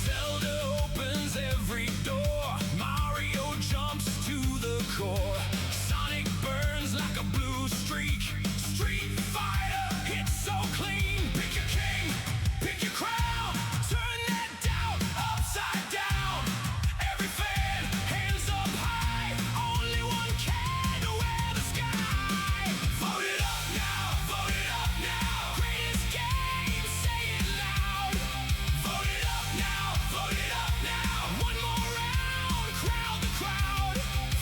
Zelda opens every door. Mario jumps to the core. Sonic burns like a blue streak. Street Fighter hits so clean. Pick your king, pick your crown. Turn that doubt upside down. Every fan, hands up high. Only one can wear the sky. Vote it up now, vote it up now. Greatest game, say it loud. Vote it up now, vote it up now. One more round, crowd the crowd.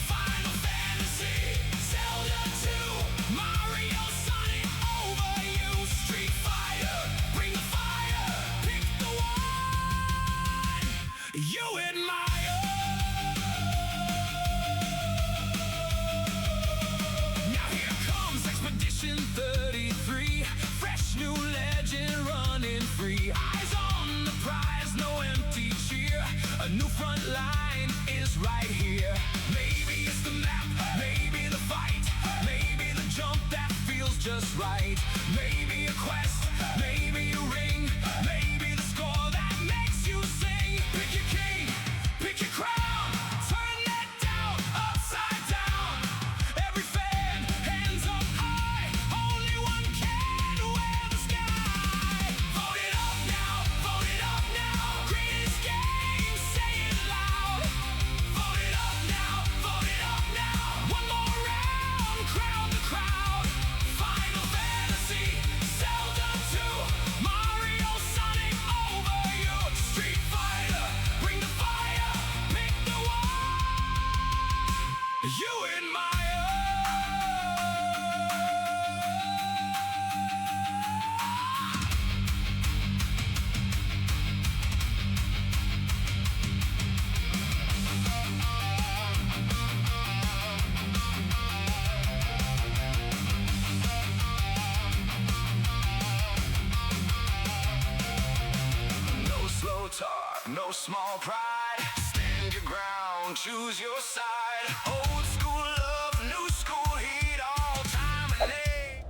Final Fantasy, Zelda 2, Mario, Sonic over you. Street Fighter, bring the fire. Pick the one you admire. Now here comes Expedition 33. Fresh new legend running free. Eyes on the prize, no empty cheer. A new front line is right here. Maybe it's the map, maybe the fight. Maybe the jump that feels just right. Maybe a quest, maybe a ring. Maybe the score that makes you sing. Pick your king, pick your crown. Turn that doubt upside down. Every fan, hands up high. Only one can wear the sky. Vote it up now, vote it up now. Greatest game, say it loud. Vote it up now, vote it up now. One more round, crowd the crowd. Final Fantasy, Zelda 2, Mario, Sonic over you. Street Fighter, bring the fire. Pick the one you admire. No slow talk, no small pride. Stand your ground, choose your side. Old school love, new school heat, all time and day.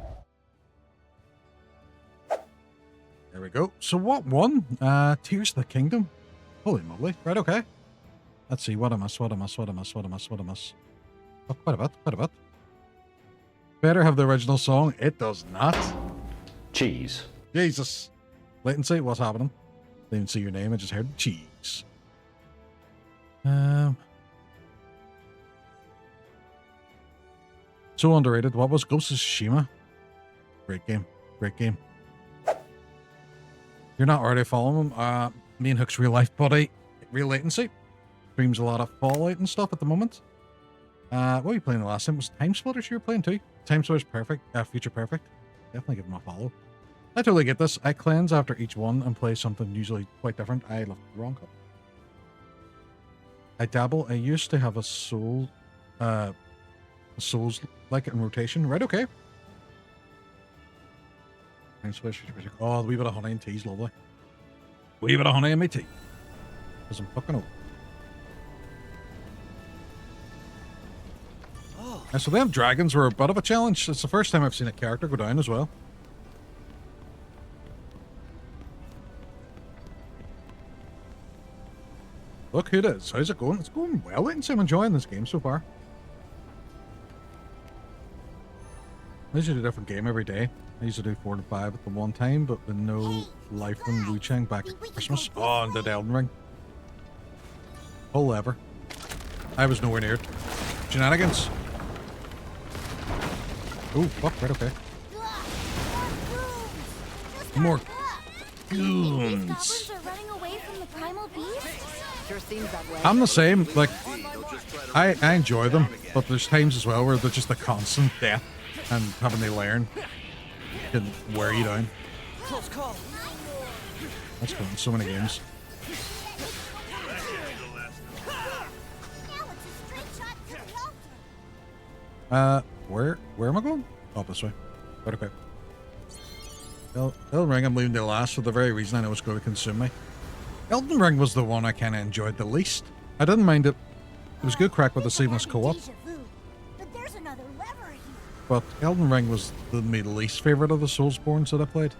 There we go. So what won? Tears of the Kingdom. Holy moly. Right, okay. Let's see. What I miss. Oh, quite a bit. Better have the original song. It does not. Cheese. Jesus. Latency. What's happening? Didn't even see your name. I just heard cheese. So underrated. What was Ghost of Tsushima? Great game. Great game. You're not already following him. Me and Hook's real life buddy. Real Latency. streams a lot of Fallout and stuff at the moment. What were you playing the last time? Was Time Splitters you were playing too? Time Splitters Perfect, Future Perfect. Definitely give him a follow. I totally get this. I cleanse after each one and play something usually quite different. I love the wrong cup. I dabble. I used to have a Souls like in rotation. Right, okay. Oh, the wee bit of honey and tea is lovely. Wee bit of honey in my tea. Because I'm fucking old. And so them dragons were a bit of a challenge. It's the first time I've seen a character go down as well. Look who it is. How's it going? It's going well. I'm enjoying this game so far. I usually do a different game every day. I used to do 4 to 5 at the one time, but with no life from Wu Chang back at Christmas. Oh, and did Elden Ring. Whole ever. I was nowhere near it. Shenanigans. Oh, fuck, right, okay. More goons. Goblins are running away from the primal beast? Sure seems that way. I'm the same. Like, I enjoy them, but there's times as well where they're just a constant death and having to learn can wear you down. Close call. That's cool in so many games. Where am I going? Oh, this way. Right, okay. Elden Ring I'm leaving to last for the very reason I know it's going to consume me. Elden Ring was the one I kind of enjoyed the least. I didn't mind it. It was good crack with the seamless co-op. But Elden Ring was my least favorite of the Soulsborns that I played.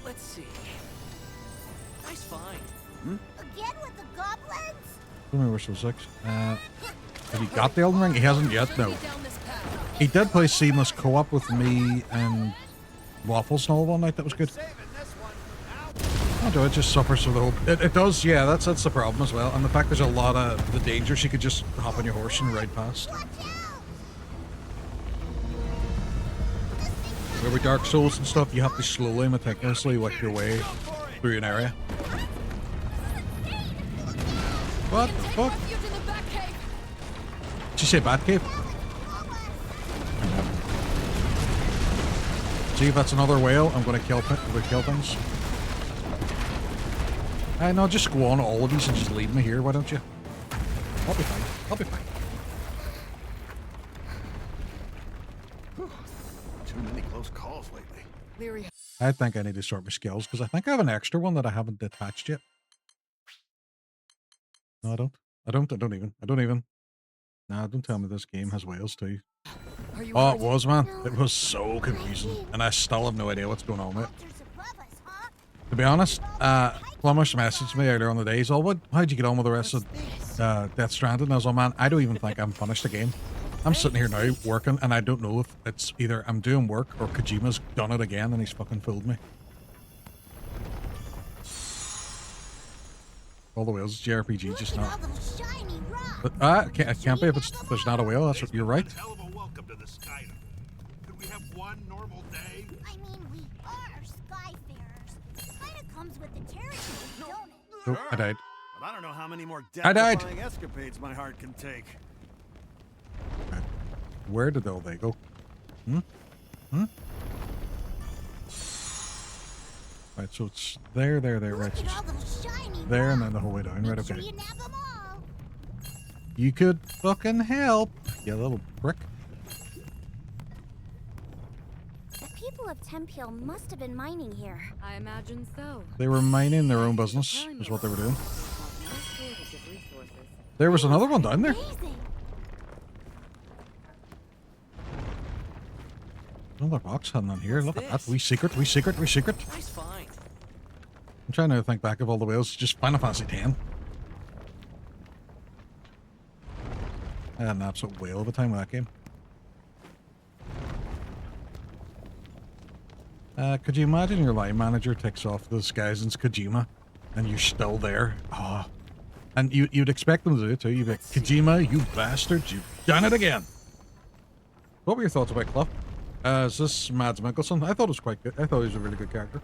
Let's see. Nice find. Again with the goblins? Don't remember Soulslikes. Have you got the Elden Ring? He hasn't yet, no. He did play seamless co-op with me and Waffles and all one night. That was good. I do, it just suffers from the whole... It does, yeah, that's the problem as well. And the fact there's a lot of the dangers, you could just hop on your horse and ride past. Where with Dark Souls and stuff, you have to slowly, meticulously work your way through an area. What the fuck? Did you say Batcave? See if that's another whale, I'm gonna kill things. No, just go on all of these and just leave me here, why don't you? I'll be fine. I'll be fine. Too many close calls lately. I think I need to sort my skills, because I think I have an extra one that I haven't detached yet. No, I don't. I don't even. Nah, don't tell me this game has whales too. Oh, it was, man. It was so confusing, and I still have no idea what's going on with it. To be honest, Plummish messaged me earlier on the day. He's all, how'd you get on with the rest of Death Stranding? And I was all, man, I don't even think I'm finished the game. I'm sitting here now working, and I don't know if it's either I'm doing work or Kojima's done it again and he's fucking fooled me. All the whales, JRPG, just not. But it can't be if there's not a whale. That's what you're right. Could we have one normal day? I mean, we are Skyfarers. Kinda comes with the territory, don't it? Oh, I died. But I don't know how many more I died. death-defying escapades my heart can take. Where did all they go? Right, so it's there, right. So it's there and then the whole way down, right, okay. You could fucking help, you little prick. The people of Tempiel must have been mining here. I imagine so. They were mining their own business, is what they were doing. There was another one down there. Another box hidden on here. Look at that. We secret. Nice find. I'm trying to think back of all the whales. Just Final Fantasy X. I had an absolute whale of a time with that game. Could you imagine your line manager takes off the disguise and it's Kojima and you're still there? Oh. And you'd expect them to do it too. You'd be like, Kojima, you bastards, you've done it again. What were your thoughts about Clough? Is this Mads Mikkelsen? I thought it was quite good. I thought he was a really good character.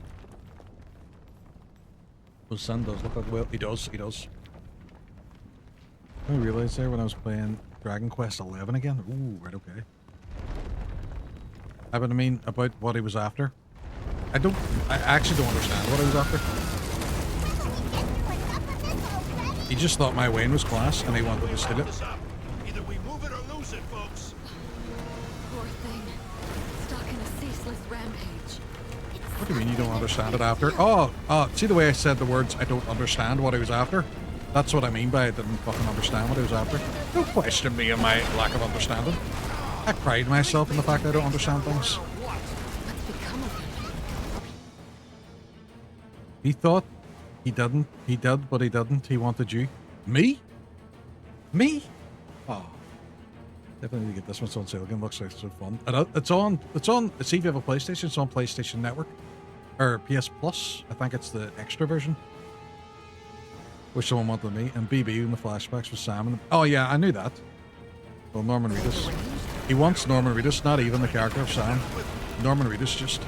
The sun does look like a whale. He does. I realized there when I was playing Dragon Quest 11 again. Ooh, right, okay. I mean, about what he was after. I actually don't understand what he was after. He just thought my Wayne was class and he wanted to steal it. Either we move it or lose it, folks. Poor thing. Stuck in a ceaseless rampage. What do you mean you don't understand it after? See the way I said the words, I don't understand what he was after? That's what I mean by I didn't fucking understand what he was after. Don't question me and my lack of understanding. I pride myself in the fact I don't understand things. He thought he didn't. He did, but he didn't. He wanted you. Me? Me? Oh. Definitely need to get this one on sale again. Looks like it's so fun. And it's on, see if you have a PlayStation, it's on PlayStation Network. Or PS Plus. I think it's the extra version. Which someone wanted me. And BB in the flashbacks with Sam. And, oh yeah, I knew that. Well, Norman Reedus. He wants Norman Reedus, not even the character of Sam. Norman Reedus just...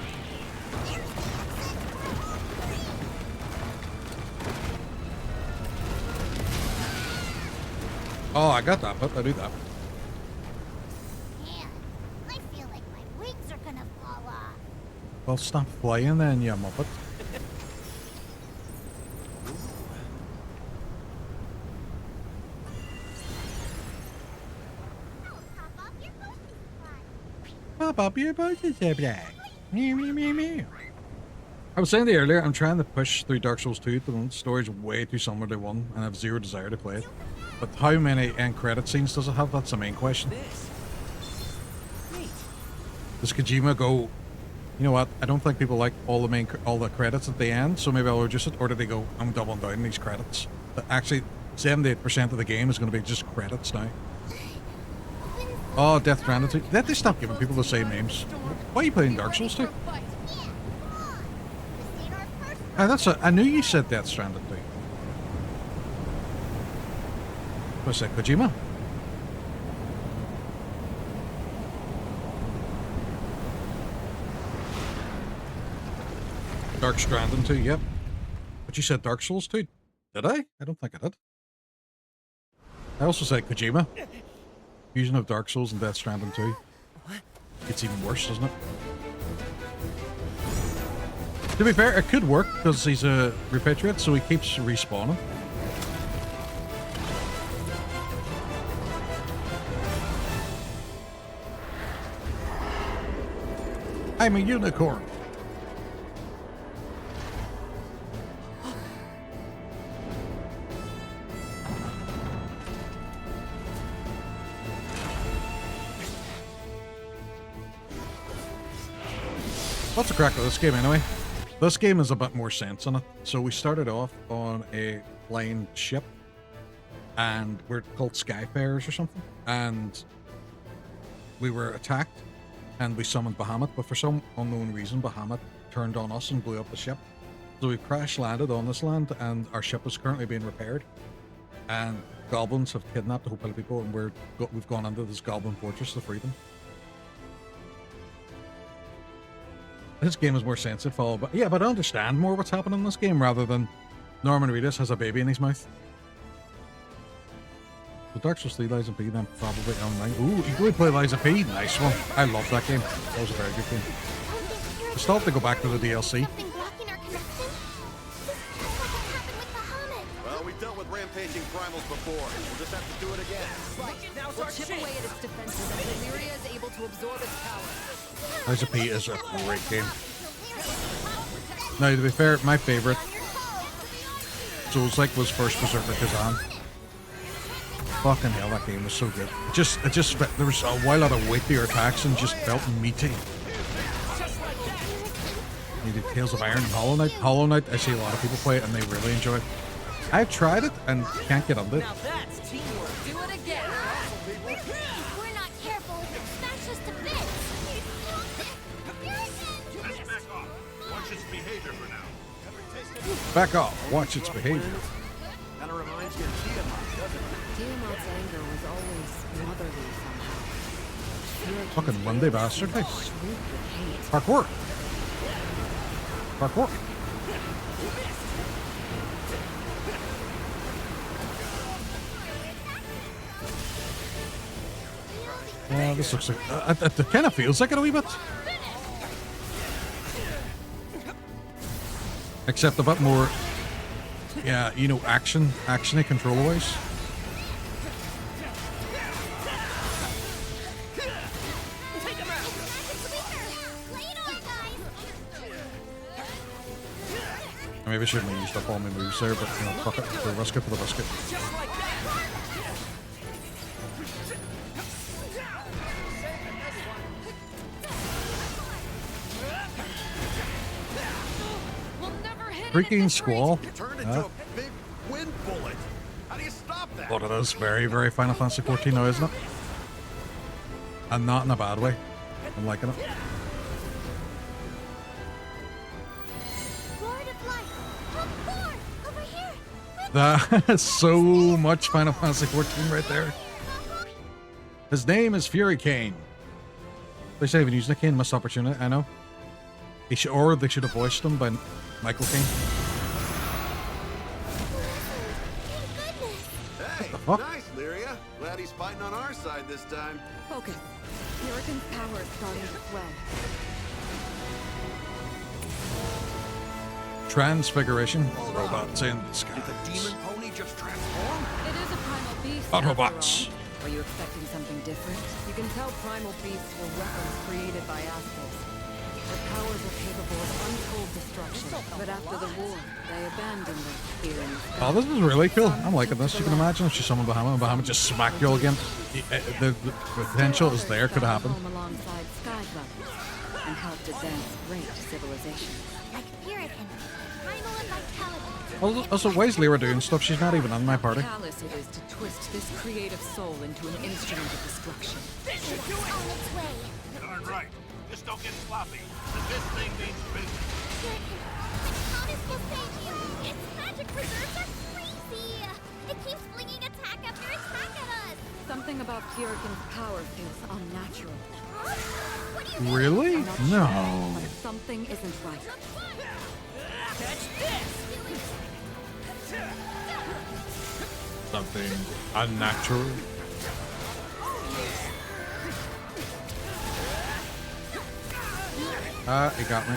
Oh, I got that, but I do that. Man, I feel like my wings are gonna fall off. Well, stop flying then, you muppet. Pop up your boxes, black. I was saying to you earlier, I'm trying to push through Dark Souls 2. The story's way too similar to 1, and I have zero desire to play it. But how many end credit scenes does it have? That's the main question. Does Kojima go, you know what, I don't think people like all the credits at the end, so maybe I'll reduce it, or do they go, I'm doubling down these credits? But actually, 78% of the game is going to be just credits now. Oh, Death Stranding 2. They stop giving people the same names. Why are you playing Dark Souls 2? I knew you said Death Stranding 2. What's that, Kojima? Dark Stranding 2, yep. But you said Dark Souls 2. Did I? I don't think I did. I also said Kojima. Fusion of Dark Souls and Death Stranding 2. It's even worse, isn't it? To be fair, it could work because he's a repatriate, so he keeps respawning. I'm a unicorn. What's the crack with this game anyway? This game has a bit more sense in it. So we started off on a flying ship, and we're called Skyfarers or something, and we were attacked, and we summoned Bahamut, but for some unknown reason Bahamut turned on us and blew up the ship. So we crash landed on this land, and our ship is currently being repaired, and goblins have kidnapped a whole pile of people, and we've gone into this goblin fortress to free them. This game is more sensitive, but yeah, but I understand more what's happening in this game rather than Norman Reedus has a baby in his mouth. So Dark Souls 3 Lies of P, then probably online. Ooh, you go play Lies of P? Nice one. I love that game. That was a very good game. I still have to go back to the DLC. Well, we've dealt with rampaging primals before. We'll just have to do it again. Right, now we'll chip away at its defenses as Leyoric is able to absorb its power. Lies of P is a great game. Now, to be fair, my favourite Soulslikes was first Berserker Kazan. Fucking hell, that game was so good. It just there was a while lot of weightier attacks and just felt meaty. You did Tales of Iron and Hollow Knight. Hollow Knight, I see a lot of people play it and they really enjoy it. I've tried it and can't get into it. Now that's teamwork. Do it again. If we're not careful, smash us to bits. Let's back off. Watch its behavior for now. Back off. Watch its behavior. Kinda reminds you of Tiamat, doesn't it? Tiamat's anger was always motherly somehow. Fucking Monday bastard. Hey. Parkour. Parkour. This looks like it kind of feels like it a wee bit, except a bit more. Yeah, you know, actiony control-wise. I maybe shouldn't have used up all my moves there, but you know, fuck it, for the biscuit, for the biscuit. Freaking squall. Turned into a big wind bullet. How do you stop that? What it is, very, very Final Fantasy 14 now, isn't it? And not in a bad way. I'm liking it. That is so much Final Fantasy 14 right there. His name is Fury Kane. They should even use the Kane, missed opportunity, I know. They should have voiced him by Michael Kane. Hey, fuck? nice, Lyria. Glad he's fighting on our side this time. Focus. Purican's power is starting to swell. Transfiguration. Robots in disguise. Did the demon pony just transform? It is a primal beast. Autobots. Were you expecting something different? You can tell primal beasts were weapons created by Aspals. Their powers are capable of untold destruction. But after the war, they abandoned them here in the sky. Oh, this is really cool. I'm liking this. You can imagine if she's summoned Bahamut and Bahamut just smacked you all again. The potential is there, could happen. Alongside sky dwellers and helped advance great civilization. Like Purican, primal and vitality. Also, why is Lyra doing stuff? She's not even on my party. How callous it is to twist this creative soul into an instrument of destruction. It's on its way. Darn right. Just don't get sloppy. This thing means business. Purican, I promise we'll save you. Its magic reserves are crazy. It keeps flinging attack after attack at us. Something about Purican's power feels unnatural. What do you Really? No. But something isn't right. Catch this! Something unnatural. He got me.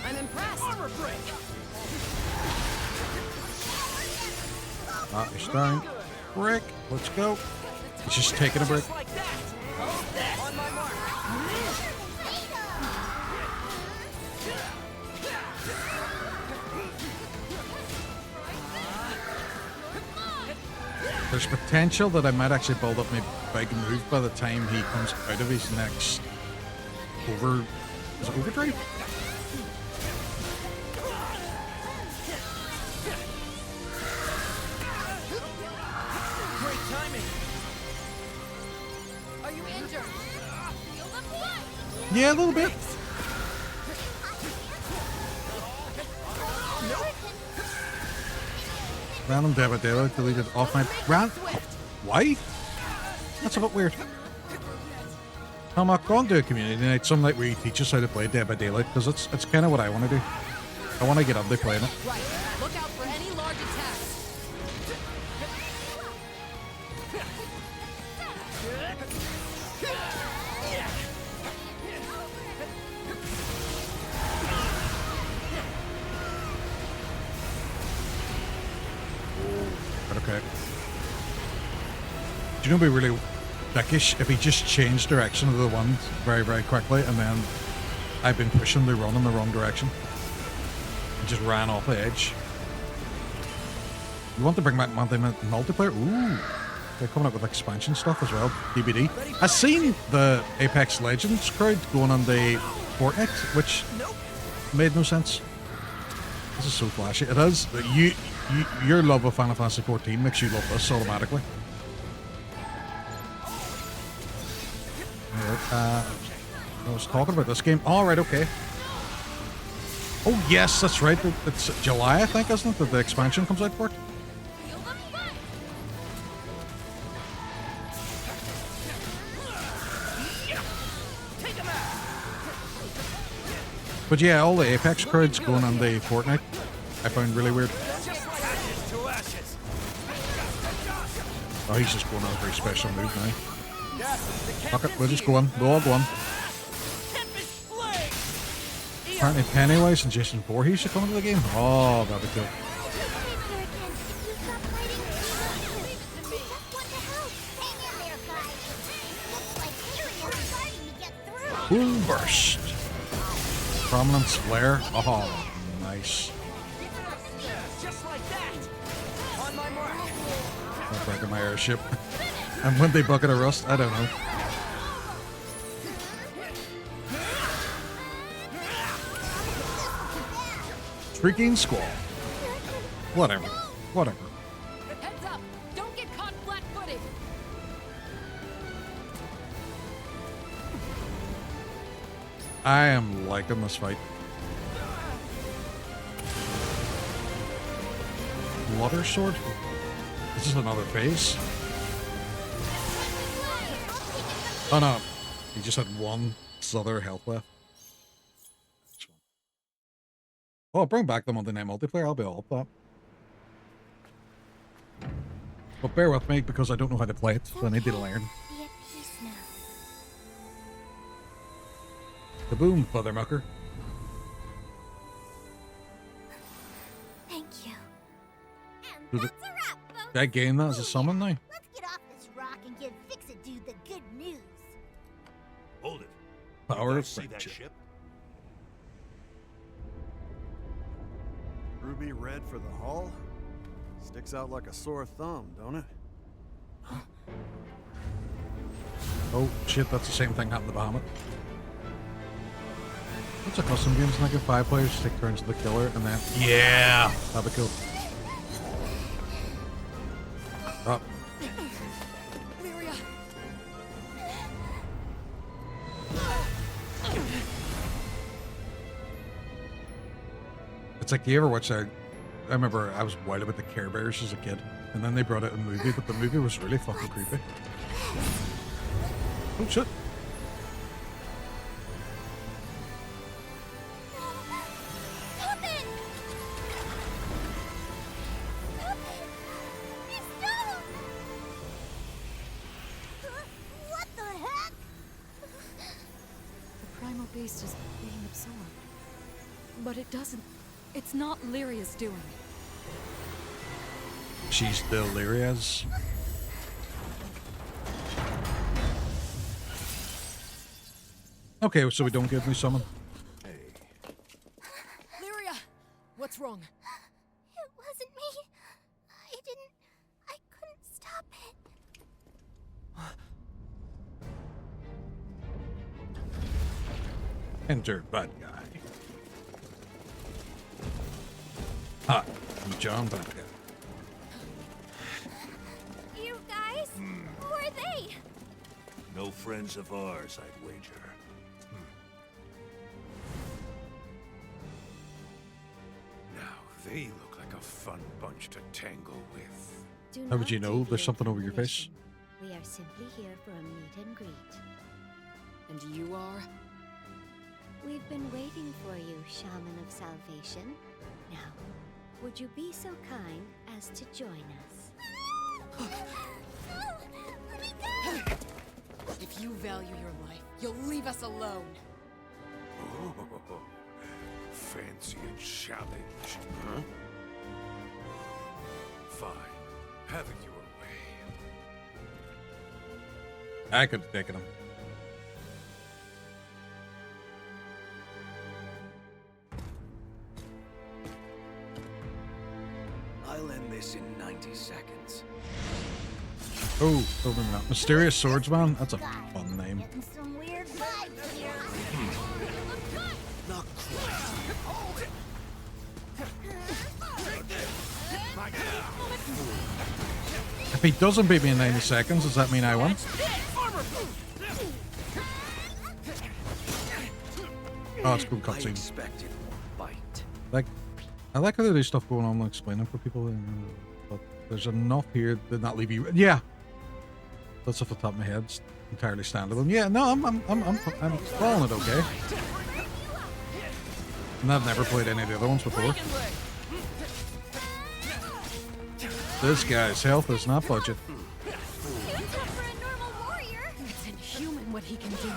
I'm impressed. Armor break! He's throwing. Brick. Let's go. He's just taking a brick. Like that! On my mark! There's potential that I might actually build up my big move by the time he comes out of his next is it overdrive? Great timing! Are you injured? Yeah, a little bit. Random Deba deleted off my why? That's a bit weird. I'm not going to a community night some night where you teach us how to play Dead by Daylight, because it's kind of what I want to do. I want to get up there playing it. Right. Look out for any large attacks. But okay. Do you know it'd be really dickish if he just changed direction of the wand very, very quickly, and then I've been pushing the run in the wrong direction and just ran off the edge. You want to bring back multiplayer? Ooh, they're coming up with expansion stuff as well. DBD. I seen the Apex Legends crowd going on the Fortnite, which made no sense. This is so flashy. It is. Your love of Final Fantasy 14 makes you love this automatically. I was talking about this game. All right, okay. Oh yes, that's right. It's July, I think, isn't it? That the expansion comes out for it. But yeah, all the Apex crowds going on the Fortnite, I found really weird. Oh, he's just going on a very special move now. Fuck it, we'll just go on. We'll all go on. Apparently Pennywise and Jason Voorhees are coming to the game. Oh, that'd be cool. Boom burst. Prominence flare. Oh, nice. Just like that. On my mark. I'm breaking my airship. And when they bucket of rust, I don't know. Shrieking Squall. Whatever. Whatever. Heads up! Don't get caught flat-footed! I am liking this fight. Water sword? This is another phase? Oh no. He just had one other health left. Oh, bring back the Monday Night Multiplayer. I'll be all up that. But bear with me because I don't know how to play it, so I need to learn. Kaboom, Mothermucker. Thank you. Did I gain that as a summon now? Let's get off this rock and give Fix-It-Dude the good news. Hold it. Power of See that friendship. ship? Ruby red for the hull? Sticks out like a sore thumb, don't it? Oh shit, that's the same thing happened to Bahamut. What's a custom game? It's like if 5 players take turns to the killer and then... Yeah! That'd be cool. Oh. It's like, you ever watch that? I remember I was wild about the Care Bears as a kid, and then they brought out a movie, but the movie was really fucking creepy. Oh shit. Stop it! Stop it! Stop! What the heck? The primal beast is being absorbed. But it doesn't... It's not Lyria's doing. She's still Lyria's. Okay, so we don't give me summon. Lyria! What's wrong? It wasn't me. I couldn't stop it. Enter bad guy. Hi, I'm John Bad Guy. You guys? Who are they? No friends of ours, I'd wager. Now they look like a fun bunch to tangle with. How would you know? There's something over your face. We are simply here for a meet and greet. And you are? We've been waiting for you, Shaman of Salvation. Now, would you be so kind as to join us? If you value your life, you'll leave us alone. Oh, fancy a challenge, huh? Fine. Have it your way. I could have taken him. I'll end this in 90 seconds. Oh, opening that. Mysterious Swordsman? That's a fun name. Getting some weird vibes here. Not quite. If he doesn't beat me in 90 seconds, does that mean I won? Oh, it's cool cutscene. Like, I like how they do stuff going on, like explaining for people, but there's enough here to not leave you. Yeah, that's off the top of my head. It's entirely standalone. Yeah, no, I'm following it okay. And I've never played any of the other ones before. This guy's health is not budget. he can do.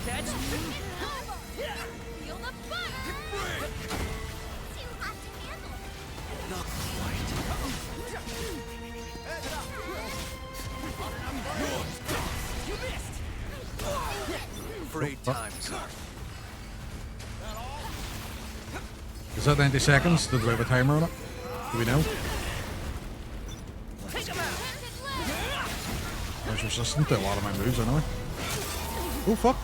Catch! Feel the fire! Too hot to handle. Not You missed! afraid time's up. Is that 90 seconds? Did we have a timer on it? Do we know? Take him out! I was resistant to a lot of my moves anyway. Oh fuck!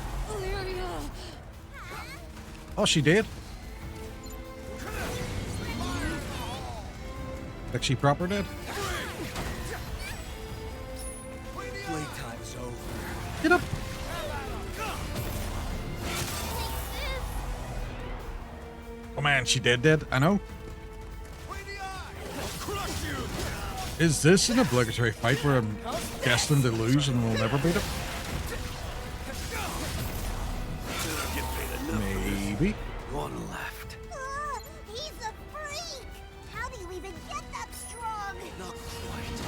Oh, she did. Like she proper did. Playtime's over. Get up! Oh man, she did. I know. Is this an obligatory fight where I'm destined to lose and we'll never beat it? Maybe. One left. He's a freak! How do you even get that strong? Not quite.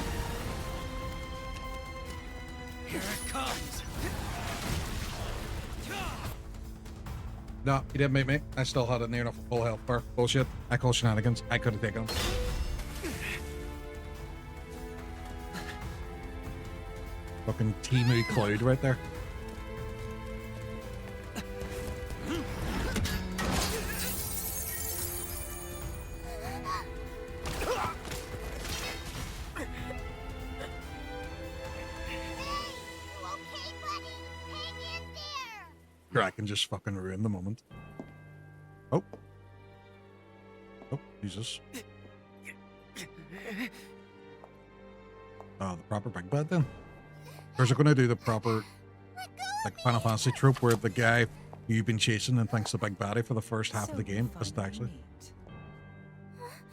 Here it comes. No, he didn't make me. I still had it near enough full health bar. Bullshit. I call shenanigans. I could have taken him. Fucking Timu Cloud right there. Kraken just fucking ruined the moment. Oh. Oh, Jesus. Oh, the proper big bad then. Or is it going to do the proper, like, Final Fantasy trope where the guy who you've been chasing and thinks the big baddie for the first half of the game isn't actually?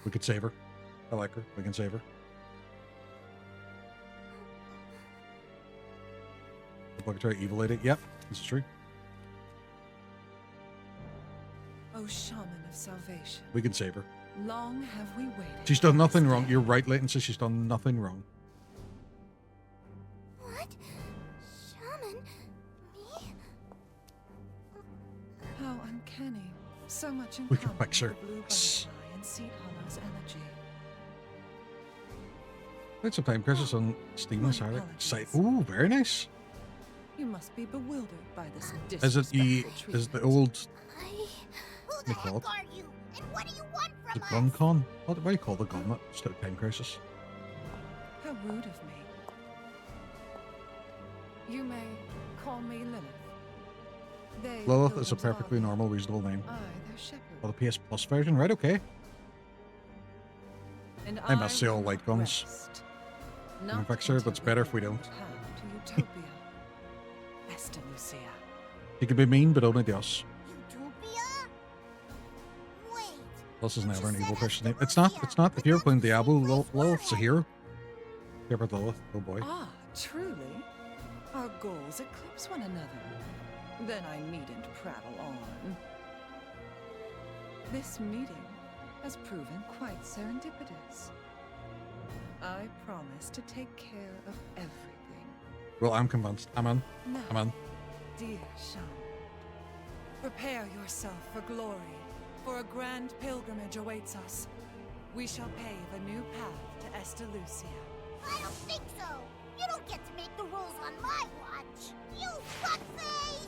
We could save her. I like her. We can save her. Obligatory evil lady. Yep, this is true. O shaman of salvation, We can save her. long have we waited. She's done nothing wrong. You're right, Leighton says she's done nothing wrong. What? Shaman? Me? How uncanny. So much in We can common fix her. with the blue butterfly and Seed Hollow's energy. Quite some time crisis on Steam and Sarah. apologies. Site. Ooh, very nice. You must be bewildered by this Is it disrespectful is the treatment. old Who the heck are you? And what do you want the from us? gun con? What do you call the gun that stood time crisis? How rude of me. You may call me Lilith. They Lilith built is a into perfectly Arby. normal, reasonable name. I, their shepherd. Well, the PS Plus version, right? Okay. And I must see all will light not guns. rest. We can Not fix her, but it's until better we if we don't. path to Utopia. Esther Lucia. He can be mean, but only to us. Utopia? Wait. Plus is never an evil person name. It's not. It's not. If you're playing Diablo, Lilith's a hero. Care about Lilith? Oh boy. Ah, truly? Our goals eclipse one another. Then I needn't prattle on. This meeting has proven quite serendipitous. I promise to take care of everything. Well, I'm convinced. I'm in. Now, I'm in. dear Sean, prepare yourself for glory, for a grand pilgrimage awaits us. We shall pave a new path to Esther Lucia. I don't think so. You don't get to make the rules on my watch. You fuckface!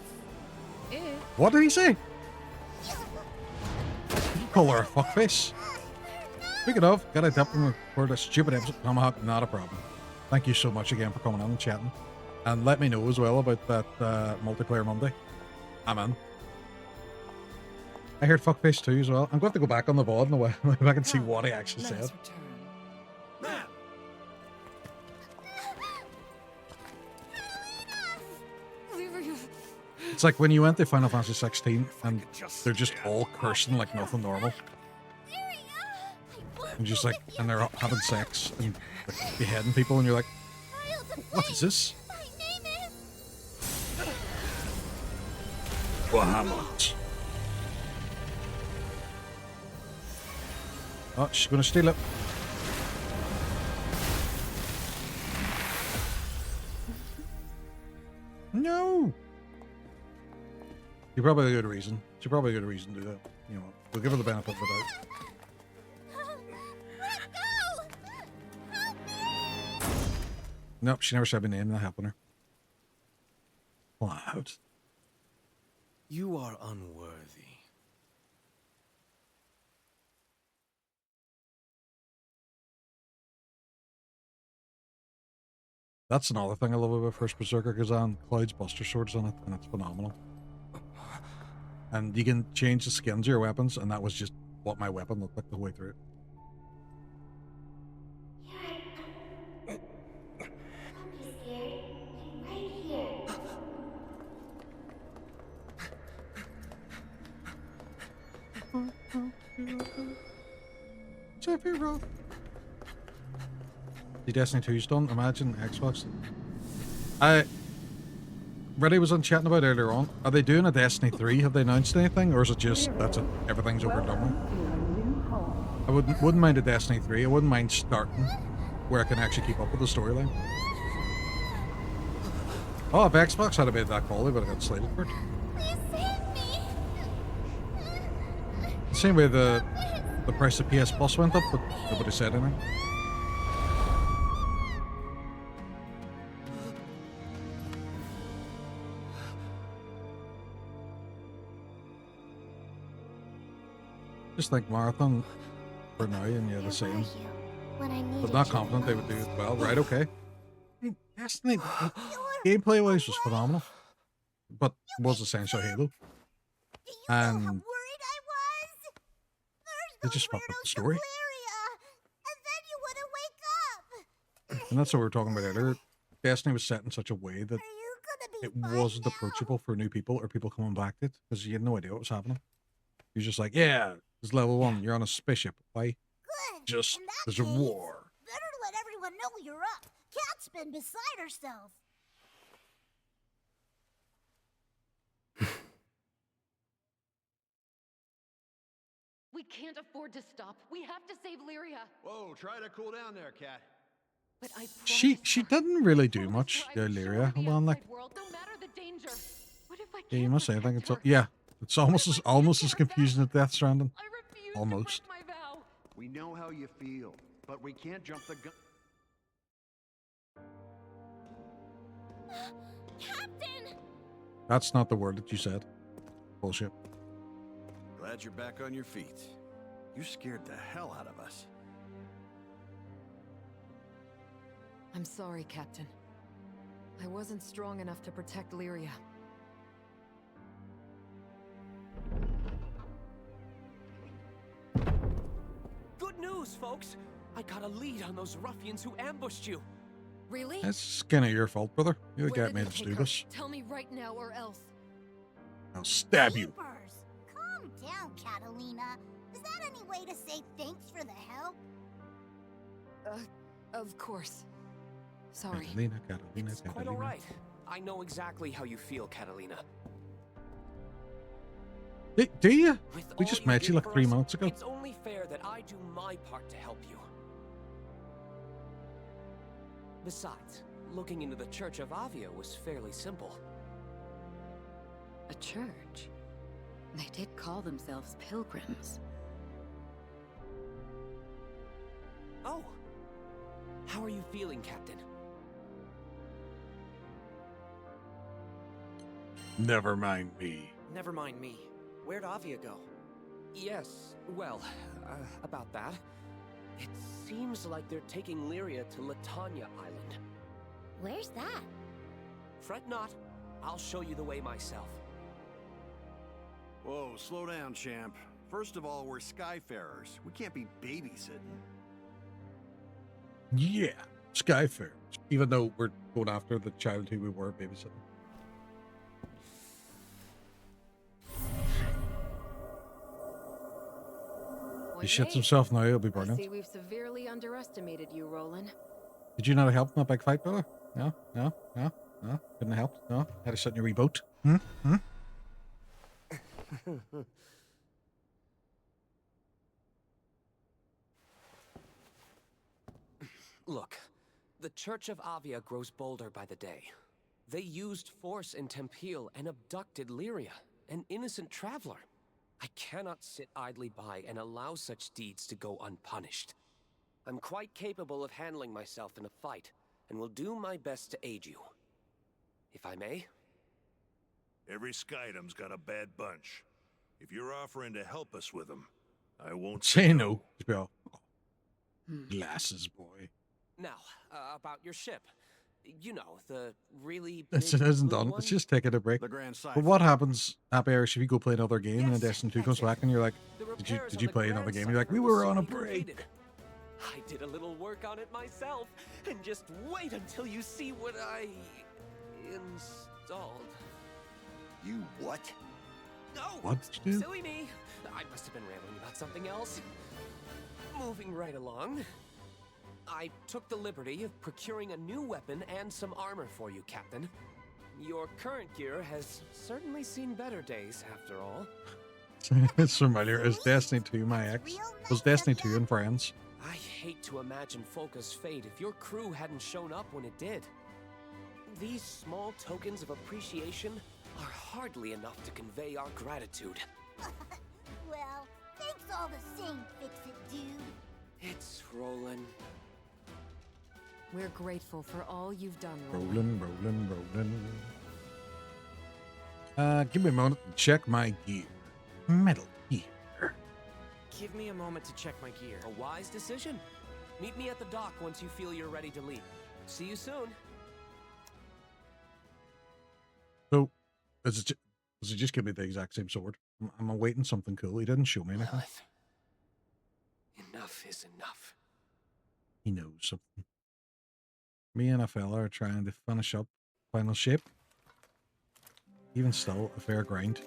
It What did he say? You call her a fuckface? Speaking of, gotta dip and record a stupid episode. Tomahawk, not a problem. Thank you so much again for coming on and chatting. And let me know as well about that multiplayer Monday. I'm in. I heard fuckface too as well. I'm going to go back on the VOD in a while if I can see what he actually let said. us return. It's like when you went to Final Fantasy 16 and they're just all cursing like nothing normal. And just like, and they're having sex and like, beheading people, and you're like, what is this? Bahamut. Oh, she's gonna steal it. She probably had a good reason. She probably had a good reason to do that. You know, we'll give her the benefit of the doubt. Nope, she never said my name. That happened to her. Cloud. You are unworthy. That's another thing I love about First Berserker, because on Cloud's Buster Sword's on it, and it's phenomenal. And you can change the skins of your weapons, and that was just what my weapon looked like the whole way through it. Sephiroth. The Destiny 2's done. Imagine Xbox. Reddy was on chatting about earlier on. Are they doing a Destiny 3? Have they announced anything, or is it just that's it? Everything's over and done with? I wouldn't mind a Destiny 3. I wouldn't mind starting where I can actually keep up with the storyline. Oh, if Xbox had made that quality, but I got slated for it. The same way the price of PS Plus went up, but nobody said anything. Just like Marathon for now, and yeah, the same. But not confident they would do it well. Right, okay. I mean, Destiny, gameplay-wise was phenomenal, but was essential Halo. And they just fucked up the story. And that's what we were talking about earlier. Destiny was set in such a way that it wasn't approachable for new people or people coming back to it, because you had no idea what was happening. You're just like, yeah, it's level 1. You're on a spaceship. Why? Just there's a war. Better let everyone know you're up. Cat's been beside herself. We can't afford to stop. We have to save Lyria. Whoa, try to cool down there, Cat. But I She didn't really do much, Lyria. Hold on, like. world, no matter the danger. What if I Yeah, you must say. I think it's yeah. It's almost as confusing as Death Stranding. Almost. We know how you feel, but we can't jump the gun. Captain! That's not the word that you said. Bullshit. Glad you're back on your feet. You scared the hell out of us. I'm sorry, Captain. I wasn't strong enough to protect Lyria. Good news, folks! I got a lead on those ruffians who ambushed you. Really? It's kind of your fault, brother. You're the guy Where that did made they us take do her? this. Tell me right now or else. I'll stab you. Calm down, Catalina. Is that any way to say thanks for the help? Of course. Sorry. Catalina. It's quite all right. I know exactly how you feel, Catalina. Do you? With We all just you met did you like for 3 us, months ago. It's only fair that I do my part to help you. Besides, looking into the Church of Avia was fairly simple. A church? They did call themselves pilgrims. Oh. How are you feeling, Captain? Never mind me. Never mind me. Where'd Avia go? Yes, well, about that. It seems like they're taking Lyria to Latanya Island. Where's that? Fret not. I'll show you the way myself. Whoa, slow down, champ. First of all, we're Skyfarers. We can't be babysitting. Yeah, Skyfair. Even though we're going after the child who we were babysitting. He shits himself now, he'll be I burning. see we've severely underestimated you, Roland. Did you not have help in that big fight, brother? No? Couldn't have helped? No? Had to sit in your wee boat? Look, the Church of Avia grows bolder by the day. They used force in Tempeal and abducted Lyria, an innocent traveler. I cannot sit idly by and allow such deeds to go unpunished. I'm quite capable of handling myself in a fight, and will do my best to aid you. If I may? Every Skydom's got a bad bunch. If you're offering to help us with them, I won't Say no. Well, glasses, boy. Now, about your ship. You know, the really It big isn't blue done. one? It's just taking a break. The Grand But what happens, Happy Irish, if you go play another game and then Destiny 2 comes back and you're like, did you play another game? You're like, we were on a break. I did a little work on it myself, and just wait until you see what I installed. You what? No! What did you do? Silly me! I must have been rambling about something else. Moving right along. I took the liberty of procuring a new weapon and some armor for you, Captain. Your current gear has certainly seen better days, after all. It's familiar. Is Destiny 2 my ex? Was Destiny 2 and Friends? I hate to imagine Folka's fate if your crew hadn't shown up when it did. These small tokens of appreciation are hardly enough to convey our gratitude. Well, thanks all the same, Fix-It Dude. It's Roland. We're grateful for all you've done, Rolling. Give me a moment to check my gear. Metal gear. Give me a moment to check my gear. A wise decision. Meet me at the dock once you feel you're ready to leave. See you soon. So, does it just give me the exact same sword? I'm awaiting something cool. He didn't show me anything. Lilith. Enough is enough. He knows something. Me and a fella are trying to finish up final shape. Even still, a fair grind.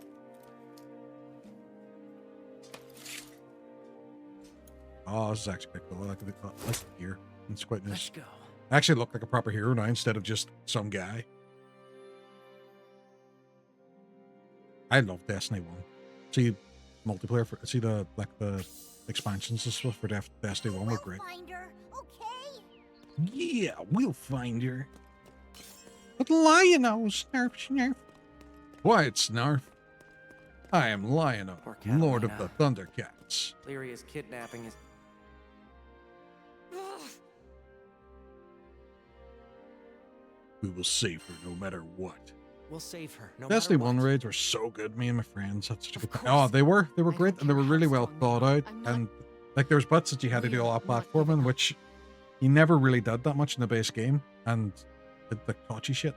Oh, this is actually quite cool. I like the gear. It's quite nice. Let's go. I actually look like a proper hero now instead of just some guy. I love Destiny 1. See multiplayer for the expansions and stuff for Destiny 1 were great. Finder, okay? Yeah, we'll find her. But Lion-O, snarf. Quiet, Snarf. I am Lion-O, Lord of the Thundercats. Lyria's kidnapping is... We will save her no matter what. We'll save her, no Destiny matter 1 what. raids were so good, me and my friends had such a good time. Oh, they were great, and they were really well thought out. And like there was bits that you had to do a lot of platforming, which you never really did that much in the base game, and the touchy shit.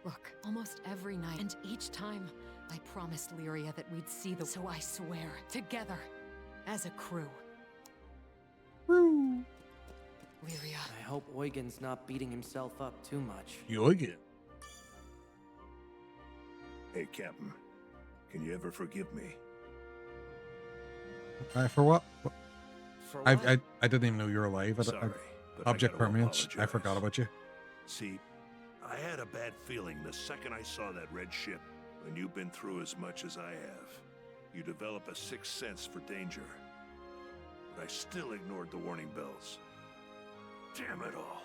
Look, almost every night, and each time, I promised Lyria that we'd see the... So I swear, together, as a crew. Crew. Lyria. I hope Eugen's not beating himself up too much. Eugen. Hey, Captain. Can you ever forgive me? For what? For I what? didn't even know you were alive. Sorry, but Object I gotta permanence. I apologize. forgot about you. See, I had a bad feeling the second I saw that red ship. When you've been through as much as I have, you develop a sixth sense for danger. But I still ignored the warning bells. Damn it all.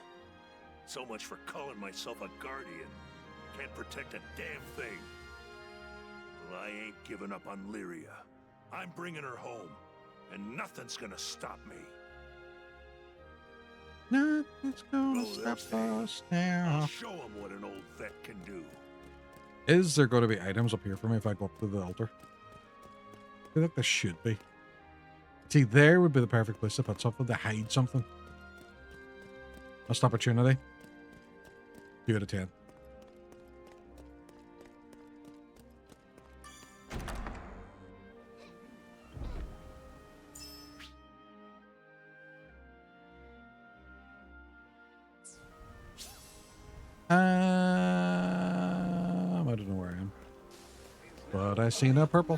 So much for calling myself a guardian. Can't protect a damn thing. Well, I ain't giving up on Lyria. I'm bringing her home, and nothing's gonna stop me. Nothing's gonna Oh, stop us now. I'll show him what an old vet can do. Is there going to be items up here for me if I go up to the altar? I feel like there should be. See, there would be the perfect place to put something, to hide something. Missed opportunity. 2 out of 10. I don't know where I am. But I seen a purple.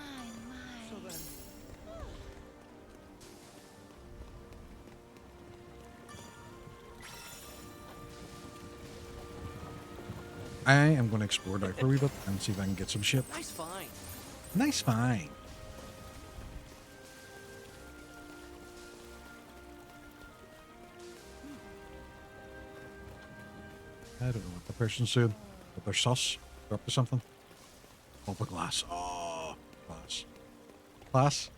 I am going to explore that for a wee bit and see if I can get some shit. Nice find. Nice find. I don't know what the person's doing, but they're sus. They're up to something. Open glass. Oh. Class.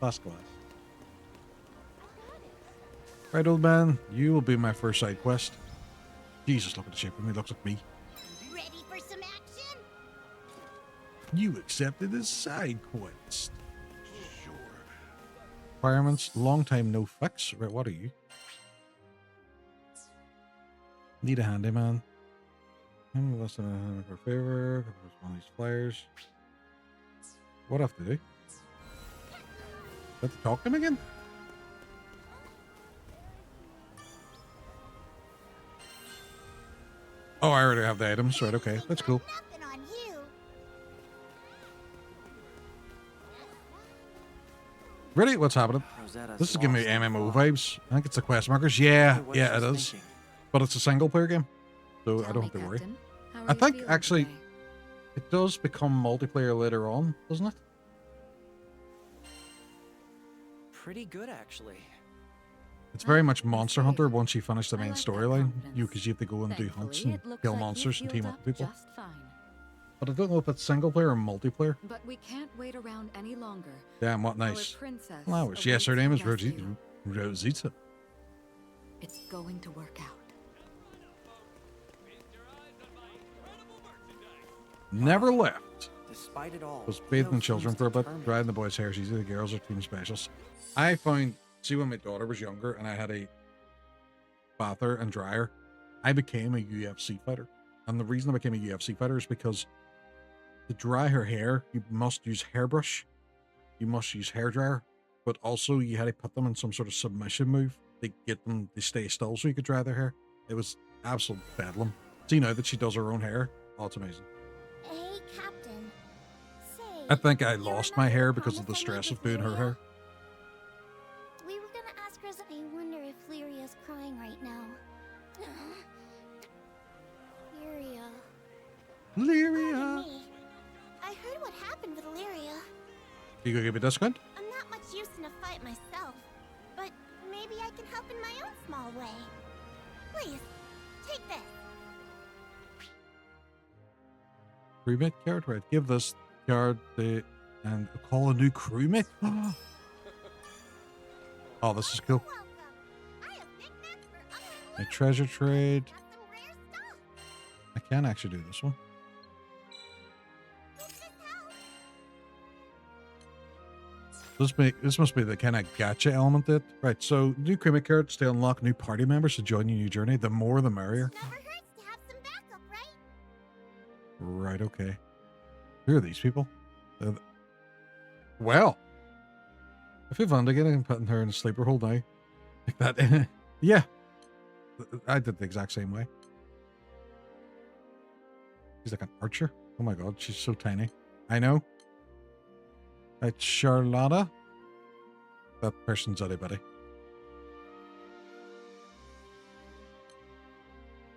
Class. Right, old man. You will be my first side quest. Jesus, look at the shape of me. Looks like me. Ready for some action? You accepted a side quest. Sure. Requirements. Long time no fix. Right, what are you? Need a handyman. Less than a per favor. One of these flyers. What do I have to do? Have to talk to him again? Oh, I already have the items. Right, okay. That's cool. Really? What's happening? This is giving me MMO vibes. I think it's the quest markers. Yeah, yeah, it is. But it's a single player game, so I don't have to worry. I think, actually, it does become multiplayer later on, doesn't it? Pretty good, actually. It's very much Monster Hunter once you finish the main storyline. Because you have to go and do hunts and kill monsters and team up with people. But I don't know if it's single player or multiplayer. But we can't wait around any longer. Damn, what nice flowers. Yes, her name is Rosita. It's going to work out. Never left. Despite it all, Was bathing children for a bit, drying the boys' hair. She's the girls are team specials. I found, see, when my daughter was younger and I had a bather and dryer, I became a UFC fighter. And the reason I became a UFC fighter is because to dry her hair, you must use hairbrush, you must use hairdryer, but also you had to put them in some sort of submission move to get them to stay still so you could dry their hair. It was absolute bedlam. See now that she does her own hair, oh, it's amazing. Hey, Captain. Say, I think I lost my hair because of the stress of doing her hair. We were gonna ask her. I wonder if Lyria's crying right now. Lyria. I heard what happened with Lyria. You gonna give me a discount? I'm not much use in a fight myself, but maybe I can help in my own small way. Please, take this. Crewmate card, right? Give this card and call a new crewmate. Oh, this is cool. A treasure trade. I can actually do this one. This must be the kind of gacha element that, right? So new crewmate cards to unlock new party members to join your new journey. The more, the merrier. Never hurts to have some backup, right? Right. Okay. Who are these people? Well, if you've again, I'm putting her in a sleeper hold now, like that. Yeah, I did the exact same way. She's like an archer. Oh my god, she's so tiny. I know. It's Charlotta. That person's anybody.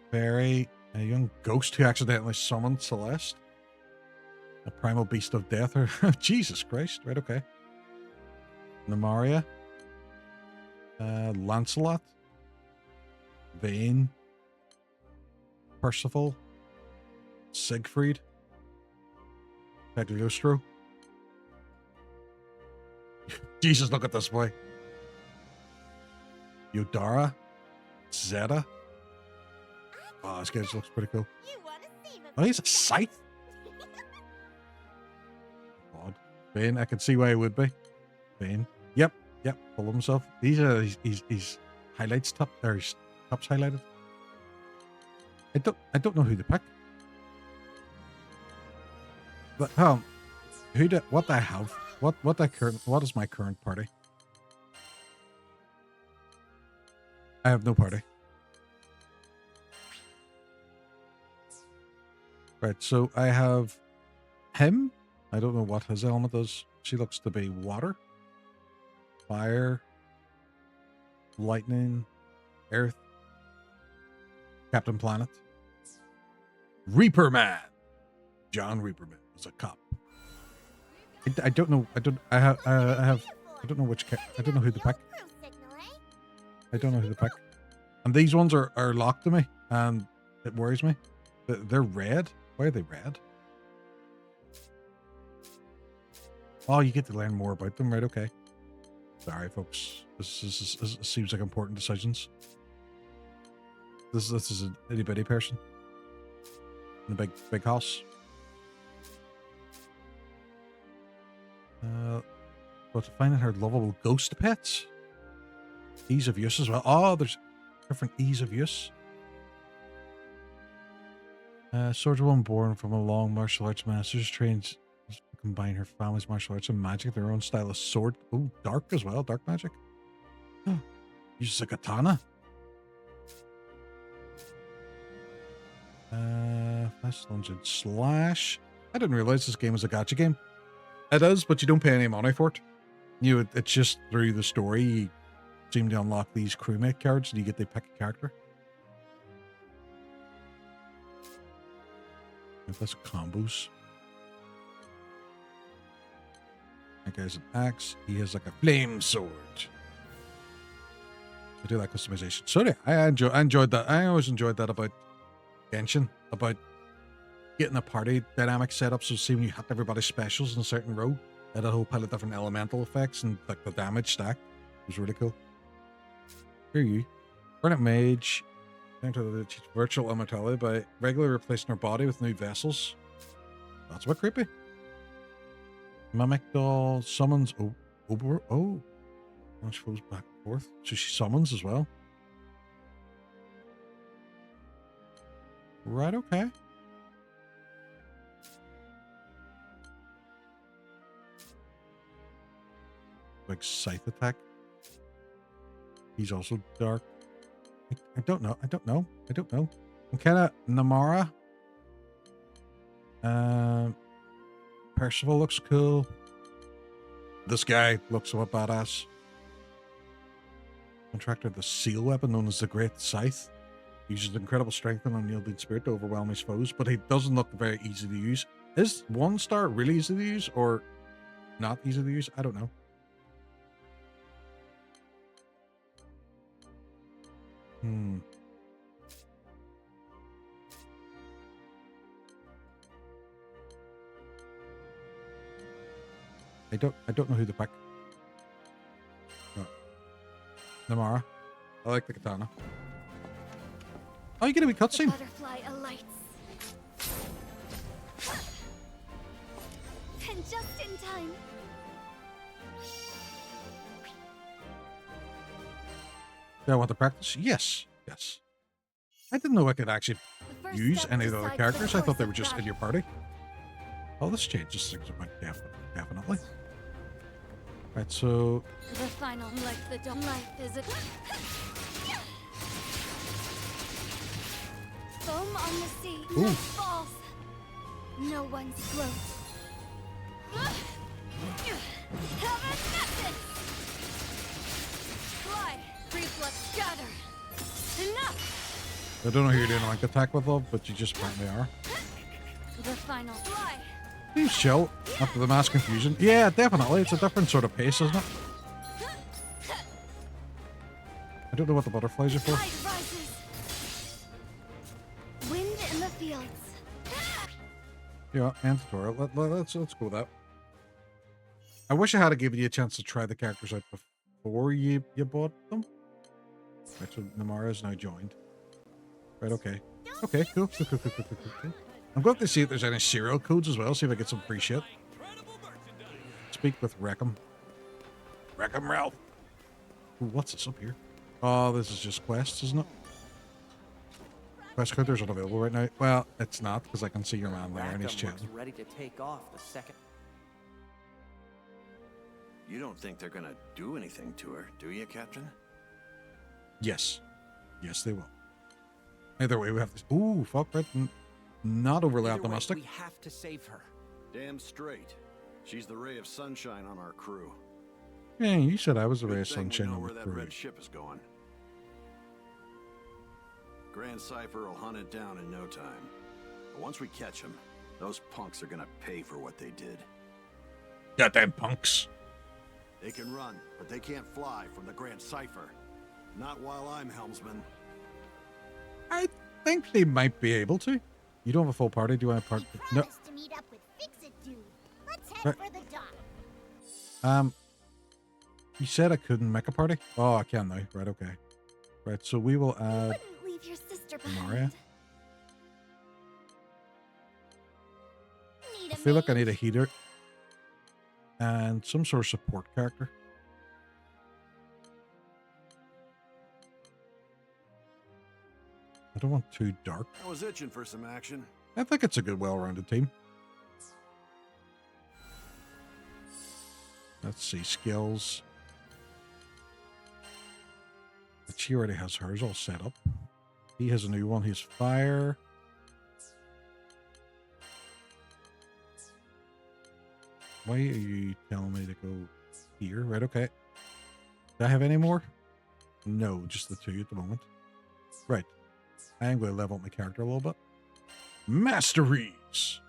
Barry, a young ghost who accidentally summoned Celeste. A primal beast of death. Or Jesus Christ. Right, okay. Namaria. Lancelot. Vane. Percival. Siegfried. Cagliostro. Jesus, look at this boy. Yodara. Zeta. Oh, this guy just looks pretty cool. Oh, he's a scythe. God. Bane, I can see why he would be. Bane. Yep, full of himself. These are his highlights top, or his tops highlighted. I don't know who to pick. But what I have, what is my current party? I have no party. Right, so I have him. I don't know what his element is. She looks to be water, fire, lightning, earth, Captain Planet, Reaper Man. John Reaperman is a cop. I don't know. I don't know which. I don't know who to pick. I don't know who to pick. And these ones are locked to me, and it worries me. They're red. Why are they red? Oh, you get to learn more about them, right? Okay. Sorry, folks. This seems like important decisions. This is an itty bitty person in a big house. But finding her lovable ghost pets. Ease of use as well. Oh, there's different ease of use. Soldier woman born from a long martial arts master's trains to combine her family's martial arts and magic, their own style of sword. Oh, dark as well, dark magic. Uses a katana. Fast lunge and slash. I didn't realize this game was a gacha game. It is, but you don't pay any money for it. It's just through the story you seem to unlock these crewmate cards and you get to pick a character. That's combos. That guy's an axe. He has like a flame sword. I do like customization. Sorry, I enjoyed that. I always enjoyed that about Genshin, about getting a party dynamic set up. So see when you hit everybody's specials in a certain row, it had a whole pile of different elemental effects and like the damage stack. It was really cool. Here you. Burnout Mage. Teach virtual immortality by regularly replacing her body with new vessels. That's a bit creepy. Mimic doll summons. Oh. She goes back and forth. So she summons as well. Right, okay. Like scythe attack. He's also dark. I don't know. I'm kind of Namara. Percival looks cool. This guy looks so badass. Contractor the seal weapon known as the Great Scythe. Uses incredible strength and unyielding spirit to overwhelm his foes, but he doesn't look very easy to use. Is 1 star really easy to use or not easy to use? I don't know. I don't know who to pick. Oh. Namara. I like the katana. Oh, you get a wee cutscene. Butterfly alights. And just in time. Do I want to practice? Yes. I didn't know I could actually use any of the other characters. I thought they were just in your party. Oh, this changes things about definitely. Right, so The final, like the dawn life is a foam on the sea. Ooh. No falls. No one's float. Have a message. Fly, reflex gather. Enough. I don't know who you're doing like attack with, love, but you just apparently are. The final fly. You chill after the mass confusion. Yeah, definitely. It's a different sort of pace, isn't it? I don't know what the butterflies are for. Tide rises. Wind in the fields. Yeah, and tutorial. Let's go with that. I wish I had given you a chance to try the characters out before you bought them. Right, so Namara is now joined. Right, okay. Okay, cool. I'm going to see if there's any serial codes as well, see if I get some free shit. Speak with Reckham. Reckham Ralph. Ooh, what's this up here? Oh, this is just quests, isn't it? Quest counters aren't available right now. Well, it's not, because I can see your man there and he's chatting. Ready to take off the second. You don't think they're gonna do anything to her, do you, Captain? Yes. Yes, they will. Either way, we have this. Ooh, fuck, right. Not overly optimistic. We have to save her. Damn straight. She's the ray of sunshine on our crew. Yeah, you said I was the ray of Good thing we sunshine know on where the that crew. red ship is going. Grand Cypher will hunt it down in no time. But once we catch him, those punks are gonna pay for what they did. Goddamn punks. They can run, but they can't fly from the Grand Cypher. Not while I'm helmsman. I think they might be able to. You don't have a full party, do you want a party? No. To meet up with Fix-It Dude. Let's head Right. for the dock. You said I couldn't make a party? Oh, I can now. Right, okay. Right, so we will add Wouldn't leave your sister Maria. behind. Need I a feel like I mate? need a heater and some sort of support character. I don't want too dark. I was itching for some action. I think it's a good, well-rounded team. Let's see, skills. But she already has hers all set up. He has a new one. He's fire. Why are you telling me to go here? Right, okay. Do I have any more? No, just the two at the moment. Right. I'm going to level up my character a little bit. Masteries!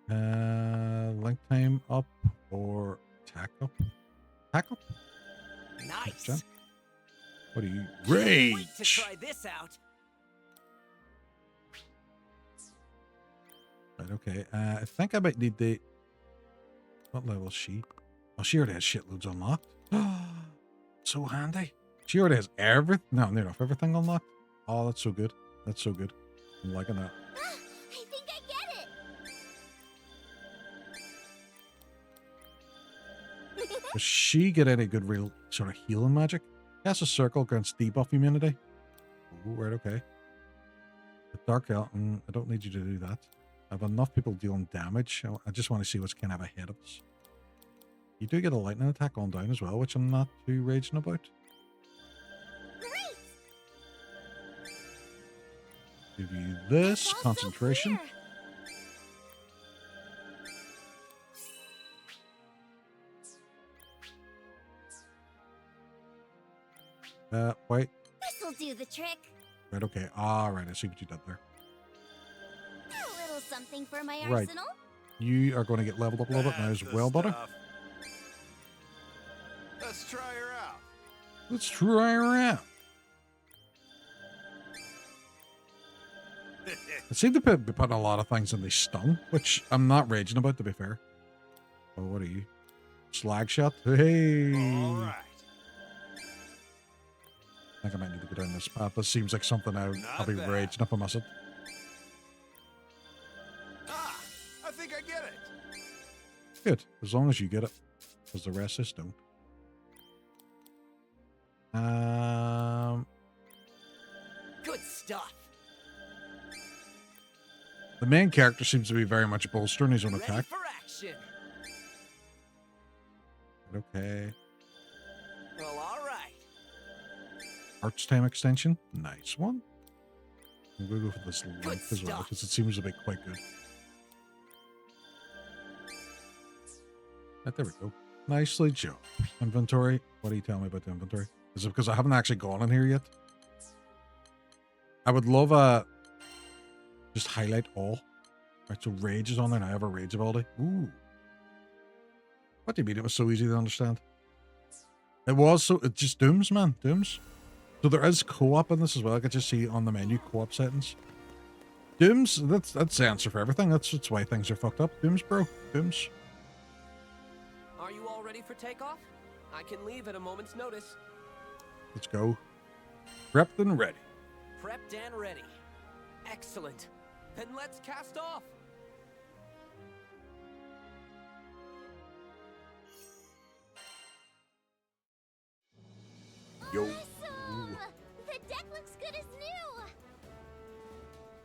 Length time up or attack up? Attack up? Nice. What are you? Can't wait to Rage! try this out. Right, okay. I think I might need the... What level is she? Oh, she already has shitloads unlocked. So handy. She already has everything. No, near enough everything unlocked. Oh, that's so good. That's so good. I'm liking that. I think I get it. Does she get any good real sort of healing magic? Cast a circle grants debuff immunity. Oh, right, okay. The Dark Elton, I don't need you to do that. I have enough people dealing damage. I just want to see what's kind of ahead of us. You do get a lightning attack on down as well, which I'm not too raging about. Great. Give you this It's all so concentration. Wait. This'll do the trick. Right, okay. All right, I see what you did there. A little something for my Right. arsenal. You are going to get leveled up a little bit now as well, butter. Let's try her out. Let's try her out. I seem to be putting a lot of things in the stun, which I'm not raging about, to be fair. Oh, what are you? Slag shot? Hey! All right. I think I might need to go down this path. This seems like something I'll be bad. raging if I miss it. Ah, I think I get it. Good, as long as you get it, because the rest is don't. Good stuff. The main character seems to be very much bolstering his own Ready attack. for action. Okay. Well, all right. Arch time extension. Nice one. I'm going to go for this length as well, stuff. because it seems to be quite good. Right, there we go. Nicely done. Inventory. What are you telling me about the inventory? Is it because I haven't actually gone in here yet? I would love just highlight all. Right, so rage is on there and I have a rage ability. Ooh. What do you mean it was so easy to understand? It was so, it's just Dooms, man. Dooms. So there is co-op in this as well. I could just see on the menu co-op settings. Dooms, that's the answer for everything. That's why things are fucked up. Dooms, bro. Dooms. Are you all ready for takeoff? I can leave at a moment's notice. Let's go. Prepped and ready. Prepped and ready. Excellent. Then let's cast off. Yo. Awesome. The deck looks good as new.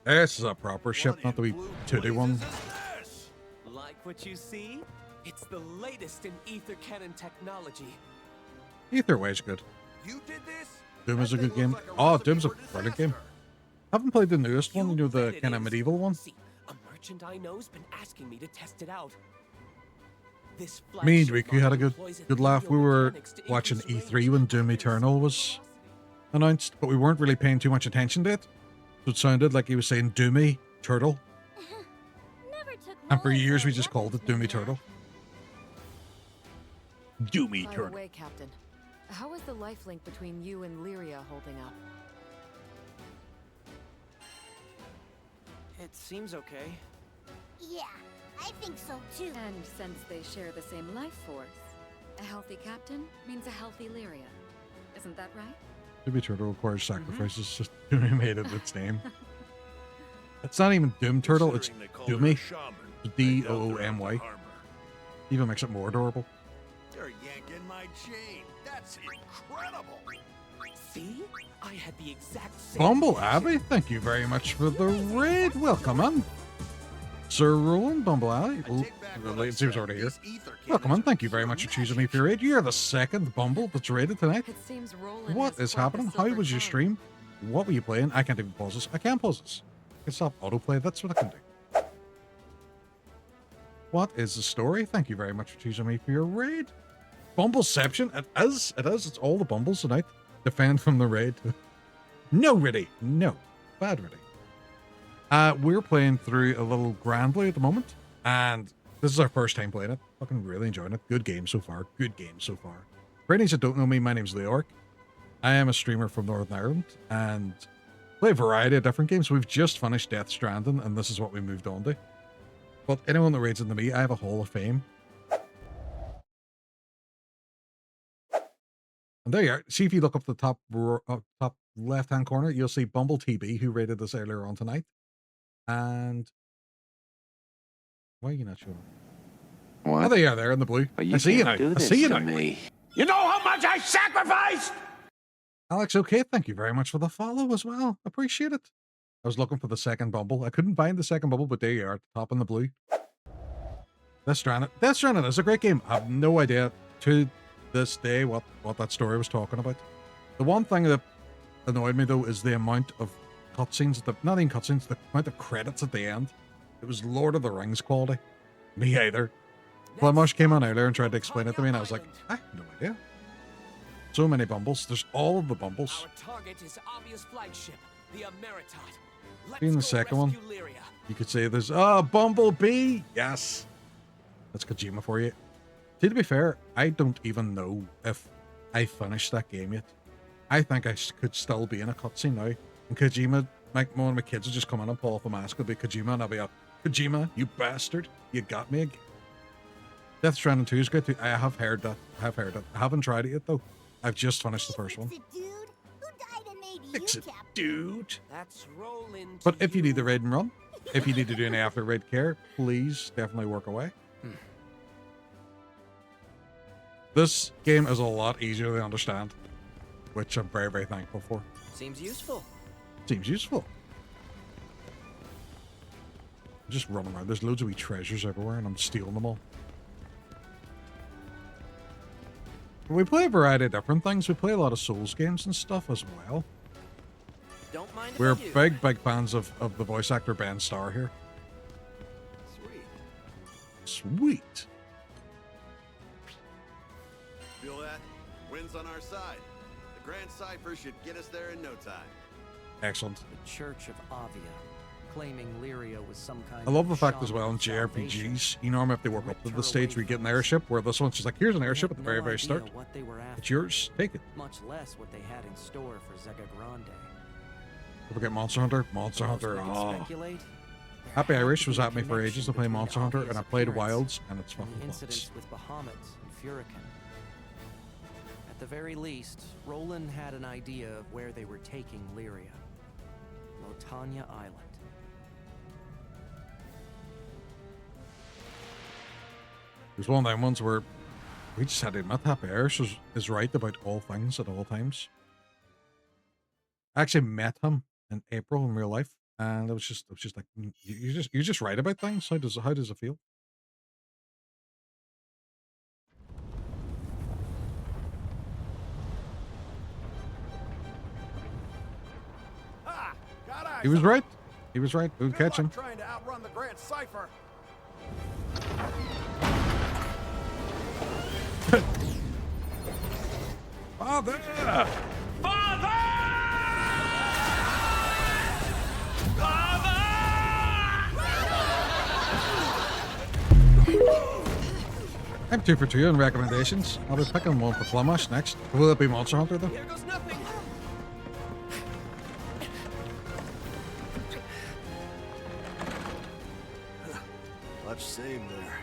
This is a proper ship, not the wee tooty one. Like what you see? It's the latest in ether cannon technology. Either way is good. You did this? Doom is a good game. Oh, Doom's a brilliant game. Haven't played the newest one, you know, the kind of medieval one. See, a merchant I know's been asking me to test it out. This Me and flagship Riku had a model employs good laugh. We were biomechanics to watching increase E3 when Doom Eternal was announced, but we weren't really paying too much attention to it. So it sounded like he was saying Doomy Turtle. Never took And for Molly years for we a just called it Doomy Turtle. Doomy By Turtle. the way, Captain, how is the lifelink between you and Lyria holding up? It seems okay. Yeah, I think so too. And since they share the same life force, a healthy captain means a healthy Lyria. Isn't that right? Doom Turtle requires sacrifices just to be made of its name. It's not even Doom Turtle, it's Doomy. D-O-O-M-Y. Even makes it more adorable. They're yanking my chain. That's incredible. See? I had the exact same Bumble Abbey, thank you very much for the raid. Welcome on. Sir Roland, Bumble Abbey. It seems already here. Welcome on, thank you very much for choosing me for your raid. You're the second Bumble that's raided tonight. It seems Roland What is happening? How was your stream? What were you playing? I can't even pause this. I can pause this. I can stop autoplay. That's what I can do. What is the story? Thank you very much for choosing me for your raid. Bumbleception. It is. It is. It's all the Bumbles tonight. Defend from the raid. No, Riddy. No. Bad Riddy. We're playing through a little Granblue at the moment. And this is our first time playing it. Fucking really enjoying it. Good game so far. Good game so far. For any that don't know me, my name's Leyoric. I am a streamer from Northern Ireland. And play a variety of different games. We've just finished Death Stranding. And this is what we moved on to. But anyone that raids into me, I have a Hall of Fame. And there you are. See if you look up the top left-hand corner, you'll see Bumble TB, who rated this earlier on tonight. And why are you not showing? What? Oh, there you are, there in the blue. But you I see you now. can't do I this see you to now. me. You know how much I sacrificed? Alex, okay, thank you very much for the follow as well. Appreciate it. I was looking for the second Bumble. I couldn't find the second Bumble, but there you are, at the top in the blue. Death Stranding. Death Stranding is a great game. I have no idea to this day what that story was talking about. The one thing that annoyed me though is the amount of cutscenes, not even cutscenes, the amount of credits at the end. It was Lord of the Rings quality. Me either. Flamash came on earlier and tried to explain it to me, and I was like, I have no idea. So many Bumbles. There's all of the Bumbles. Our target is Avia's flagship, the Ameritot. Let's Being the go second one, rescue Lyria. you could say there's Bumblebee. Yes, that's Kojima for you. See, to be fair, I don't even know if I finished that game yet. I think I could still be in a cutscene now. And Kojima, like one of my kids will just come in and pull off a mask. It'll be Kojima, and I'll be up. Kojima, you bastard. You got me again. Death Stranding 2 is good too. I have heard that. I haven't tried it yet, though. I've just finished the first one. Fix it, dude. That's Roland. But if you need the raid and run, if you need to do any after raid care, please definitely work away. This game is a lot easier to understand, which I'm very, very thankful for. Seems useful. Seems useful. I'm just running around. There's loads of wee treasures everywhere, and I'm stealing them all. We play a variety of different things. We play a lot of Souls games and stuff as well. Don't mind if We're I do. big fans of the voice actor Ben Starr here. Sweet. Feel that? Wind's on our side. The Grand Cipher should get us there in no time. Excellent. The Church of Avia, claiming Lyria was some kind I love the of fact as shaman well in of salvation. JRPGs, you normally have to work up to the stage where you get an airship, where this one's just like, here's an airship at the very, very start. What they were after, It's yours. Take it. much less what they had in store for Zega Grande. Don't forget Monster Hunter. Monster Hunter. Most we can Oh. speculate, Happy there Irish had was to be at me for connection ages to play between Monster Hunter, Avia's and I played appearance Wilds, and it's and fucking the nuts. incidents with Bahamut and Furican. At the very least, Roland had an idea of where they were taking Lyria. Lotania Island. There's one of them ones where we just had to admit Happy Irish is right about all things at all times. I actually met him in April in real life, and it was just like you're just right about things. How does it feel? Ha! Got eyes He was on right. He was right. We'll catch him. trying to outrun the Grand Cipher. Father! I'm 2 for 2 on recommendations. I'll be picking one for Flamash next. Will it be Monster Hunter though? Here goes nothing. Much saved there.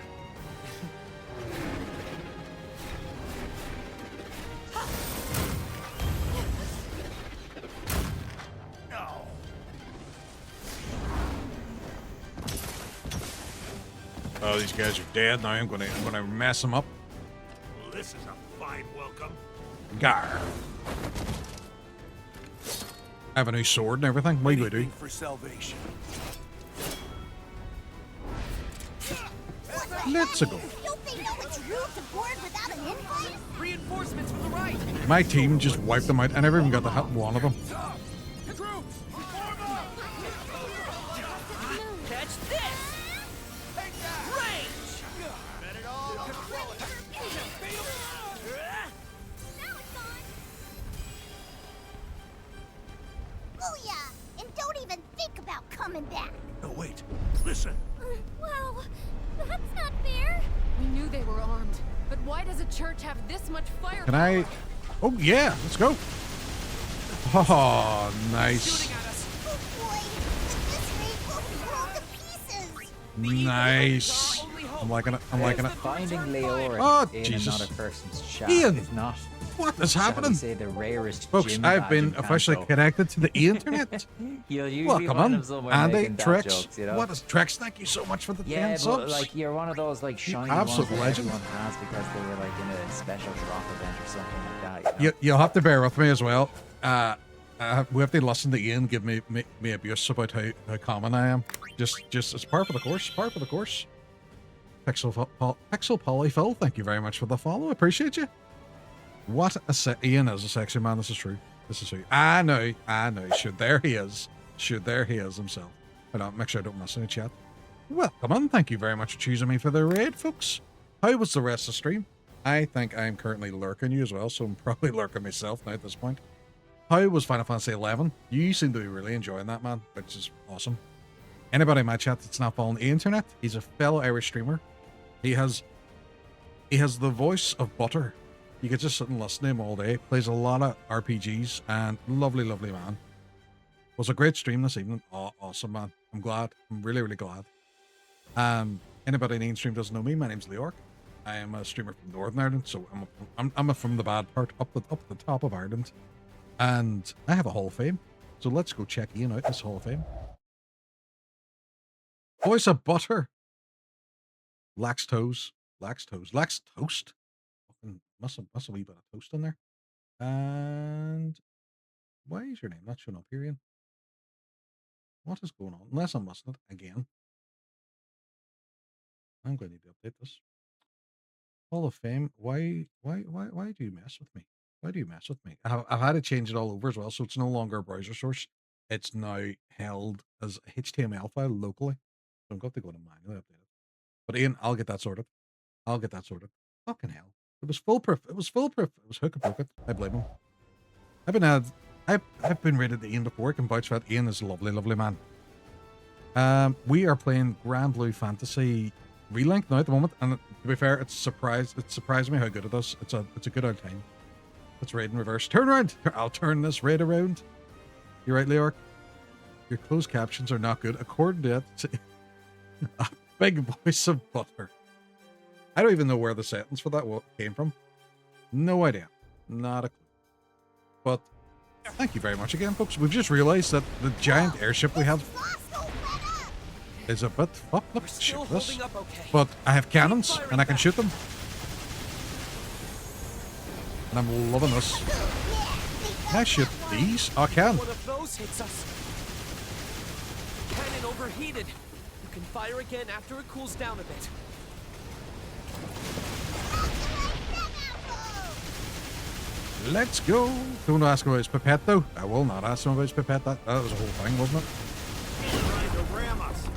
Oh, these guys are dead now. I'm gonna mess them up. This is a fine welcome. Gar. I have a new sword and everything. What do we do? For salvation. Let's go. Don't they know it's rude to board without an invite? Reinforcements from the right. My team just wiped them out. I never even got to hit one of them. Catch this! Range! Booyah! And don't even think about coming back. No, wait. Listen. Wow, that's not fair. We knew they were armed, but why does a church have this much firepower? Can I? Oh yeah, let's go. Oh, nice. Oh boy, at this rate, we'll be blown to pieces. Nice. I'm liking it. I'm liking it. Finding Leyoric Oh, in Jesus. another person's shaft Ian, is not. what is shall we happening? say the rarest Folks, gym I've badge been in officially Kanto. connected to the internet. You'll usually Welcome find on, him somewhere Andy, making dad Trex. jokes, you know? What is Trex? Thank you so much for the 10 Yeah, but subs. like you're one of those like shiny absolute ones that legend. everyone has because they were like in a special drop event or something like that. You know? You'll have to bear with me as well. We have to listen to Ian give me abuse about how common I am. Just it's par for the course. Par for the course. Pixel Polyfill, thank you very much for the follow. Appreciate you. What a Ian is a sexy man. This is true. This is true. I know. Sure, there he is. Sure, there he is himself. Hold on, make sure I don't miss any chat. Well, come on. Thank you very much for choosing me for the raid, folks. How was the rest of the stream? I think I'm currently lurking you as well, so I'm probably lurking myself now at this point. How was Final Fantasy 11? You seem to be really enjoying that, man, which is awesome. Anybody in my chat that's not following the internet, he's a fellow Irish streamer. He has the voice of butter. You could just sit and listen to him all day. Plays a lot of RPGs and lovely man. It was a great stream this evening. Oh, awesome, man. I'm glad. I'm really glad. Anybody in the stream doesn't know me, my name's Leyoric. I am a streamer from Northern Ireland, so I'm from the bad part, up the top of Ireland. And I have a Hall of Fame. So let's go check Ian out this Hall of Fame. Voice of butter. Lax toast. Fucking must have a wee bit of toast in there. And why is your name not showing up here, Ian? What is going on? Unless I'm missing it again. I'm going to need to update this. Hall of Fame. Why do you mess with me? Why do you mess with me? I've had to change it all over as well, so it's no longer a browser source. It's now held as a HTML file locally. So I'm going to go to manually update it. But Ian, I'll get that sorted. Fucking hell. It was foolproof. It was hook and crooked. I blame him. I've been rated to Ian before. I can vouch for that. Ian is a lovely man. We are playing Granblue Fantasy Relink now at the moment, and to be fair, it surprised me how good it is. It's a good old time. Let's raid in reverse. Turn around. I'll turn this raid around. You're right, Leyoric. Your closed captions are not good. According to it, a big voice of butter. I don't even know where the sentence for that came from. No idea. Not a clue. But thank you very much again, folks. We've just realized that the giant airship we have is a bit fucked. Look, shoot this. But I have cannons and I can shoot them. And I'm loving this. Can I shoot these? Oh, I can. One of those hits us. Cannon overheated. You can fire again after it cools down a bit. Let's go. Don't ask about his pipette, though. I will not ask him about his pipette. That was a whole thing, wasn't it? Trying to ram us.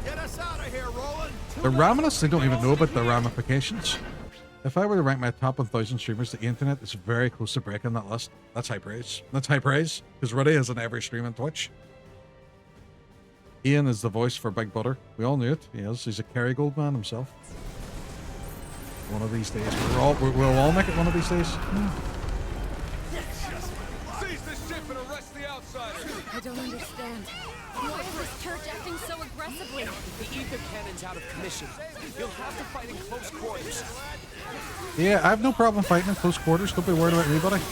Get us out of here, Roland. The ramming us, they don't even know about the ramifications. If I were to rank my top 1,000 streamers to the internet, it's very close to breaking that list. That's high praise. Because Ruddy is in every stream on Twitch. Ian is the voice for Big Butter. We all knew it. He is. He's a Kerrygold man himself. One of these days. We'll all make it one of these days. Seize the ship and arrest the outsiders. I don't understand. Why is this church acting so aggressively? The ether cannon's out of commission. You'll have to fight in close quarters. Yeah, I have no problem fighting in close quarters. Don't be worried about me, buddy.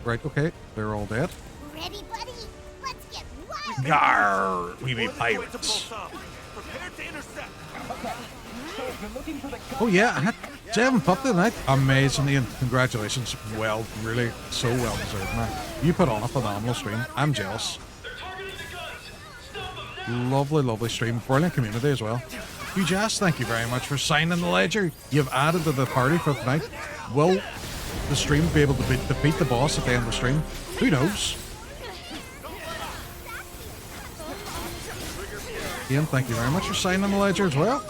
Right, okay. They're all dead. Ready, buddy? Let's get wild. Gar! We be pirates. Prepare to intercept. Oh yeah, I had 7 pup tonight. Amazing, Ian. Congratulations. Well, really, so well deserved, man. You put on a phenomenal stream. I'm jealous. Lovely, lovely stream. Brilliant community as well. Huge ass, thank you very much for signing the ledger. You've added to the party for tonight. Will the stream be able to defeat the boss at the end of the stream? Who knows? Ian, thank you very much for signing the ledger as well.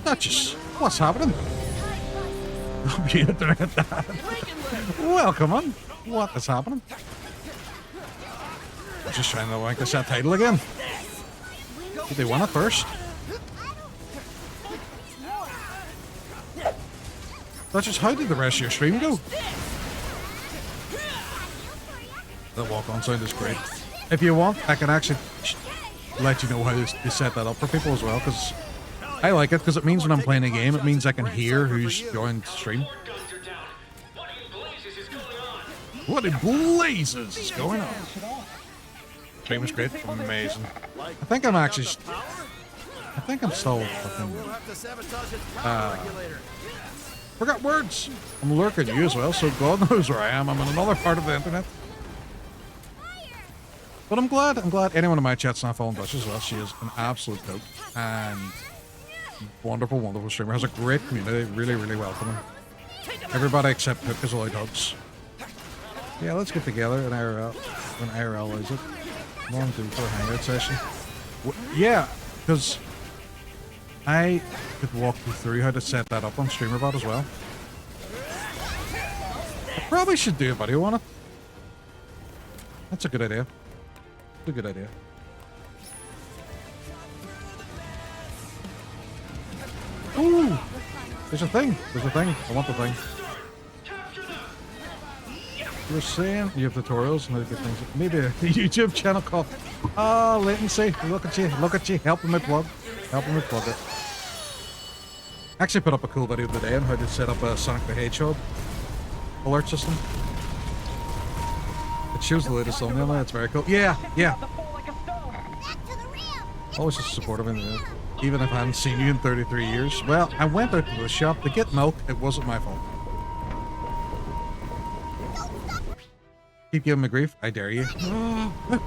Duchess, what's happening? The internet dad. Welcome on. What is happening? I'm just trying to wank this title again. Did they win it first? Duchess, how did the rest of your stream go? That walk-on sound is great. If you want, I can actually let you know how to set that up for people as well, because I like it, because it means when I'm playing a game, it means I can hear who's joined the stream. What in blazes is going on? Stream was great, amazing. I think I'm actually, I think I'm still fucking, forgot words. I'm lurking you as well, so God knows where I am. I'm in another part of the internet. But I'm glad anyone in my chat's not following Dutch as well. She is an absolute dope and wonderful, wonderful streamer. Has a great community, really, really welcoming. Everybody except Hook is allowed hugs. Yeah, let's get together in IRL. When IRL is it? Long do for a hangout session. Yeah, because I could walk you through how to set that up on StreamerBot as well. I probably should do a video on it. That's a good idea. A good idea. Ooh! There's a thing. There's a thing. I want the thing. You were saying you have tutorials and how to get things. Maybe a YouTube channel called Latency. Look at you. Look at you. Helping me plug. Helping me plug it. Actually put up a cool video today on how to set up a Sonic the Hedgehog alert system. It shows the latest thumbnail now. It's very cool. Yeah, yeah. Always just supportive in the even if I haven't seen you in 33 years. Well, I went out to the shop to get milk. It wasn't my fault. Keep giving me grief. I dare you. Oh, look.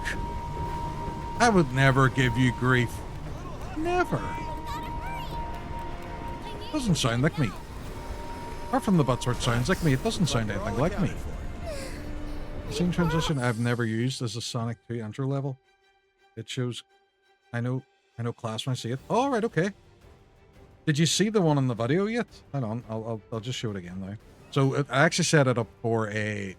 I would never give you grief. Never. Doesn't sound like me. Apart from the butts where it sounds like me, it doesn't sound anything like me. The scene transition I've never used as a Sonic 2 intro level. It shows. I know class when I see it. Oh, right, okay. Did you see the one in the video yet? Hang on, I'll just show it again now. So I actually set it up for a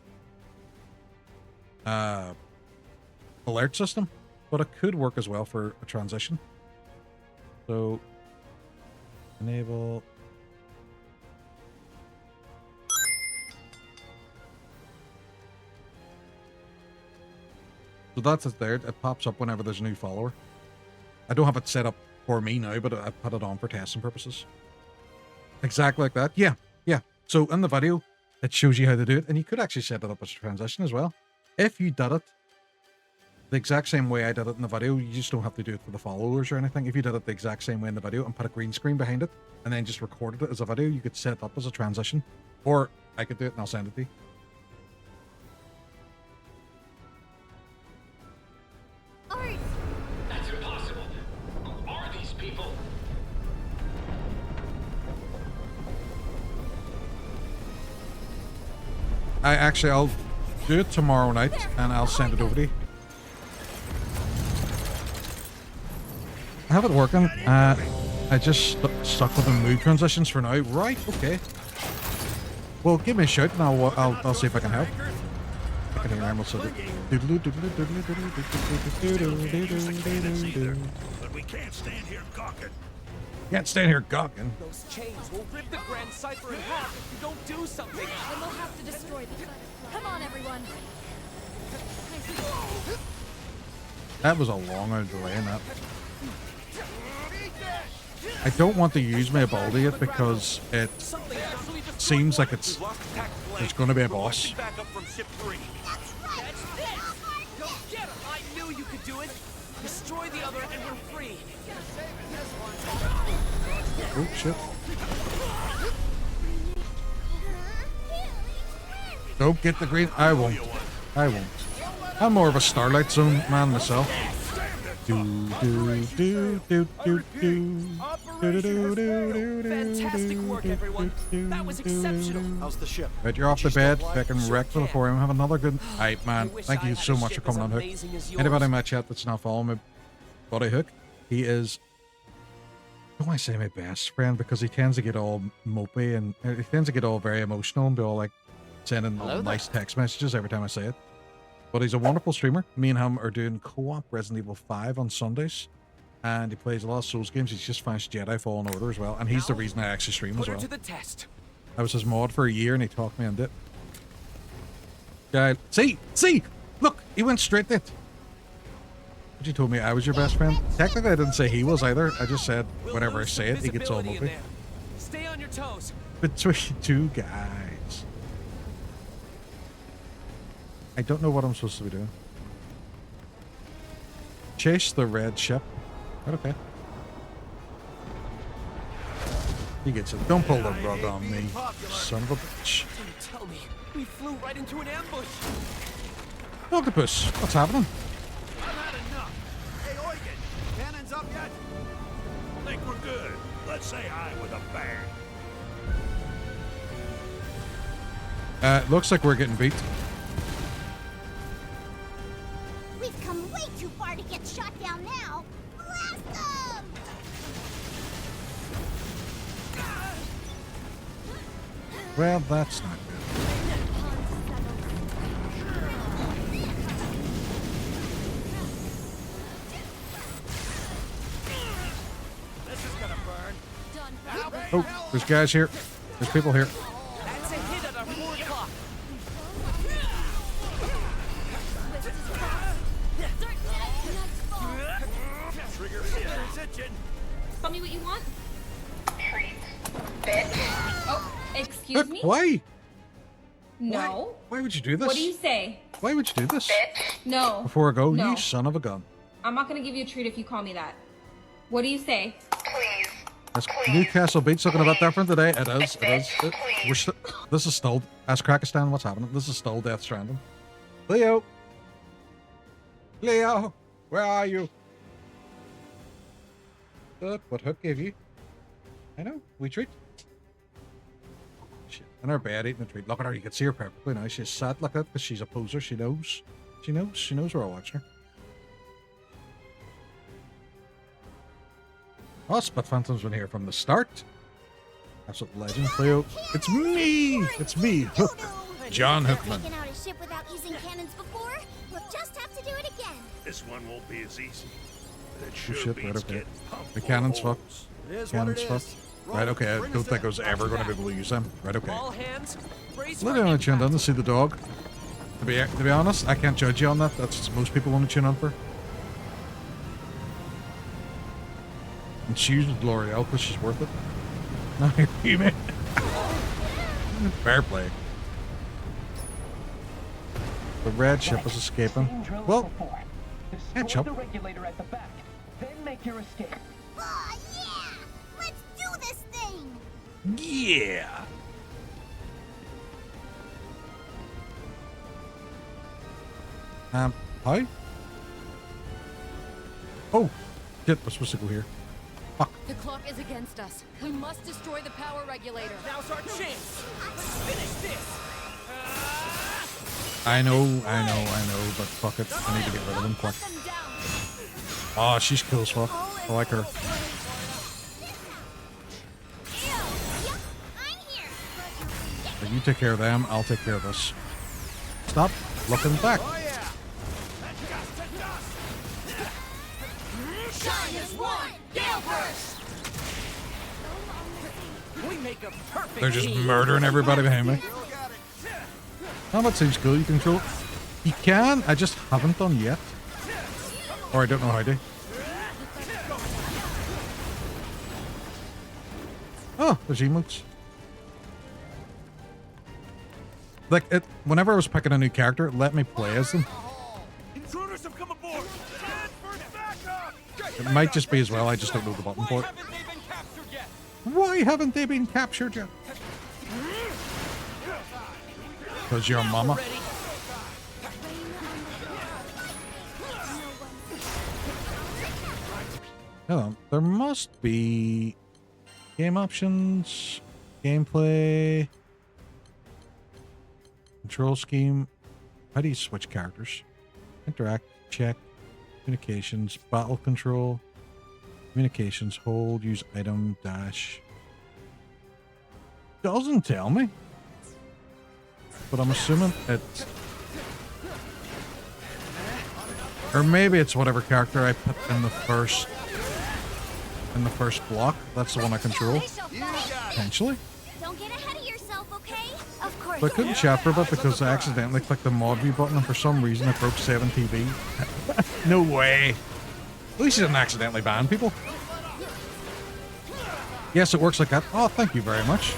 alert system, but it could work as well for a transition. So enable. So that's it there. It pops up whenever there's a new follower. I don't have it set up for me now, but I put it on for testing purposes. Exactly like that. Yeah, yeah. So in the video, it shows you how to do it, and you could actually set it up as a transition as well. If you did it the exact same way I did it in the video, you just don't have to do it for the followers or anything. If you did it the exact same way in the video and put a green screen behind it, and then just recorded it as a video, you could set it up as a transition. Or I could do it and I'll send it to you. That's impossible. Who are these people? I'll do it tomorrow night and I'll send it over to you. I have it working. I just stuck with the mood transitions for now. Right, okay. Well, give me a shout and I'll see if I can help. I can hear Emerald said it. But we can't stand here gawking. Can't stand here gawking. Those chains will rip the Grand Cipher in half if you don't do something. Then we'll have to destroy them. Come on, everyone. That was a long delay in that. I don't want to use my ability yet because it seems like there's going to be a boss. Back up from ship 3. That's it. Go get him. I knew you could do it. Destroy the other and we're free. Oh shit. Don't get the green. I won't. I won't. I'm more of a Starlight Zone man myself. Fantastic work, everyone. That was exceptional. How's the ship? Right, you're off the bed. Fucking wrecked before him. Have another good night, man. Thank you so much for coming on, Hook. Anybody in my chat that's not following me, buddy Hook, he is, don't I say my best friend, because he tends to get all mopey and he tends to get all very emotional and be all like sending nice text messages every time I say it. But he's a wonderful streamer. Me and him are doing co-op Resident Evil 5 on Sundays. And he plays a lot of Souls games. He's just finished Jedi Fallen Order as well. And he's the reason I actually stream as well. To the test. I was his mod for a year and he talked me into it. Guy, see! Look! He went straight to it. But you told me I was your best friend. Technically, I didn't say he was either. I just said whenever I say it, he gets all mopey. Stay on your toes. Between two guys. I don't know what I'm supposed to be doing. Chase the red ship. Right, okay. He gets it. Don't pull the rug on me, son of a bitch. Don't tell me. We flew right into an ambush. Octopus, what's happening? I've had enough. Hey, Eugen, cannons up yet? I think we're good. Let's say hi with a bang. Looks like we're getting beat. We've come way too far to get shot down now. Blast them! Well, that's not good. This is gonna burn. Oh, there's guys here. There's people here. That's a hit at our 4 o'clock. Trigger is itching. Tell me what you want. Treat. Bitch. Oh, excuse me? Why? No. Why would you do this? What do you say? Why would you do this? No. Before I go, No. you son of a gun. I'm not gonna give you a treat if you call me that. What do you say? Please. That's Newcastle Beats looking a bit different today. It is. This is still, as Krakistan, what's happening? This is still Death Stranding. Leo, where are you? Look what Hook gave you. I know, we treat. Shit, in her bed eating a treat. Look at her, you can see her perfectly now. She's sat like that because she's a poser. She knows we're all watching her. Oh, Spit Phantom's been here from the start. Absolute legend, Cleo. It's me, Hook. John Hookman. Taken out a ship without using cannons before? We'll just have to do it again. This one won't be as easy. But it Oh sure shit, beats right, okay. getting pumped The full cannon's of fucked. holes. Cannon's fucked. Right, okay, I don't think I was ever going to be able to use them. Right, okay. All hands, brace Let me only tune in to see the dog. To be honest, I can't judge you on that. That's what most people want to tune in for. And she uses L'Oreal because she's worth it. No, you man. Fair play. The red ship is escaping. Well, catch up. The regulator at the back, then make your escape. Oh, yeah! Let's do this thing! Yeah! Hi? Oh, shit, we're supposed to go here. Fuck. The clock is against us. We must destroy the power regulator. Now's our chance. Let's finish this. I know, but fuck it. I need to get rid of them quick. Oh, she's cool as fuck. I like her. If you take care of them, I'll take care of this. Stop looking back. Shine as one! Gale burst! make a perfect They're just team. murdering everybody behind me. Oh, that seems cool. You control it. You can. I just haven't done yet. Or I don't know how to. Oh, there's emotes. Like, whenever I was picking a new character, it let me play as them. Intruders have come aboard. It might just be as well, I just don't know the button for it. Why haven't they been captured yet? Because your mama. Hold on, there must be game options, gameplay, control scheme. How do you switch characters? Interact, check, communications, battle control, communications, hold, use item, dash. Doesn't tell me. But I'm assuming it's... Or maybe it's whatever character I put in the first block. That's the one I control. Potentially. Don't get ahead of yourself, okay? Of course. But I couldn't chat for a bit because I accidentally clicked the mod view button and for some reason it broke 7TV. No way. At least you didn't accidentally ban people. Yes, it works like that. Oh, thank you very much.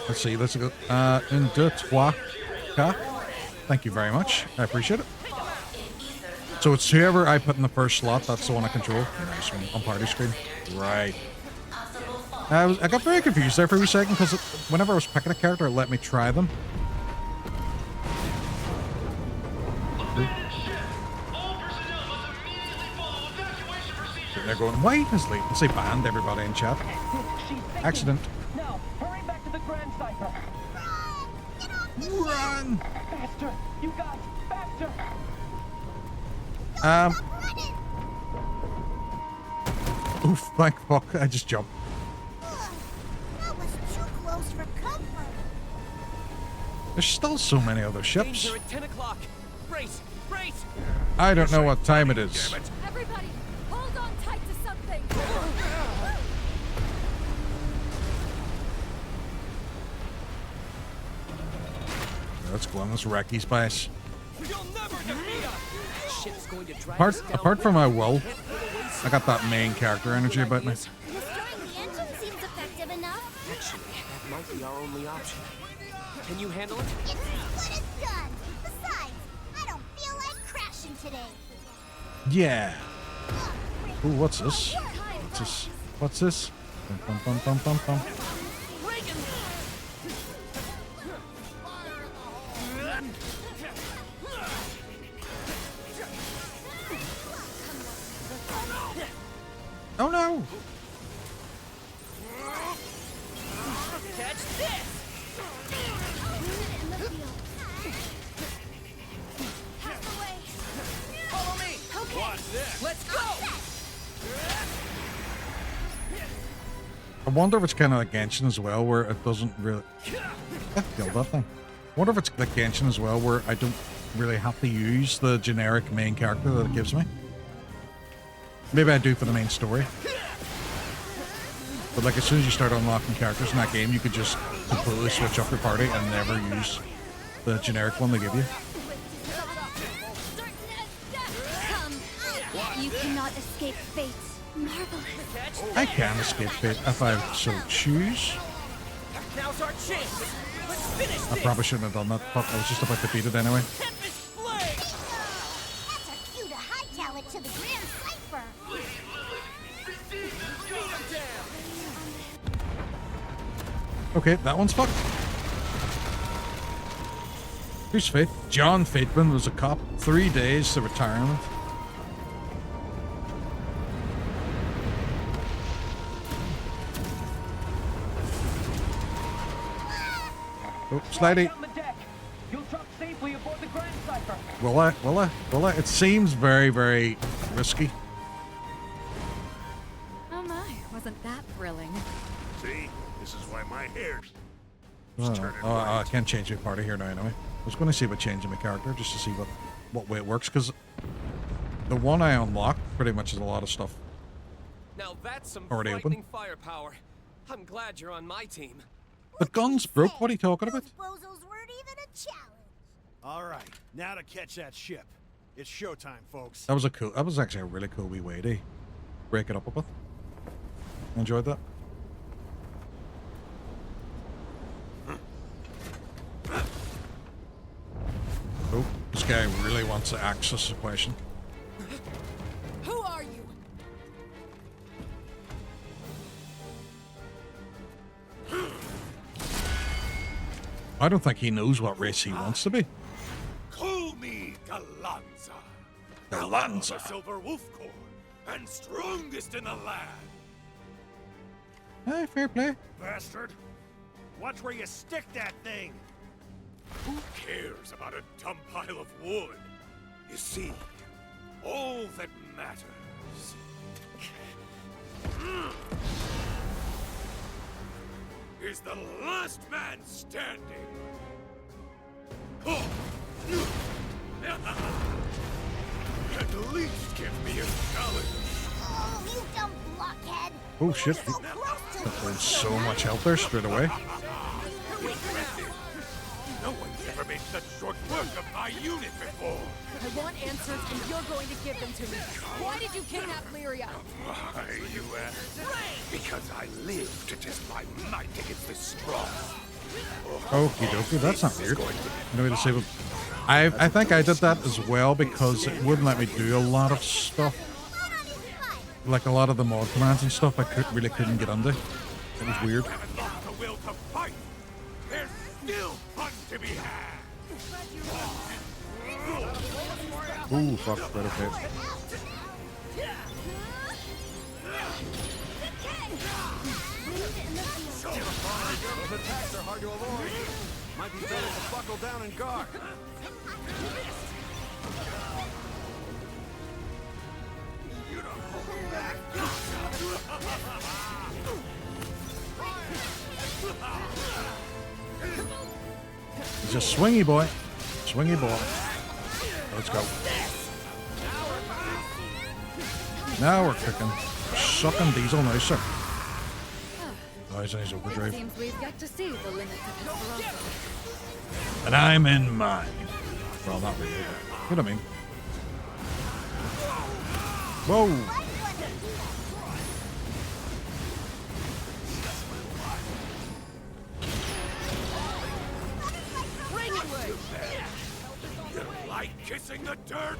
Let's see, let's go. Un, deux, trois, quatre. Thank you very much. I appreciate it. So it's whoever I put in the first slot, that's the one I control. Nice one on party screen. Right. I got very confused there for a wee second because whenever I was picking a character, it let me try them. They're going, why is latency banned everybody in chat? Accident. Now, hurry back to the Grand Cipher. Run! Faster, you guys, faster! Oof, thank fuck, I just jumped. That was too close for comfort. There's still so many other ships. Danger at 10 o'clock. Brace, brace! I don't know what time it is. Everybody, hold on tight to something. Let's go on this wrecky spice. You'll never defeat us. Ship's going to drag Apart from my will, I got that main character energy about me. Destroying the engine seems effective enough. Actually, that might be our only option. Can you handle it? It's as good as done. Besides, I don't feel like crashing today. Yeah. Ooh, what's this? What's this? What's this? Bum, bum, bum, bum, bum, bum. Oh no! Catch this! Follow me! Okay. Watch this! Let's go! I wonder if it's kind of like Genshin as well, where it doesn't really... Kill that thing. I wonder if it's like Genshin as well, where I don't really have to use the generic main character that it gives me. Maybe I do for the main story. But like as soon as you start unlocking characters in that game, you could just completely switch up your party and never use the generic one they give you. Come. You cannot escape fate. Marvelous. I can escape fate if I so choose. Now's our chance. Let's finish I this. probably shouldn't have done that. Fuck, I was just about to beat it anyway. That's our cue to hightail it to the Grand Cipher. Okay, that one's fucked. Who's Fate? John Fateman was a cop. 3 days to retirement. Oh, slidey. On the deck. You'll drop safely aboard the Grand Cipher. Will I? Will I? Will I? It seems very, very risky. Oh my, wasn't that thrilling? See? This is why my hair's I can't change my party here now anyway. I was going to see about changing my character just to see what way it works, because the one I unlocked pretty much is a lot of stuff Now that's some Already frightening open. firepower. I'm glad you're on my team. The gun's broke. What are you talking about? Bozos weren't even a challenge. All right, now to catch that ship. It's showtime, folks. That was a cool. That was actually a really cool wee way to break it up a bit. Enjoyed that. Oh, this guy really wants to access the question. Who are you? I don't think he knows what race he wants to be. Call me Galanza. Galanza. The Silver Wolf Corps, and strongest in the land. Hey, fair play. Bastard. Watch where you stick that thing. Who cares about a dumb pile of wood? You see, all that matters is the last man standing. At least give me a challenge. Oh, you dumb blockhead. Oh shit. There's so much help there straight away. No one's ever made such short work of my unit before. I want answers, and you're going to give them to me. Why did you kidnap Lyria? Why, you ask? Because I live to test my might against the strong. Okie dokie, that's not weird. No way to save him. I think I did that as well because it wouldn't let me do a lot of stuff. Like a lot of the mod commands and stuff I really couldn't get under. It was weird. The will to fight. There's still fun to be had. Ooh, fuck, right, okay. Those attacks are hard to avoid. Might be better to buckle down and guard. He's a swingy boy. Swingy boy. Let's go. Now we're cooking. Sucking diesel now, sir. Oh, he's on his overdrive. Seems we've got to see the limits of his ferocity. And I'm in mine. Well, not really. You know what I mean? Whoa! You like kissing the dirt?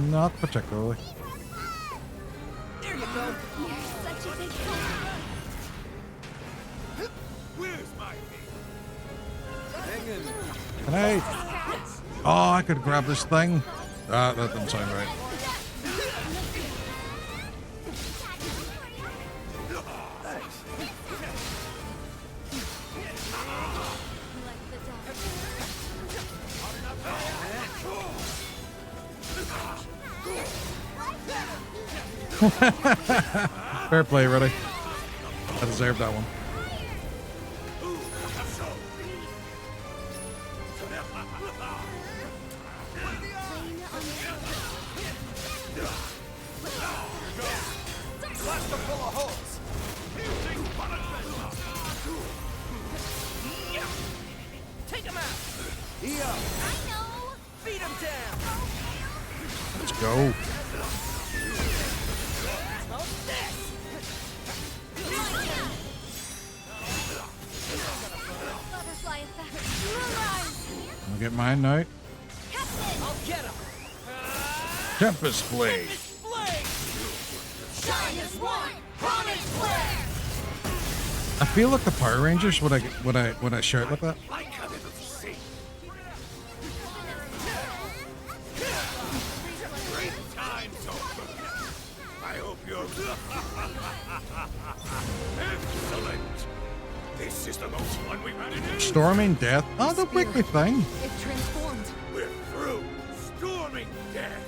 Not particularly. There you go. Such a big Where's my Can I? Oh, I could grab this thing. That doesn't sound right. Fair play, Reddy. I deserved that one. Blaster full of holes. Take him out. I know. Beat him down. Let's go. Butterfly effect. I'll get mine now. I'll get him. Tempest Blade. Shine as one. Carnage flare. I feel like the Power Rangers when I shout like that. Like a little sea. Great times over. I hope you're excellent. This is the most fun we've had in ages. Storming Death. Oh, the weekly thing. It transformed. We're through. Storming death.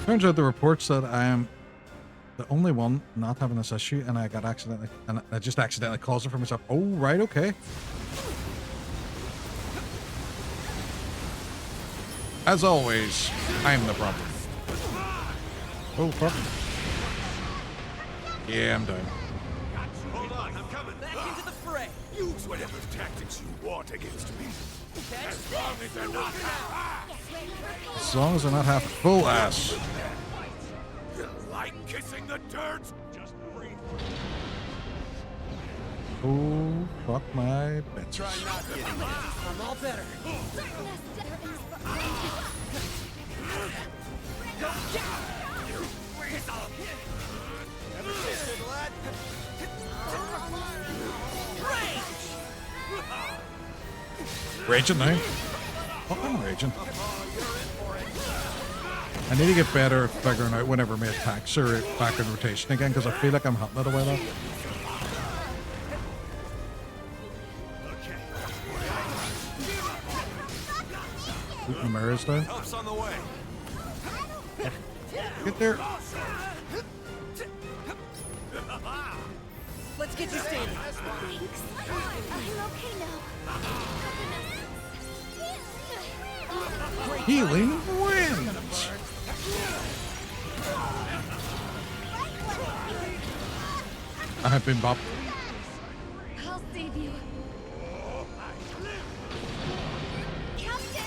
Turns out the report said I am the only one not having this issue, and I just accidentally caused it for myself. Oh, right, okay. As always, I'm the problem. Oh, fuck. Yeah, I'm down. Hold on, I'm coming. Back into the fray. Use whatever tactics you want against me. As long as they're not As long as they're not half full ass. You like kissing the dirt? Just breathe. Oh, fuck my bitches. Try not getting it. I'm all better. Ever tasted lead? Raging now. Fuck, I'm raging. I need to get better at figuring out whenever my attacks are back in rotation again, because I feel like I'm hitting it away though. Keep the mirrors down. Help's on the way. Get there. Let's get you standing. Thanks. I'm okay now. Healing winds. I have been bopped. I'll save you. Captain,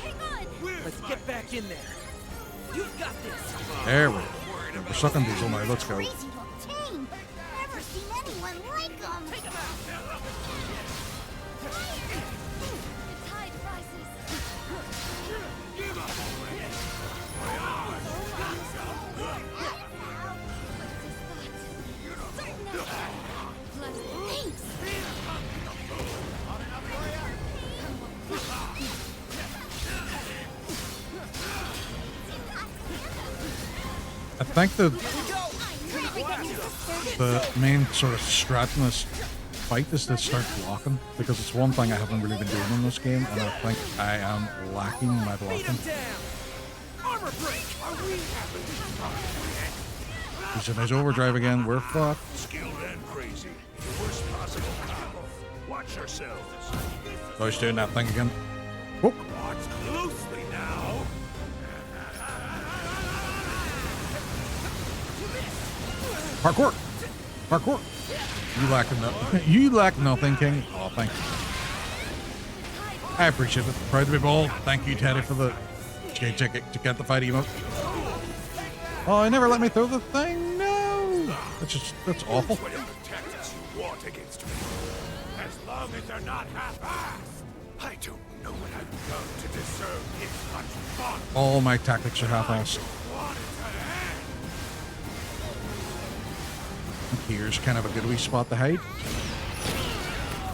hang on. Let's get back in there. You've got this. There we go. We're sucking diesel now. Let's go. Crazy little team. Never seen anyone like them. The tide rises. Thanks. I think the main sort of strat in this fight is to start blocking, because it's one thing I haven't really been doing in this game, and I think I am lacking my blocking. Armor break. He's in his overdrive again. We're fucked. Skilled and crazy. Worst possible combo. Watch yourselves. Oh, he's doing that thing again. Whoop. Watch closely now. Parkour! Parkour! You lack nothing. You lack nothing, King. Oh, thank you. I appreciate it. Proud to be bold. Thank you, Teddy, for the skate ticket to get the fight emote. Oh, he never let me throw the thing. No! That's awful. Use whatever tactics you want against me. As long as they're not half-assed. I don't know what I've done to deserve this much fun. All my tactics are half-assed. Here's kind of a good wee spot to hide.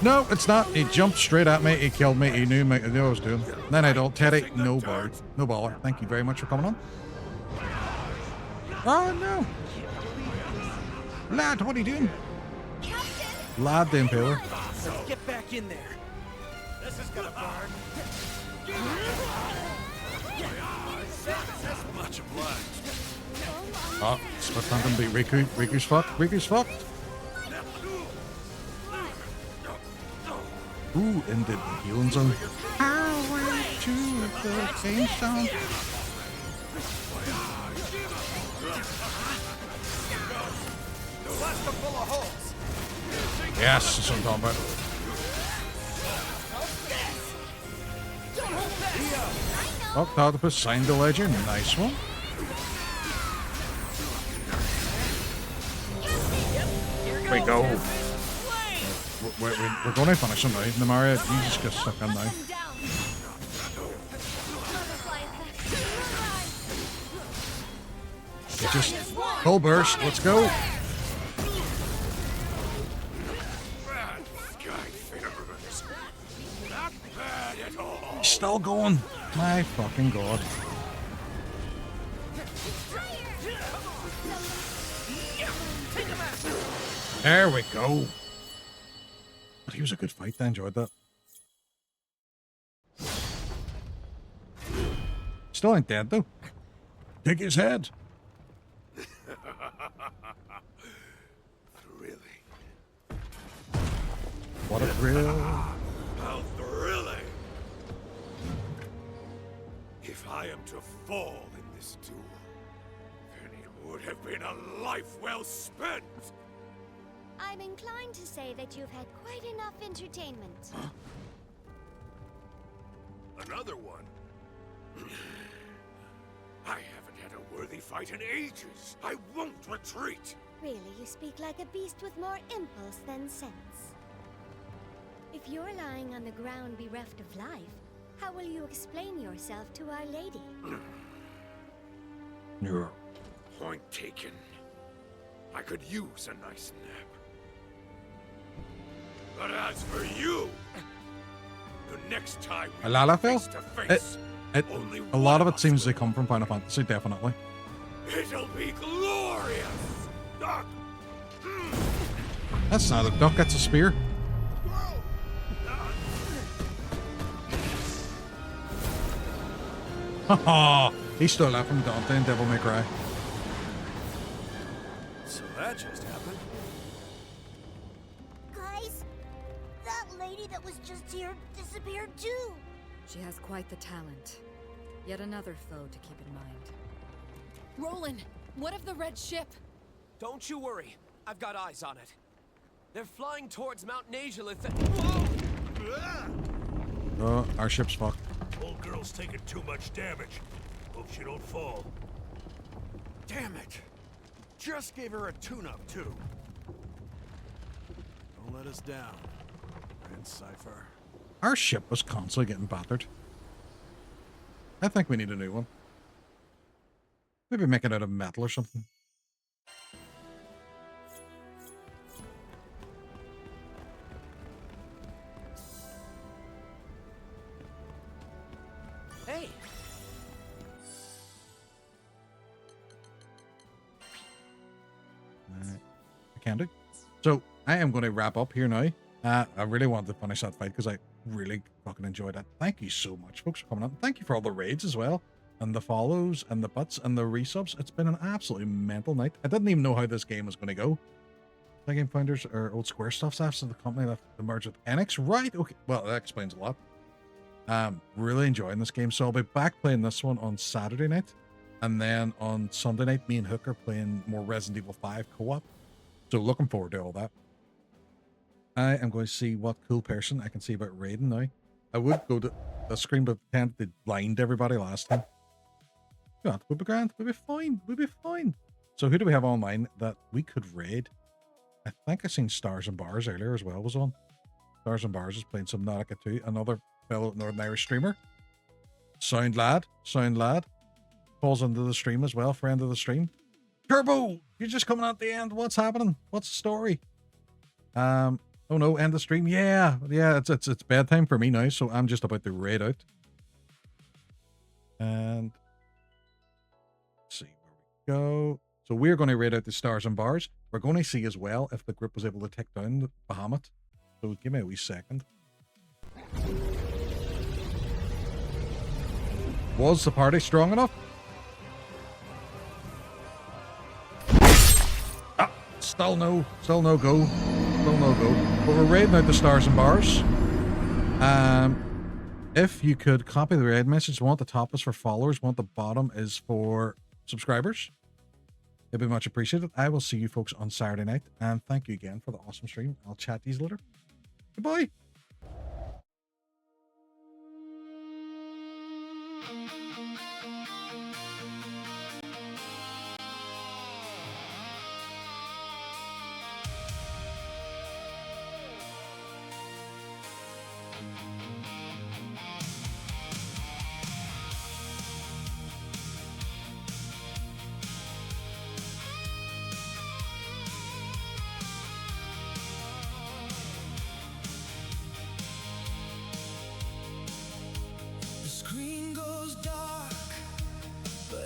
No, it's not. He jumped straight at me. He killed me. He knew what I was doing. Then I don't. Teddy, no bar. No baller. Thank you very much for coming on. Oh, no. Lad, what are you doing? Lad the Impaler. Let's get back in there. This is gonna burn. Much obliged. Oh, Split Phantom beat Riku. Riku's fucked. Riku's fucked. Ooh, ended the healing zone. Highway to the King Sound. Yes, that's what I'm talking about. Oh, Octopus signed the ledger. Nice one. We go. We're going to finish him now. Namaria, you just get stuck in now. Just full burst. Let's go. He's still going. My fucking god. There we go. But he was a good fight. I enjoyed that. Still ain't dead though. Take his head. Thrilling. What a thrill. How thrilling. If I am to fall in this duel, then it would have been a life well spent. I'm inclined to say that you've had quite enough entertainment. Another one? I haven't had a worthy fight in ages. I won't retreat. Really, you speak like a beast with more impulse than sense. If you're lying on the ground bereft of life, how will you explain yourself to Our Lady? Yeah. Point taken. I could use a nice nap. But as for you, the next time we Lalafell? face to face, only A lot of one it seems to come from Final Fantasy, definitely. it'll be glorious. That's not a duck, that's a spear. Haha! He stole that from Dante and Devil May Cry. So that just happened. Guys, that lady that was just here disappeared too. She has quite the talent. Yet another foe to keep in mind. Roland, what of the red ship? Don't you worry. I've got eyes on it. They're flying towards Mount Nazulith. Oh, our ship's fucked. Old girl's taking too much damage. Hope she don't fall. Damn it! Just gave her a tune-up, too. Don't let us down, Prince Cypher. Our ship was constantly getting battered. I think we need a new one. Maybe make it out of metal or something. Hey! I can do. So I am going to wrap up here now. I really wanted to finish that fight because I really fucking enjoyed it. Thank you so much, folks, for coming out. Thank you for all the raids as well, and the follows, and the butts, and the resubs. It's been an absolutely mental night. I didn't even know how this game was going to go. The game founders are old Square Stuff staffs of the company that merged with Enix, right? Okay, well that explains a lot. Really enjoying this game, so I'll be back playing this one on Saturday night, and then on Sunday night, me and Hook are playing more Resident Evil 5 co-op. So looking forward to all that. I am going to see what cool person I can see about Raiden now. I would go to the screen, but pretend they blind everybody last time. God, we'll be grand. We'll be fine. We'll be fine. So who do we have online that we could raid? I think I seen Stars and Bars earlier as well was on. Stars and Bars is playing some Nautica 2. Another fellow Northern Irish streamer. Sound lad. Falls into the stream as well. Friend of the stream. Turbo! You're just coming out the end. What's happening? What's the story? Oh no, end the stream. Yeah, it's bedtime for me now, so I'm just about to raid out. And let's see where we go. So we're going to raid out the Stars and Bars. We're going to see as well if the group was able to take down the Bahamut. So give me a wee second. Was the party strong enough? Still no go. Still no go. But we're raiding out the Stars and Bars. If you could copy the raid message, want the top is for followers, want the bottom is for subscribers. It'd be much appreciated. I will see you folks on Saturday night, and thank you again for the awesome stream. I'll chat to you later. Goodbye. The screen goes dark.